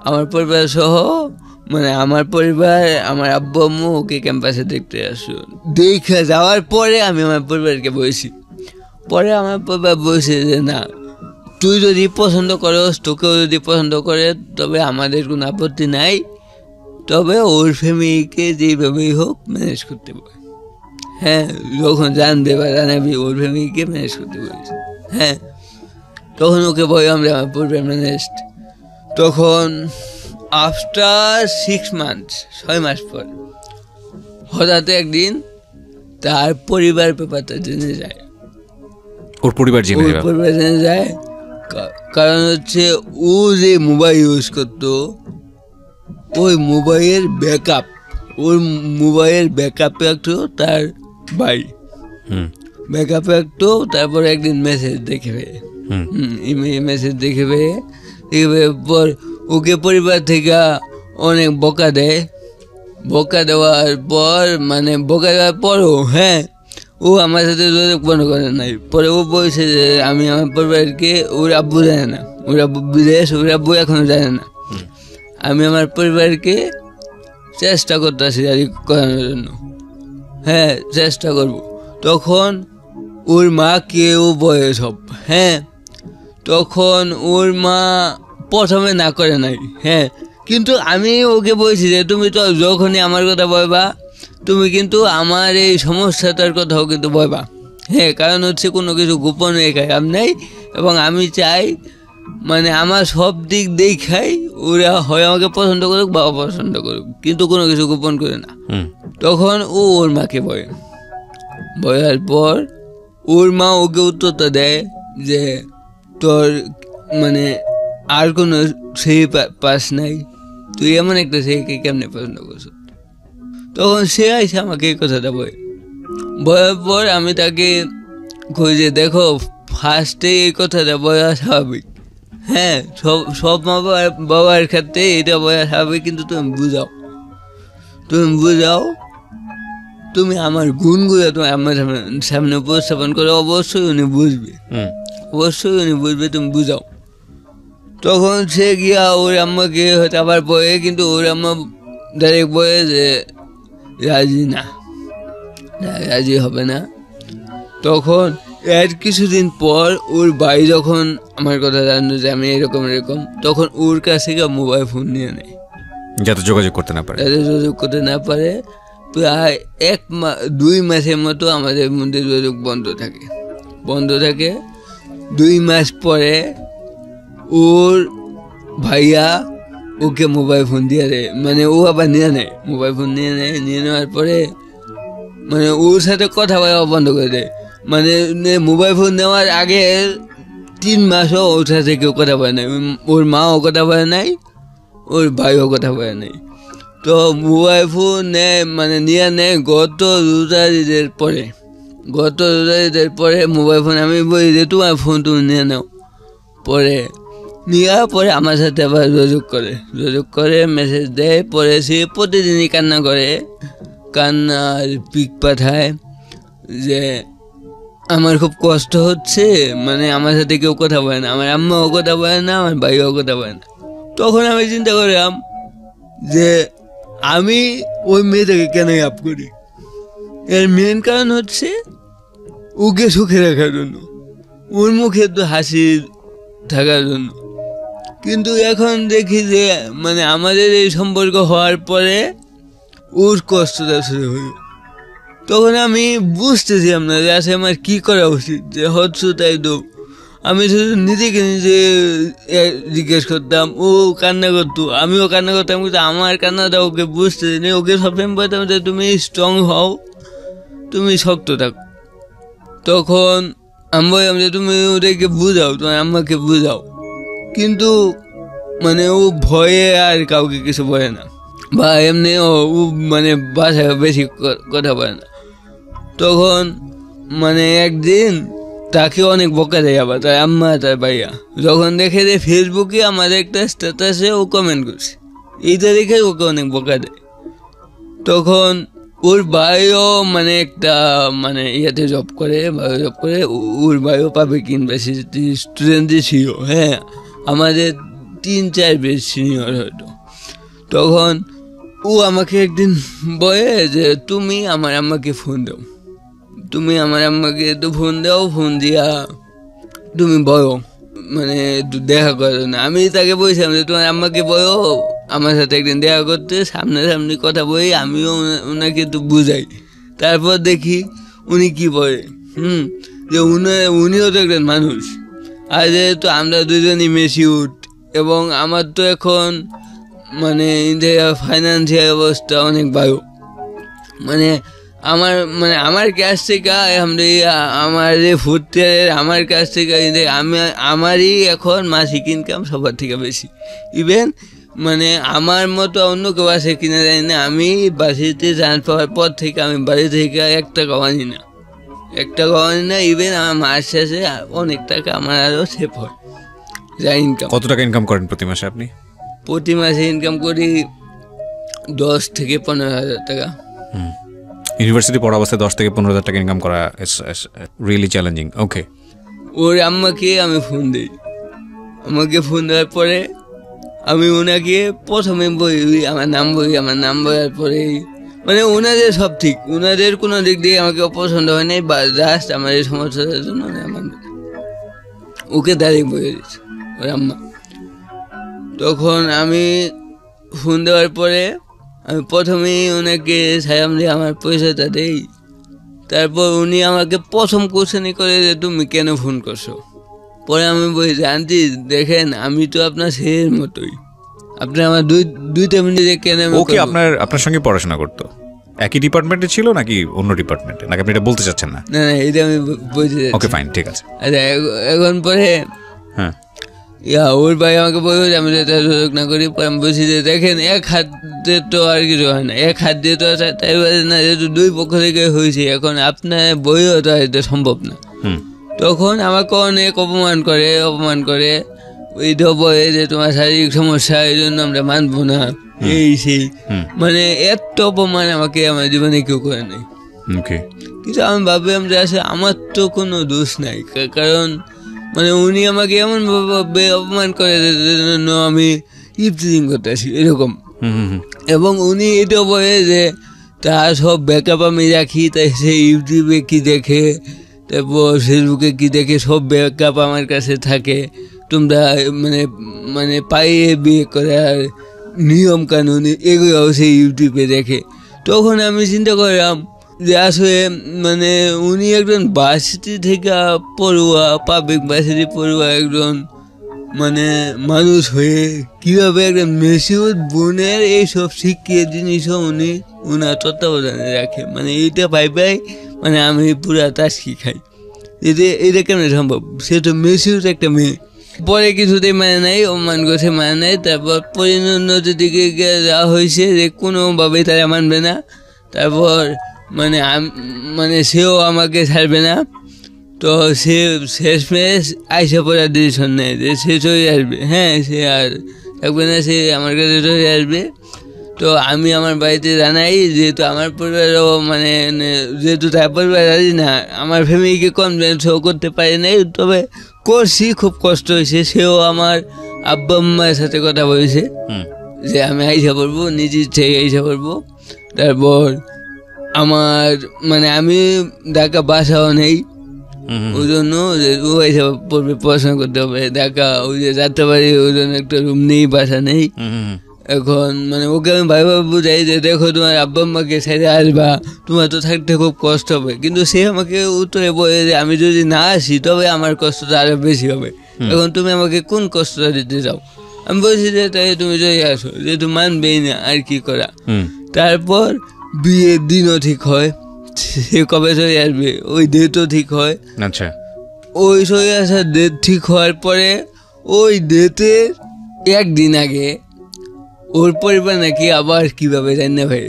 আমার পরিবার সহ মানে আমার পরিবার, আমার আব্বু আম্মু ওকে ক্যাম্পাসে দেখতে আসো। দেখে যাওয়ার পরে আমি আমার পরিবারকে বলছি, পরে আমার পরিবার বলছে যে না, তুই যদি পছন্দ করস, তোকেও যদি পছন্দ করে, তবে আমাদের কোনো আপত্তি নাই, তবে ওর ফ্যামিলিকে যেভাবেই হোক ম্যানেজ করতে পারে। হ্যাঁ, যখন জানবে বা জানাবি ওর ফ্যামিলিকে ম্যানেজ করতে বলছে। হ্যাঁ, তখন ওকে বললাম যে আমার পরিবার ম্যানেজড। তখন আফটার 6 মান্থস 6 মাস পর হঠাৎ একদিন তার পরিবার ব্যাপারটা জেনে যায়। ওর পরিবার জেনে যায় কারণ হচ্ছে ও যে মোবাইল ইউজ করতো, ওই মোবাইলের ব্যাকআপ রাখতো তার ভাই, ব্যাকআপ রাখতো। তারপরে একদিন মেসেজ দেখে পর ওকে পরিবার থেকে অনেক বকা দেওয়ার পরও হ্যাঁ, ও আমার সাথে মনে করে নাই। পরে ও বলছে যে আমি আমার পরিবারকে, ওর আব্বু জানে না, ওর আব্বু বিদেশ, ওর আব্বু এখনো জানে না, আমি আমার পরিবারকে চেষ্টা করতেছি রাজি করানোর জন্য। হ্যাঁ, চেষ্টা করব। তখন ওর মা কেউ বলে সব। হ্যাঁ, তখন ওর মা প্রথমে না করে নাই। হ্যাঁ, কিন্তু আমি ওকে বলছি যে তুমি তো যখনই আমার কথা বলবা, তুমি কিন্তু আমার এই সমস্যাটার কথাও কিন্তু বলবা। হ্যাঁ, কারণ হচ্ছে কোনো কিছু গোপন রেখে কাম নেই, এবং আমি চাই মানে আমার সব দিক দেখাই ওরা হয় আমাকে পছন্দ করুক বা অপছন্দ করুক, কিন্তু কোনো কিছু গোপন করে না। তখন ও ওর মাকে বলে, বলার পর ওর মা ওকে উত্তরটা দেয় যে তোর মানে আর কোনো ছেলে পাস নাই, তুই এমন একটা ছেলেকে কেমনে পছন্দ করছো। তখন সে আইসে আমাকে এই কথাটা বলার পর আমি তাকে খুঁজে, দেখো ফার্স্টে এই কথাটা বলা স্বাভাবিক, হ্যাঁ সব মা বাবার ক্ষেত্রে এটা বলা স্বাভাবিক, কিন্তু তুমি বুঝাও তুমি আমার গুণগুলো তুমি আমার সামনে উপস্থাপন করে, অবশ্যই উনি বুঝবে, তুমি বুঝাও। তখন সে গিয়া ওর আম্মাকে হয়তো আবার বলে, কিন্তু ওর আম্মা ডাইরেক্ট বলে যে রাজি হবে না। তখন এর কিছুদিন পর ওর ভাই যখন আমার কথা জানলো যে আমি এরকম তখন ওর কাছ থেকে মোবাইল ফোন নিয়ে নেয়, যাতে যোগাযোগ করতে না পারে। প্রায় 2 মাসের মতো আমাদের মধ্যে যোগাযোগ বন্ধ থাকে। 2 মাস পরে ওর ভাইয়া ওকে মোবাইল ফোন দিয়ে দেয়, মানে ও আবার নিয়ে নেয় মোবাইল ফোন, নিয়ে নেওয়ার পরে মানে ওর সাথে কথা বলা বন্ধ করে দেয়। মানে মোবাইল ফোন নেওয়ার আগে 3 মাসও ওর সাথে কেউ কথা বলে নাই, ওর মাও কথা বলে নাই, ওর ভাইও কথা বলে নাই। তো মোবাইল ফোন নিয়ে নেয় গত রোজার ঈদের পরে মোবাইল ফোন আমি বলি যে তোমার ফোন তুমি নিয়ে নাও। নেওয়ার পরে আমার সাথে আবার যোগাযোগ করে মেসেজ দেয়। পরে সে প্রতিদিনই কান্নার পিক পাঠায় যে আমার খুব কষ্ট হচ্ছে, মানে আমার সাথে কেউ কথা বলে না, আমার আম্মাও কথা বলে না, আমার ভাইও কথা বলে না। তখন আমি চিন্তা করলাম যে আমি ওই মেয়েটাকে কেন আপ করি। এর মেন কারণ হচ্ছে ওকে সুখে রাখার জন্য, ওর মুখে তো হাসি থাকার জন্য। কিন্তু এখন দেখি যে মানে আমাদের এই সম্পর্ক হওয়ার পরে ওর কষ্টটা শুরু হলো। তখন আমি বুঝতেছিলাম না যে আসলে আমার কী করা উচিত, যে হচ্ছে তাই তো। আমি শুধু নিজেকে নিজে জিজ্ঞেস করতাম, ও কান্না করতো, আমিও কান্না করতাম, কিন্তু আমার কান্নাটা ওকে বুঝতেছি না। ওকে সবসময় বলতাম যে তুমি স্ট্রং হও, তুমি শক্ত থাকো। তখন আমি বললাম যে তুমি ওদেরকে বুঝাও, তোমার আম্মাকে বুঝাও, কিন্তু মানে ও ভয়ে আর কাউকে কিছু বলে না, বা এমনি ও মানে বাসায় বেশি কথা বলে না। তখন মানে একদিন তাকে অনেক বকা দেয় আবার তার আম্মা তার ভাইয়া, যখন দেখে যে ফেসবুকে আমাদের একটা স্ট্যাটাসে ও কমেন্ট করছে, এইটা দেখে ওকে অনেক বকা দেয়। তখন ওর ভাইও মানে একটা মানে ইয়াতে জব করে, ওর ভাইও পাবলিক ইউনিভার্সিটি স্টুডেন্টই ছিল, হ্যাঁ আমাদের 3-4 বেশ সিনিয়র হয়তো। তখন ও আমাকে একদিন বলে যে তুমি আমার আম্মাকে ফোন দাও, ফোন দিয়া তুমি বলো, মানে দেখা করো না। আমি তাকে বলছিলাম যে তোমার আম্মাকে বলো আমার সাথে একদিন দেখা করতে, সামনাসামনি কথা বলি, আমিও ওনাকে একটু বুঝাই। তারপর দেখি উনি কি বলে, যে উনিও তো একজন মানুষ, আর যেহেতু আমরা দুজনই মেচিউর, এবং আমার তো এখন মানে ফাইন্যান্সিয়াল অবস্থা অনেক ভালো, মানে আমার কাছ থেকে আমার যে ফুটতে আমার কাছ থেকে আমারই এখন মাসিক ইনকাম সবার থেকে বেশি। ইভেন মানে আমার মতো অন্য কেউ বাসে কিনে দেয় না। আমি বাসিতে চান্স পাওয়ার পর থেকে আমি বাড়ি থেকে 1 টাকাও আনি না। ইভেন আমার মাস শেষে অনেক টাকা আমার আরও সেভ হয় যা ইনকাম। কত টাকা ইনকাম করেন প্রতি মাসে আপনি? প্রতি মাসে ইনকাম করি 10 থেকে 15,000 টাকা। ইউনিভার্সিটি পড়া অবস্থায় 10 থেকে 15,000 টাকা ইনকাম করা রিয়েলি চ্যালেঞ্জিং। ওকে, ওর আম্মাকে আমি ফোন দিই, আমাকে ফোন দেওয়ার পরে আমি ওনাকে প্রথমে বলি আমার নাম বলার পরে মানে ওনাদের সব ঠিক, ওনাদের কোনো দিক দিয়ে আমাকে অপছন্দ হয় নাই, বা জাস্ট আমার এই সমস্যাটার জন্য ওকে ডাইরেক্ট বলে দিচ্ছে ওর আম্মা। তখন আমি ফোন দেওয়ার পরে আমি প্রথমেই ওনাকে সালাম দিয়ে আমার পয়সাটা দেই। তারপর উনি আমাকে প্রথম কোশ্চেনই করে যে তুমি কেন ফোন করছো। পরে আমি বলি যে আন্টি দেখেন আমি তো আপনার ছেলের মতোই, আপনি আমার 2 মিনিটে কেন। ওকে আপনার সঙ্গে পড়াশোনা করতো? একই ডিপার্টমেন্টে ছিল নাকি অন্য ডিপার্টমেন্টে, নাকি আপনি এটা বলতে চাচ্ছেন না? না না, এটা আমি বুঝতে চাচ্ছি। ওকে ফাইন, ঠিক আছে। আচ্ছা, এখন পরে হ্যাঁ, ওর ভাই আমাকে বললো যে আমি যাতে সুযোগ না করি। আমি বলছি যে দেখেন, এক হাত দিয়ে তো আর কিছু হয় না, এক হাত দিয়ে তো তাই না, যেহেতু দুই পক্ষ থেকে হয়েছে, এখন আপনার বইও তো এটা সম্ভব না। তখন আমাকে অনেক অপমান করে ওইটা বলে যে তোমার শারীরিক সমস্যা, এই জন্য আমরা মানবো না, এই সেই, মানে এত অপমান আমাকে আমার জীবনে কেউ করে নাই। কিন্তু আমি ভাবলাম যে আসলে আমার তো কোনো দোষ নাই, কারণ মানে উনি আমাকে এমন ভাবে অপমান করে জন্য আমি ইফতিজিং করতেছি এরকম। এবং উনি এটাও বলে যে তার সব ব্যাকআপ আমি রাখি, তাই সে ইউটিউবে কি দেখে, তারপর ফেসবুকে কি দেখে, সব ব্যাকআপ আমার কাছে থাকে। তোমরা মানে মানে পাইয়ে বিয়ে করার নিয়ম কানুন এগুলো সেই ইউটিউবে দেখে। তখন আমি চিন্তা করলাম যে আসলে মানে উনি একজন ভার্সিটি থেকে পড়ুয়া, পাবলিক ভার্সিটি পড়ুয়া একজন মানে মানুষ হয়ে কীভাবে একজন মেসিউর বোনের এইসব শিখিয়ে জিনিসও উনি ওনার তত্ত্বাবধানে রাখে, মানে এইটা পাই মানে আমি পুরা তাস্কি খাই। এটা কেন সম্ভব? সে তো মেসিউর একটা মেয়ে। পরে কিছুতেই মানে নাই, অপমান করছে, মানে নাই। তারপর পরিণত দিকে যাওয়া হয়েছে যে কোনোভাবেই তারা মানবে না। তারপর মানে মানে সেও আমাকে ছাড়বে না। তো সে শেষমেশ আইসা পড়ার ডিসিশন নেয় যে সে চলে আসবে। হ্যাঁ, সে আর থাকবে না, সে আমার কাছে চলে আসবে। তো আমি আমার বাড়িতে জানাই, যেহেতু আমার পরিবারও মানে যেহেতু তার পরিবার রাজি না, আমার ফ্যামিলিকে কনভিন্সও করতে পারি নাই, তবে করছি, খুব কষ্ট হয়েছে। সেও আমার আব্বা আম্মার সাথে কথা বলেছে যে আমি আইসা পড়বো, নিজের থেকে আইসা পড়বো। তারপর আমার মানে আমি ঢাকা বাসাও নেই, ওই জন্য ও আইসা পড়বে, পড়াশোনা করতে হবে ঢাকা, ওই যে যাতে পারি, ওই জন্য একটা রুম নেই, বাসা নেই। এখন মানে ওকে আমি ভাইভাবে বুঝাই যে দেখো তোমার আব্বা আম্মাকে ছেড়ে আসবা, তোমার তো থাকতে খুব কষ্ট হবে। কিন্তু সে আমাকে উত্তরে বলে যে আমি যদি না আসি তবে আমার কষ্টটা আরো বেশি হবে। এখন তুমি আমাকে কোন কষ্টটা দিতে চাও? আমি বলছি যে তাই তুমি চলে আসো, যেহেতু মানবেই না, আর কি করা। তারপর বিয়ের দিনও ঠিক হয়, সে কবে চলে আসবে ওই ডেটও ঠিক হয়। আচ্ছা, ওই চলে আসার ডেট ঠিক হওয়ার পরে ওই ডেটের একদিন আগে ওর পরিবার নাকি আবার কিভাবে জানে ভাই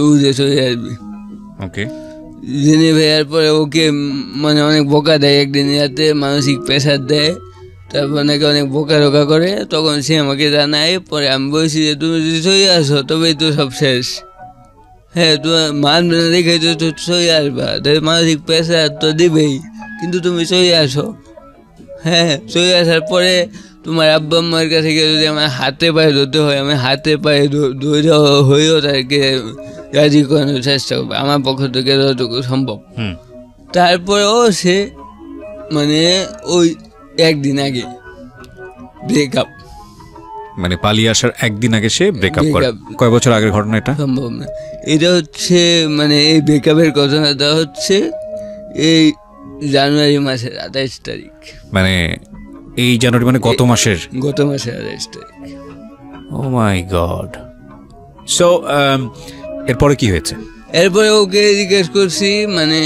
বুঝে চলে আসবে। ওকে, জেনে ভাইয়ার পরে ওকে মানে অনেক বোকা দেয়, একদিন রাতে মানসিক প্রেশার দেয়, তারপর নাকি অনেক বোকা রোকা করে। তখন সে আমাকে জানায়। পরে আমি বলছি যে তুমি যদি চলে আসো তবেই তো সব শেষ। হ্যাঁ, তোমার মানবে না দেখে তো চলে আসবা, তাই মানসিক প্রেশার তো দিবেই, কিন্তু তুমি চলে আসো। হ্যাঁ, চলে আসার পরে তোমার আব্বা আম্মার কাছে গিয়ে যদি আমার হাতে পায়ে ধরতে হয়, আমি হাতে পায়ে ধরে হয়েও তাদেরকে রাজি করানোর চেষ্টা করবো আমার পক্ষ থেকে যতটুকু সম্ভব। তারপরেও সে মানে ওই একদিন আগে ব্রেকআপ, মানে পালিয়ে আসার একদিন আগে সে ব্রেকআপ করে। কয় বছর আগের ঘটনা এটা? সম্ভব না, এটা হচ্ছে মানে এই ব্রেকআপের ঘটনাটা হচ্ছে এই জানুয়ারি মাসের 28 তারিখ। মানে এই জানুয়ারি মানে গত মাসের 28 তারিখ। ও মাই গড। সো এরপরে কি হয়েছে? এরপরে ওকে জিজ্ঞেস করছি মানে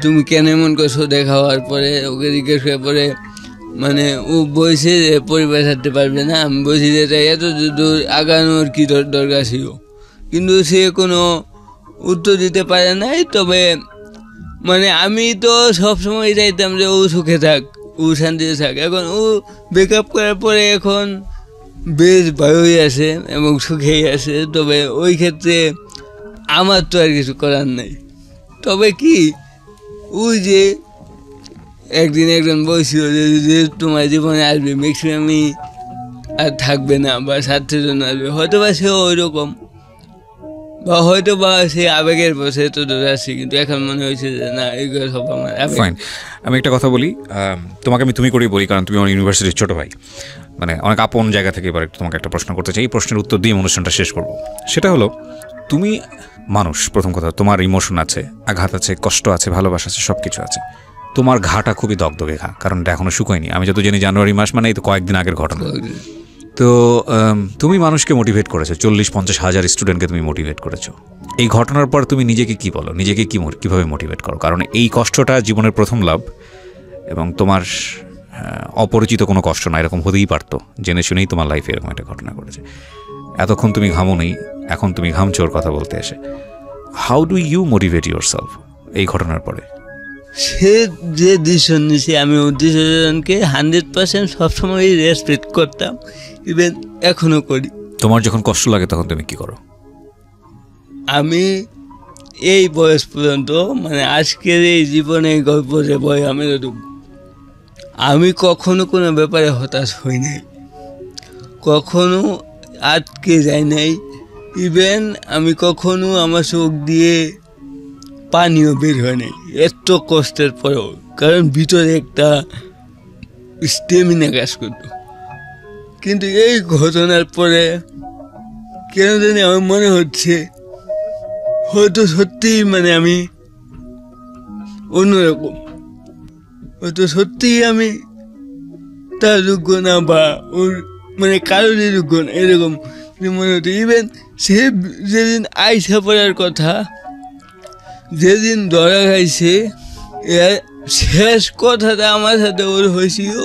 তুমি কেন এমন করছো দেখা হওয়ার পরে। ওকে জিজ্ঞেস করার পরে মানে ও বলছে যে পরিবার ছাড়তে পারবে না। আমি বলছি যে তাই এত দূর আগানোর কি দরকার ছিল, কিন্তু সে কোনো উত্তর দিতে পারে নাই। তবে মানে আমি তো সবসময় চাইতাম যে ও সুখে থাক, ও শান্তিতে থাক। এখন ও ব্রেকআপ করার পরে এখন বেশ ভালোই আছে এবং সুখেই আছে। তবে ওই ক্ষেত্রে আমার তো আর কিছু করার নেই। তবে কি ওই যে একদিন একজন বলছিল যে তোমার জীবনে আসবে ম্যাক্সিমামই আর থাকবে না, বা স্বার্থের জন্য আসবে। হয়তো বা সেও ওই রকম, বা হয়তো বা সে আবেগের বসে তো আসছি, কিন্তু এখন মনে হয়েছে যে না, এগুলো সব আমার ফাইন। আমি একটা কথা বলি, তোমাকে আমি তুমি করেই বলি, কারণ তুমি আমার ইউনিভার্সিটির ছোটো ভাই, মানে অনেক আপন জায়গা থেকে এবার তোমাকে একটা প্রশ্ন করতে চাই। এই প্রশ্নের উত্তর দিয়ে অনুষ্ঠানটা শেষ করবো। সেটা হলো, তুমি মানুষ, প্রথম কথা, তোমার ইমোশন আছে, আঘাত আছে, কষ্ট আছে, ভালোবাসা আছে, সব কিছু আছে। তোমার ঘাটা খুবই দগদগে ঘা, কারণ এটা এখনো শুকোয়নি। আমি যত জানি জানুয়ারি মাস মানে এই তো কয়েকদিন আগের ঘটনা। তো তুমি মানুষকে মোটিভেট করেছো, 40-50 হাজার স্টুডেন্টকে তুমি মোটিভেট করেছো। এই ঘটনার পর তুমি নিজেকে কি বলো, নিজেকে কীভাবে মোটিভেট করো? কারণ এই কষ্টটা জীবনের প্রথম লাভ, এবং তোমার অপরিচিত কোনো কষ্ট না, এরকম হতেই পারতো, জেনে শুনেই তোমার লাইফে এরকম একটা ঘটনা ঘটেছে। এতক্ষণ তুমি ঘামো নেই, এখন তুমি ঘামছো ওর কথা বলতে এসে। How do you motivate yourself এই ঘটনার পরে? সে যে ডিসিশন নিয়েছে, আমি ওই ডিসিশনকে 100% সবসময় রেসপেক্ট করতাম, ইভেন এখনও করি। তোমার যখন কষ্ট লাগে তখন তুমি কি করো? আমি এই বয়স পর্যন্ত, মানে আজকের এই জীবনে এই গল্প যে বই আমি কখনো কোনো ব্যাপারে হতাশ হই নাই, কখনো আটকে যাই নাই। ইভেন আমি কখনো আমার চোখ দিয়ে পানিও বের হয় নাই এত কষ্টের পরেও, কারণ ভিতরে একটা স্টেমিনা কাজ করতো। কিন্তু এই ঘটনার পরে কেন জানি আমার মনে হচ্ছে হয়তো সত্যিই মানে আমি অন্যরকম, হয়তো সত্যিই আমি তার যোগ্য না, বা ওর মানে কারোরই যোগ্য না, এরকম মনে হতো। ইভেন সে যেদিন আইসা পড়ার কথা, যেদিন ধরা খাইছে, শেষ কথাটা আমার সাথে ওর হয়েছিল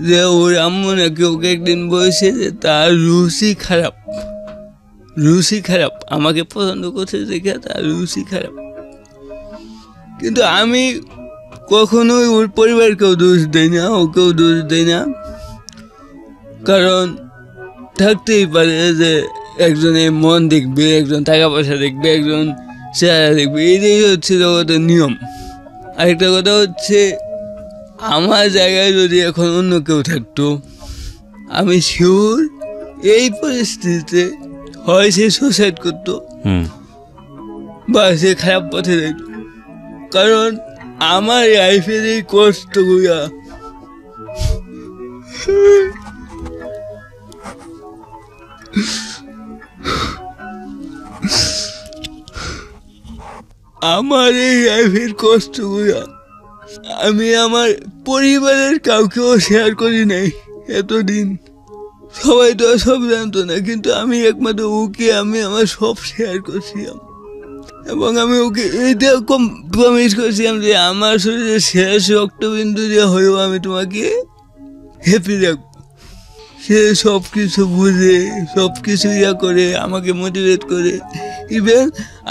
যে ওর আম্মু নাকি ওকে একদিন বলেছে যে তার রুচি খারাপ, রুচি খারাপ, আমাকে পছন্দ করছে দেখে তার রুচি খারাপ। কিন্তু আমি কখনোই ওর পরিবারকেও দোষ দেই না, ওকেও দোষ দেই না, কারণ থাকতেই পারে যে একজনে মন দেখবে, একজন টাকা পয়সা দেখবে, একজন চেহারা দেখবে, এইটাই হচ্ছে জগতের নিয়ম। আরেকটা কথা হচ্ছে, আমার জায়গায় যদি এখন অন্য কেউ থাকতো, আমি শিওর এই পরিস্থিতিতে হয় সে সুসাইড করতো বা সে খারাপ পথে যেত। কারণ আমার লাইফের এই কষ্টগুলা আমার এই লাইফের কষ্টগুলা আমি আমার পরিবারের কাউকেও শেয়ার করি নাই এতদিন। সবাই তো সব জানতো না, কিন্তু আমি একমাত্র ওকে আমি আমার সব শেয়ার করছিলাম, এবং আমি ওকে এইটা প্রমিস করছিলাম যে আমার শরীরে শেষ রক্তবিন্দু যে হয়েও আমি তোমাকে হ্যাপি রাখবো। সে সব কিছু বুঝে, সব কিছু করে আমাকে মোটিভেট করে। ইভেন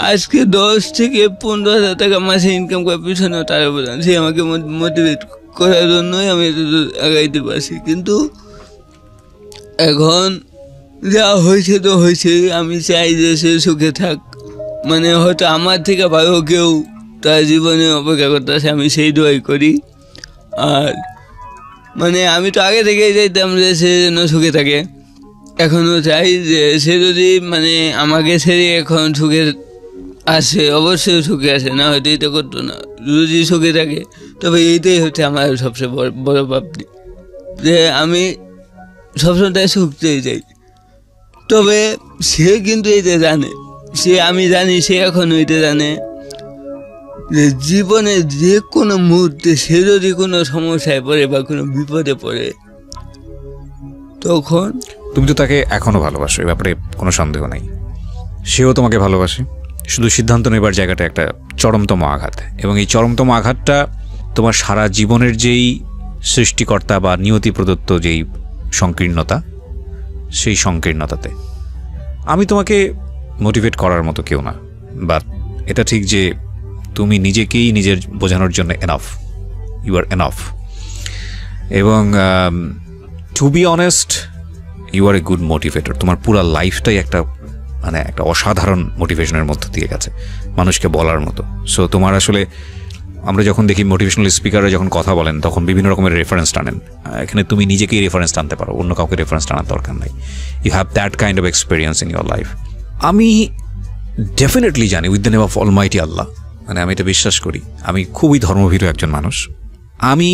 আজকে 10 থেকে 15,000 টাকা মাসে ইনকাম করার পিছনে তার অবদান, সে আমাকে মোটিভেট করার জন্যই আমি আগাইতে পারছি। কিন্তু এখন যা হয়েছে তো হয়েছে, আমি চাই যে সে সুখে থাক, মানে হয়তো আমার থেকে ভালো কেউ তার জীবনে অপেক্ষা করতেছে, আমি সেই দোয়াই করি। আর মানে আমি তো আগে থেকেই চাইতাম যে সে যেন সুখে থাকে, এখনও চাই যে সে যদি মানে আমাকে ছেড়ে এখন সুখে আসে, অবশ্যই সুখে আসে, না হয়তো এটা করতো না। যদি সুখে থাকে তবে এইটাই হচ্ছে আমার সবচেয়ে বড় প্রাপ্তি, যে আমি সবসময় সুখ চেয়ে যাই। তবে সে কিন্তু এটা জানে, সে আমি জানি সে এখনও এটা জানে যে জীবনে যে কোনো মুহূর্তে সে যদি কোনো সমস্যায় পড়ে বা কোনো বিপদে পড়ে, তখন তুমি তো তাকে এখনো ভালোবাসো, এ ব্যাপারে কোনো সন্দেহ নেই। সেও তোমাকে ভালোবাসে, শুধু সিদ্ধান্ত নেবার জায়গাটা একটা চরমতম আঘাত, এবং এই চরমতম আঘাতটা তোমার সারা জীবনের যেই সৃষ্টিকর্তা বা নিয়তি প্রদত্ত যেই সংকীর্ণতা, সেই সংকীর্ণতাতে আমি তোমাকে মোটিভেট করার মতো কেউ না। বাট এটা ঠিক যে তুমি নিজেকেই নিজের বোঝানোর জন্য এনাফ, ইউ আর এনাফ। এবং to be honest, you are a good motivator. তোমার পুরো লাইফটাই একটা মানে একটা অসাধারণ মোটিভেশনের মধ্য দিয়ে গেছে, মানুষকে বলার মতো। সো তোমার আসলে আমরা যখন দেখি মোটিভেশনাল স্পিকাররা যখন কথা বলেন তখন বিভিন্ন রকমের রেফারেন্স টানেন, এখানে তুমি নিজেকেই রেফারেন্স টানতে পারো, অন্য কাউকে রেফারেন্স টানার দরকার নাই। You have that kind of experience in your life. আমি ডেফিনেটলি জানি with the name of almighty Allah, মানে আমি এটা বিশ্বাস করি। আমি খুবই ধর্মভীরু একজন মানুষ, আমি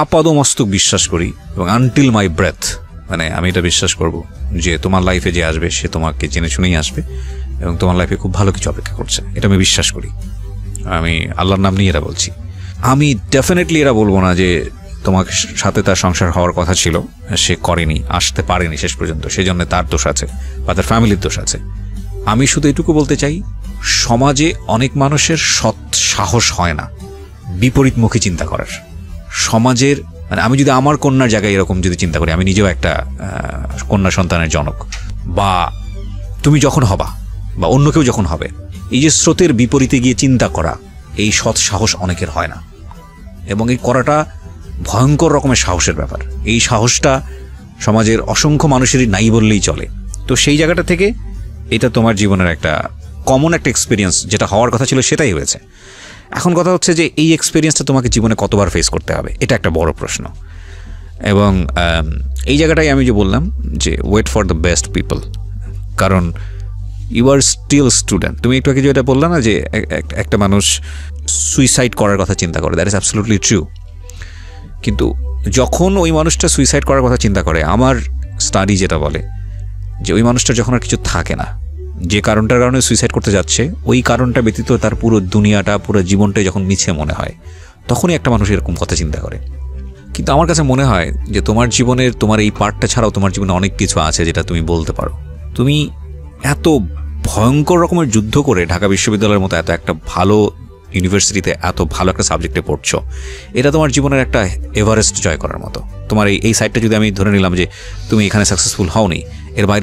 আপাদমস্তক বিশ্বাস করি, এবং আনটিল মাই ব্রেথ মানে আমি এটা বিশ্বাস করব যে তোমার লাইফে যে আসবে সে তোমাকে জেনে শুনেই আসবে, এবং তোমার লাইফে খুব ভালো কিছু অপেক্ষা করছে, এটা আমি বিশ্বাস করি। আমি আল্লাহর নাম নিয়ে এরা বলছি। আমি ডেফিনেটলি এরা বলবো না যে তোমার সাথে তার সংসার হওয়ার কথা ছিল, সে করেনি, আসতে পারেনি শেষ পর্যন্ত, সেই জন্য তার দোষ আছে বা তার ফ্যামিলির দোষ আছে। আমি শুধু এটুকু বলতে চাই, সমাজে অনেক মানুষের সৎ সাহস হয় না বিপরীতমুখী চিন্তা করার। সমাজের মানে আমি যদি আমার কন্যার জায়গায় এরকম যদি চিন্তা করি, আমি নিজেও একটা কন্যা সন্তানের জনক, বা তুমি যখন হবা বা অন্য কেউ যখন হবে, এই যে স্রোতের বিপরীতে গিয়ে চিন্তা করা, এই সৎ সাহস অনেকের হয় না, এবং এই করাটা ভয়ঙ্কর রকমের সাহসের ব্যাপার। এই সাহসটা সমাজের অসংখ্য মানুষেরই নাই বললেই চলে। তো সেই জায়গাটা থেকে এটা তোমার জীবনের একটা কমন একটা এক্সপিরিয়েন্স, যেটা হওয়ার কথা ছিল সেটাই হয়েছে। এখন কথা হচ্ছে যে এই এক্সপিরিয়েন্সটা তোমাকে জীবনে কতবার ফেস করতে হবে, এটা একটা বড় প্রশ্ন। এবং এই জায়গাটাই আমি যে বললাম যে wait for the best people, কারণ ইউ আর স্টিল স্টুডেন্ট। তুমি একটু আগে যেটা বললা না যে একটা মানুষ সুইসাইড করার কথা চিন্তা করে, দ্যাট ইজ অ্যাবসলিউটলি ট্রু। কিন্তু যখন ওই মানুষটা সুইসাইড করার কথা চিন্তা করে, আমার স্টাডি যেটা বলে যে ওই মানুষটার যখন আর কিছু থাকে না, যে কারণটার কারণে সুইসাইড করতে যাচ্ছে, ওই কারণটা ব্যতীত তার পুরো দুনিয়াটা, পুরো জীবনটাই যখন মিছে মনে হয়, তখনই একটা মানুষ এরকম কথা চিন্তা করে। কিন্তু আমার কাছে মনে হয় যে তোমার জীবনের, তোমার এই পার্টটা ছাড়াও তোমার জীবনে অনেক কিছু আছে যেটা তুমি বলতে পারো। তুমি এত ভয়ঙ্কর রকমের যুদ্ধ করে ঢাকা বিশ্ববিদ্যালয়ের মতো এত একটা ভালো ইউনিভার্সিটিতে এত ভালো একটা সাবজেক্টে পড়ছো, এটা তোমার জীবনের একটা এভারেস্ট জয় করার মতো। তোমার এই সাইডটা যদি আমি ধরে নিলাম যে তুমি এখানে সাকসেসফুল হওনি, এর বাইরে